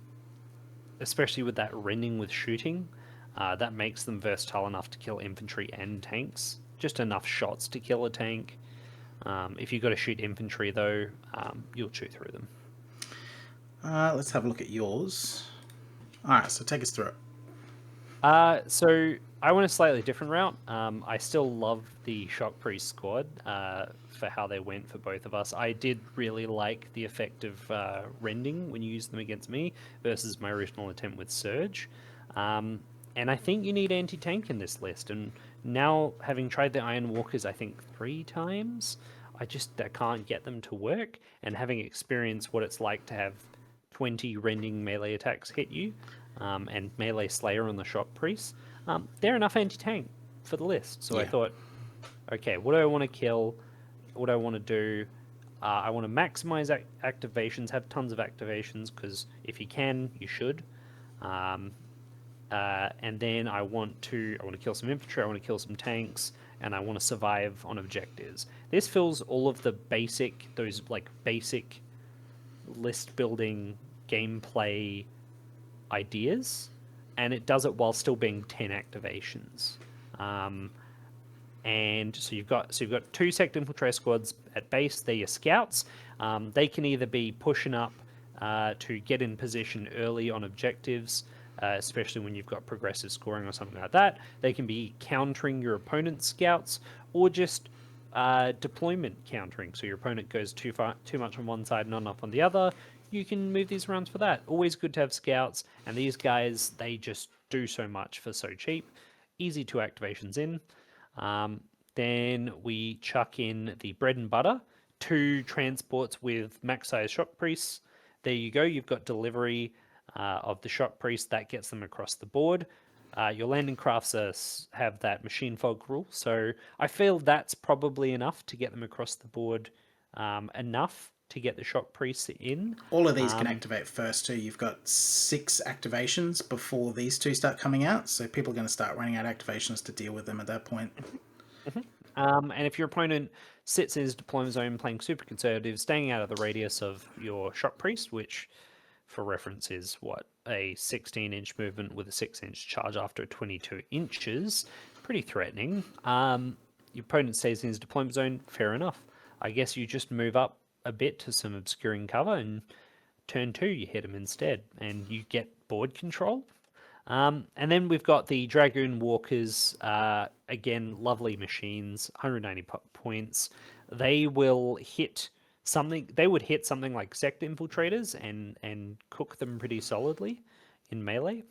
Speaker 2: especially with that rending with shooting. That makes them versatile enough to kill infantry and tanks. Just enough shots to kill a tank. If you've got to shoot infantry, though, you'll chew through them.
Speaker 1: let's have a look at yours. Alright, so take us through it.
Speaker 2: So I went a slightly different route. I still love the Shock Priest squad for how they went for both of us. I did really like the effect of rending when you use them against me versus my original attempt with Surge. And I think you need anti-tank in this list. And now, having tried the Iron Walkers, I think 3 times, I can't get them to work. And having experienced what it's like to have 20 rending melee attacks hit you, and melee Slayer on the Shock Priest, they're enough anti-tank for the list. So I
Speaker 1: Yeah.
Speaker 2: thought, okay, what do I want to kill? What do I want to do? I want to maximize activations, have tons of activations, because if you can, you should. And then I want to kill some infantry, I want to kill some tanks, and I want to survive on objectives. This fills all of the basic list building gameplay ideas, and it does it while still being 10 activations. And so you've got 2 Sect Infiltrator squads at base. They're your scouts. They can either be pushing up to get in position early on objectives, especially when you've got progressive scoring or something like that. They can be countering your opponent's scouts, or just deployment countering. So your opponent goes too much on one side, not enough on the other. You can move these around for that. Always good to have scouts, and these guys, they just do so much for so cheap. Easy 2 activations in. Then we chuck in the bread and butter, 2 transports with max size shock priests. There you go. You've got delivery of the shock priest. That gets them across the board. Your landing crafts have that machine fog rule, so I feel that's probably enough to get them across the board. Enough to get the shock priests in.
Speaker 1: All of these can activate first too. You've got 6 activations before these 2 start coming out, so people are going to start running out activations to deal with them at that point.
Speaker 2: And if your opponent sits in his deployment zone playing super conservative, staying out of the radius of your shock priest, which for reference is what, a 16-inch movement with a 6-inch charge after 22 inches, pretty threatening. Your opponent stays in his deployment zone, fair enough. I guess you just move up a bit to some obscuring cover, and turn 2 you hit him instead, and you get board control. And then we've got the Dragoon Walkers. Again, lovely machines, 190 points. They will hit something. They would hit something like Sect Infiltrators and cook them pretty solidly in melee.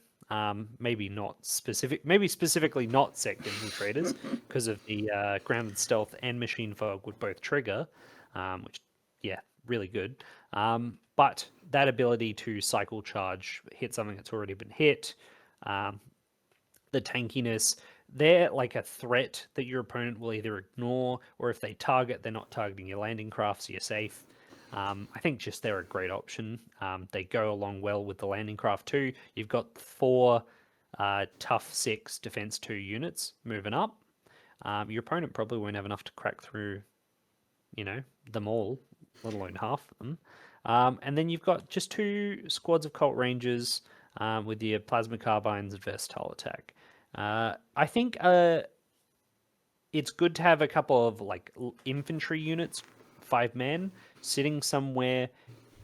Speaker 2: Maybe specifically not Sect Infiltrators, because of the grounded stealth and machine fog would both trigger, which, yeah, really good. But that ability to cycle charge, hit something that's already been hit, the tankiness, they're like a threat that your opponent will either ignore, or if they target, they're not targeting your landing craft, so you're safe. I think just they're a great option. They go along well with the landing craft too. You've got 4 tough 6 defense 2 units moving up. Your opponent probably won't have enough to crack through, them all, let alone half of them. And then you've got just 2 squads of Cult Rangers with your plasma carbines and versatile attack. I think it's good to have a couple of infantry units, 5-man, sitting somewhere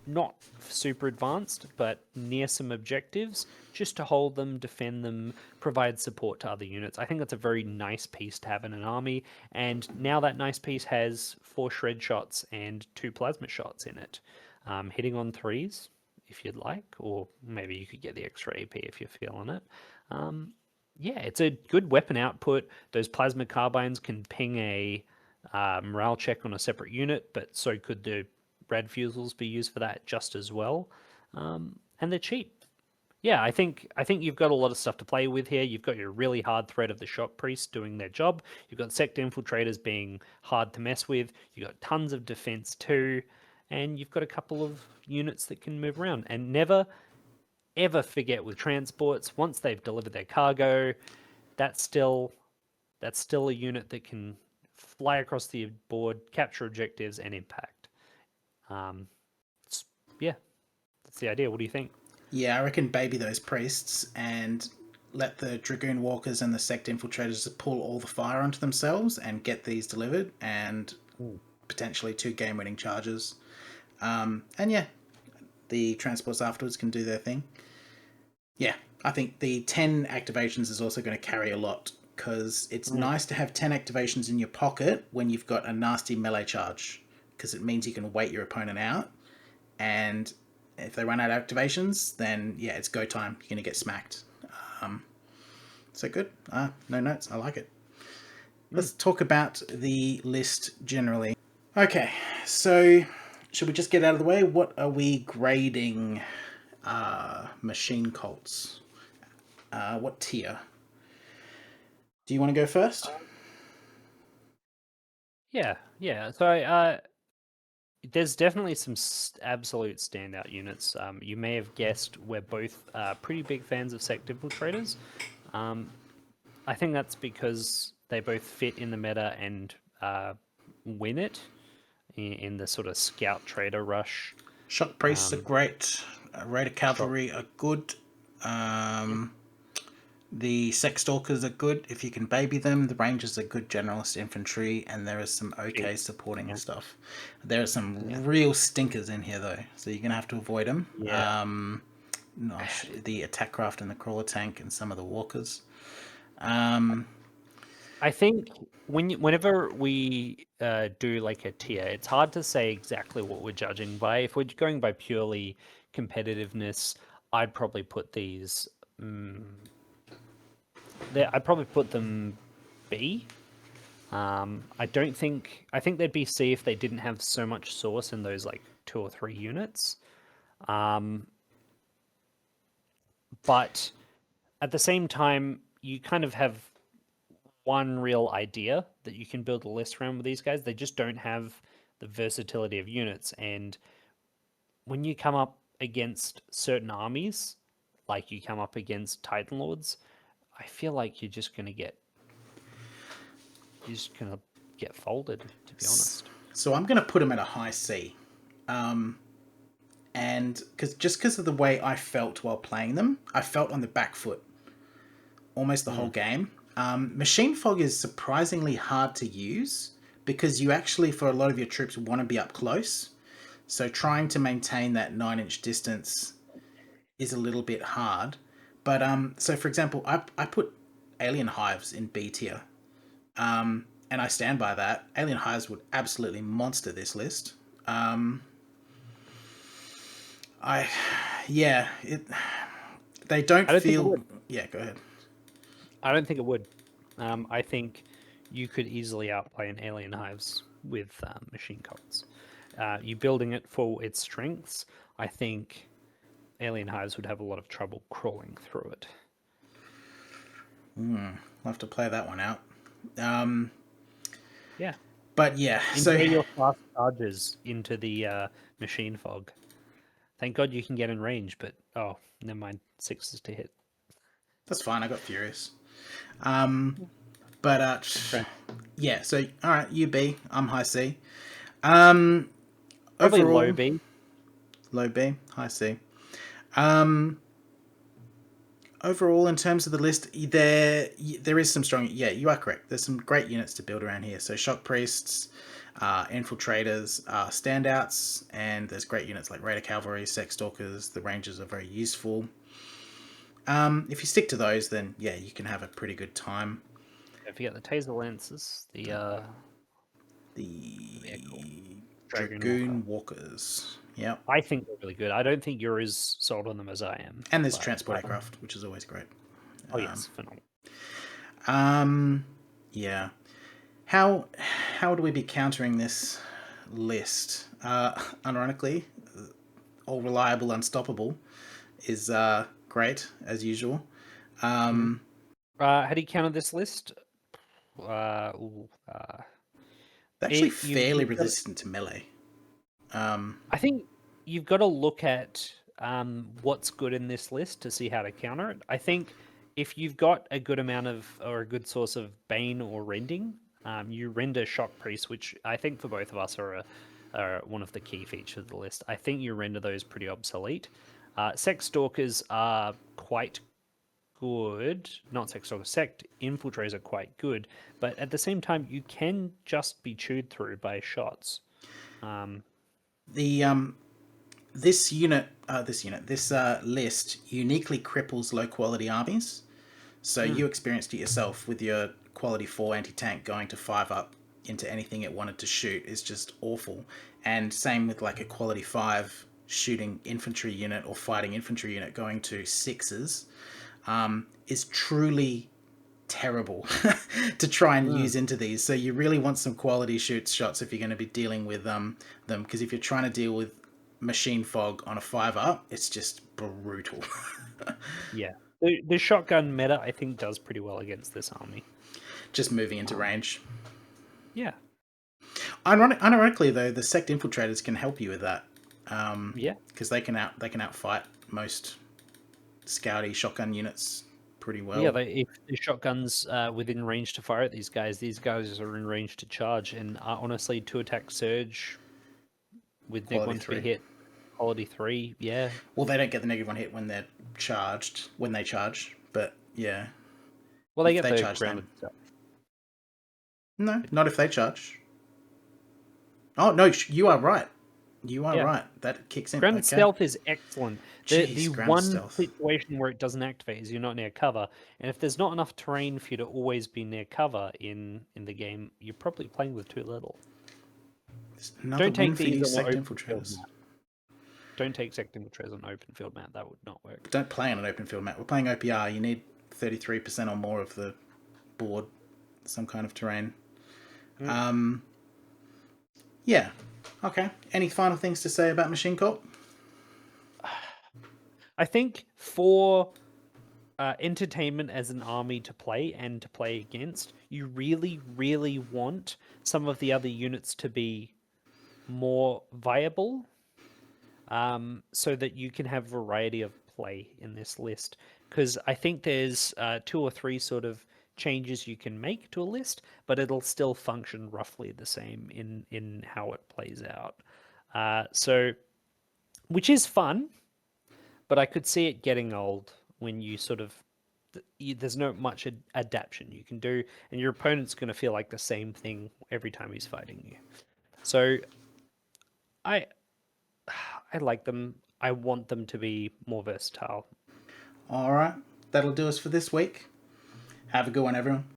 Speaker 2: not super advanced, but near some objectives, just to hold them, defend them, provide support to other units. I think that's a very nice piece to have in an army, and now that nice piece has 4 shred shots and 2 plasma shots in it. Hitting on 3s if you'd like, or maybe you could get the extra AP if you're feeling it. Yeah, it's a good weapon output. Those plasma carbines can ping a morale check on a separate unit, but so could the red fusels be used for that just as well. And they're cheap. Yeah, I think you've got a lot of stuff to play with here. You've got your really hard threat of the shock priest doing their job. You've got sect infiltrators being hard to mess with. You've got tons of defense too, and you've got a couple of units that can move around. And never ever forget with transports, once they've delivered their cargo, that's still a unit that can fly across the board, capture objectives, and impact. Um, yeah, that's the idea. What do you think?
Speaker 1: Yeah, I reckon baby those priests and let the Dragoon Walkers and the Sect Infiltrators pull all the fire onto themselves and get these delivered and
Speaker 2: Ooh.
Speaker 1: potentially 2 game-winning charges. And yeah, the transports afterwards can do their thing. Yeah, I think the 10 activations is also going to carry a lot because it's nice to have 10 activations in your pocket when you've got a nasty melee charge because it means you can wait your opponent out. And if they run out of activations, then yeah, it's go time. You're going to get smacked. So good. No notes. I like it. Let's talk about the list generally. Okay, so should we just get out of the way? What are we grading machine cults? What tier? Do you want to go first?
Speaker 2: Yeah. So there's definitely some absolute standout units. You may have guessed we're both pretty big fans of Sect Infiltrators. I think that's because they both fit in the meta and win it in the sort of scout trader rush.
Speaker 1: Shock priests are great. Raider
Speaker 2: Shock.
Speaker 1: cavalry are good. The Sect Stalkers are good if you can baby them. The Rangers are good generalist infantry, and there is some okay supporting stuff. There are some real stinkers in here though, so you're gonna have to avoid them.
Speaker 2: Yeah.
Speaker 1: The attack craft and the crawler tank and some of the walkers.
Speaker 2: I think whenever we do like a tier, it's hard to say exactly what we're judging by. If we're going by purely competitiveness, I'd probably put these. I'd probably put them B. I don't think. I think they'd be C if they didn't have so much source in those like 2 or 3 units. But at the same time, you kind of have one real idea that you can build a list around with these guys. They just don't have the versatility of units. And when you come up against certain armies, like you come up against Titan Lords, I feel like you're just gonna get folded, to be honest.
Speaker 1: So I'm gonna put them at a high C. And because of the way I felt while playing them, I felt on the back foot almost the whole game. Machine fog is surprisingly hard to use because you actually, for a lot of your troops, want to be up close. So trying to maintain that 9-inch distance is a little bit hard. But so for example, I put alien hives in B tier, and I stand by that. Alien hives would absolutely monster this list. I yeah it. They don't
Speaker 2: I don't think it
Speaker 1: feel.
Speaker 2: would.
Speaker 1: Yeah, go ahead.
Speaker 2: I don't think it would. I think you could easily outplay an Alien Hives with machine cults. You building it for its strengths, I think Alien Hives would have a lot of trouble crawling through it.
Speaker 1: I'll have to play that one out.
Speaker 2: Yeah.
Speaker 1: But yeah, so
Speaker 2: Enjoy your fast charges into the machine fog. Thank God you can get in range, but oh, never mind. 6s to hit.
Speaker 1: that's fine. I got furious. But
Speaker 2: Okay.
Speaker 1: yeah. So all right, you B. I'm high C.
Speaker 2: Probably
Speaker 1: Overall,
Speaker 2: low B.
Speaker 1: low B, high C. Overall, in terms of the list, there is some strong. Yeah, you are correct. There's some great units to build around here. So shock priests, infiltrators are standouts, and there's great units like Raider Cavalry, Sect Stalkers. The Rangers are very useful. If you stick to those, then yeah, you can have a pretty good time.
Speaker 2: Don't forget the taser lances.
Speaker 1: The
Speaker 2: They're cool. Dragoon Walker.
Speaker 1: Dragoon Walkers. Yep.
Speaker 2: I think they're really good. I don't think you're as sold on them as I am.
Speaker 1: And there's
Speaker 2: But
Speaker 1: transport aircraft, which is always great.
Speaker 2: oh yes, phenomenal.
Speaker 1: Um, yeah. How how would we be countering this list? Ironically, all reliable, unstoppable is great as usual.
Speaker 2: Mhm.
Speaker 1: Um,
Speaker 2: How do you counter this list? Ooh,
Speaker 1: they're actually
Speaker 2: it
Speaker 1: fairly
Speaker 2: you've got.
Speaker 1: resistant to melee. Um,
Speaker 2: I think you've got to look at what's good in this list to see how to counter it. I think if you've got a good amount of or a good source of Bane or Rending, you render Shock Priest, which I think for both of us are one of the key features of the list. I think you render those pretty obsolete. Sect Stalkers are quite good. Not Sect Stalkers, Sect Infiltrators are quite good, but at the same time, you can just be chewed through by shots. Um,
Speaker 1: the this list uniquely cripples low quality armies. So
Speaker 2: mm,
Speaker 1: you experienced it yourself with your quality 4 anti tank going to 5 up into anything it wanted to shoot is just awful. And same with like a quality 5 shooting infantry unit or fighting infantry unit going to 6s is truly terrible to try and
Speaker 2: mm.
Speaker 1: use into these. So you really want some quality shots if you're going to be dealing with them, because if you're trying to deal with machine fog on a 5 up, it's just brutal.
Speaker 2: Yeah. The shotgun meta, I think, does pretty well against this army.
Speaker 1: Just moving into
Speaker 2: Um,
Speaker 1: range.
Speaker 2: yeah.
Speaker 1: Ironically, though, the Sect Infiltrators can help you with that,
Speaker 2: Yeah.
Speaker 1: because they can outfight most scouty shotgun units pretty
Speaker 2: Well, yeah,
Speaker 1: well.
Speaker 2: if the shotgun's within range to fire at these guys are in range to charge. And honestly, two attack surge with neg
Speaker 1: Quality
Speaker 2: 1 to be
Speaker 1: 3.
Speaker 2: hit, quality 3, yeah.
Speaker 1: Well, they don't get the -1 hit when they charge, but yeah,
Speaker 2: Well, they
Speaker 1: if
Speaker 2: get
Speaker 1: they
Speaker 2: the
Speaker 1: charge
Speaker 2: grounded
Speaker 1: them.
Speaker 2: stuff.
Speaker 1: No, not if they charge. Oh no, you are right. You are
Speaker 2: Yeah.
Speaker 1: right. That kicks in.
Speaker 2: Grounded
Speaker 1: Okay.
Speaker 2: stealth is excellent. The
Speaker 1: Jeez, ground
Speaker 2: one
Speaker 1: stealth.
Speaker 2: situation where it doesn't activate is you're not near cover, and if there's not enough terrain for you to always be near cover in the game, you're probably playing with too little.
Speaker 1: Another
Speaker 2: Don't
Speaker 1: win
Speaker 2: take
Speaker 1: for
Speaker 2: these
Speaker 1: you,
Speaker 2: on an
Speaker 1: Sect
Speaker 2: open field
Speaker 1: Infiltrators.
Speaker 2: map. Don't take Sect Infiltrators on an open field map. That would not work.
Speaker 1: Don't play on an open field map. We're playing OPR. You need 33% or more of the board, some kind of terrain.
Speaker 2: Mm.
Speaker 1: Um, yeah. Okay. Any final things to say about Machine Corp?
Speaker 2: I think for entertainment as an army to play and to play against, you really, really want some of the other units to be more viable, so that you can have variety of play in this list. Because I think there's two or three sort of changes you can make to a list, but it'll still function roughly the same in how it plays out. So, which is fun, but I could see it getting old when you sort of there's no much adaptation you can do, and your opponent's going to feel like the same thing every time he's fighting you. So I I like them. I want them to be more versatile.
Speaker 1: All right. That'll do us for this week. Have a good one, everyone.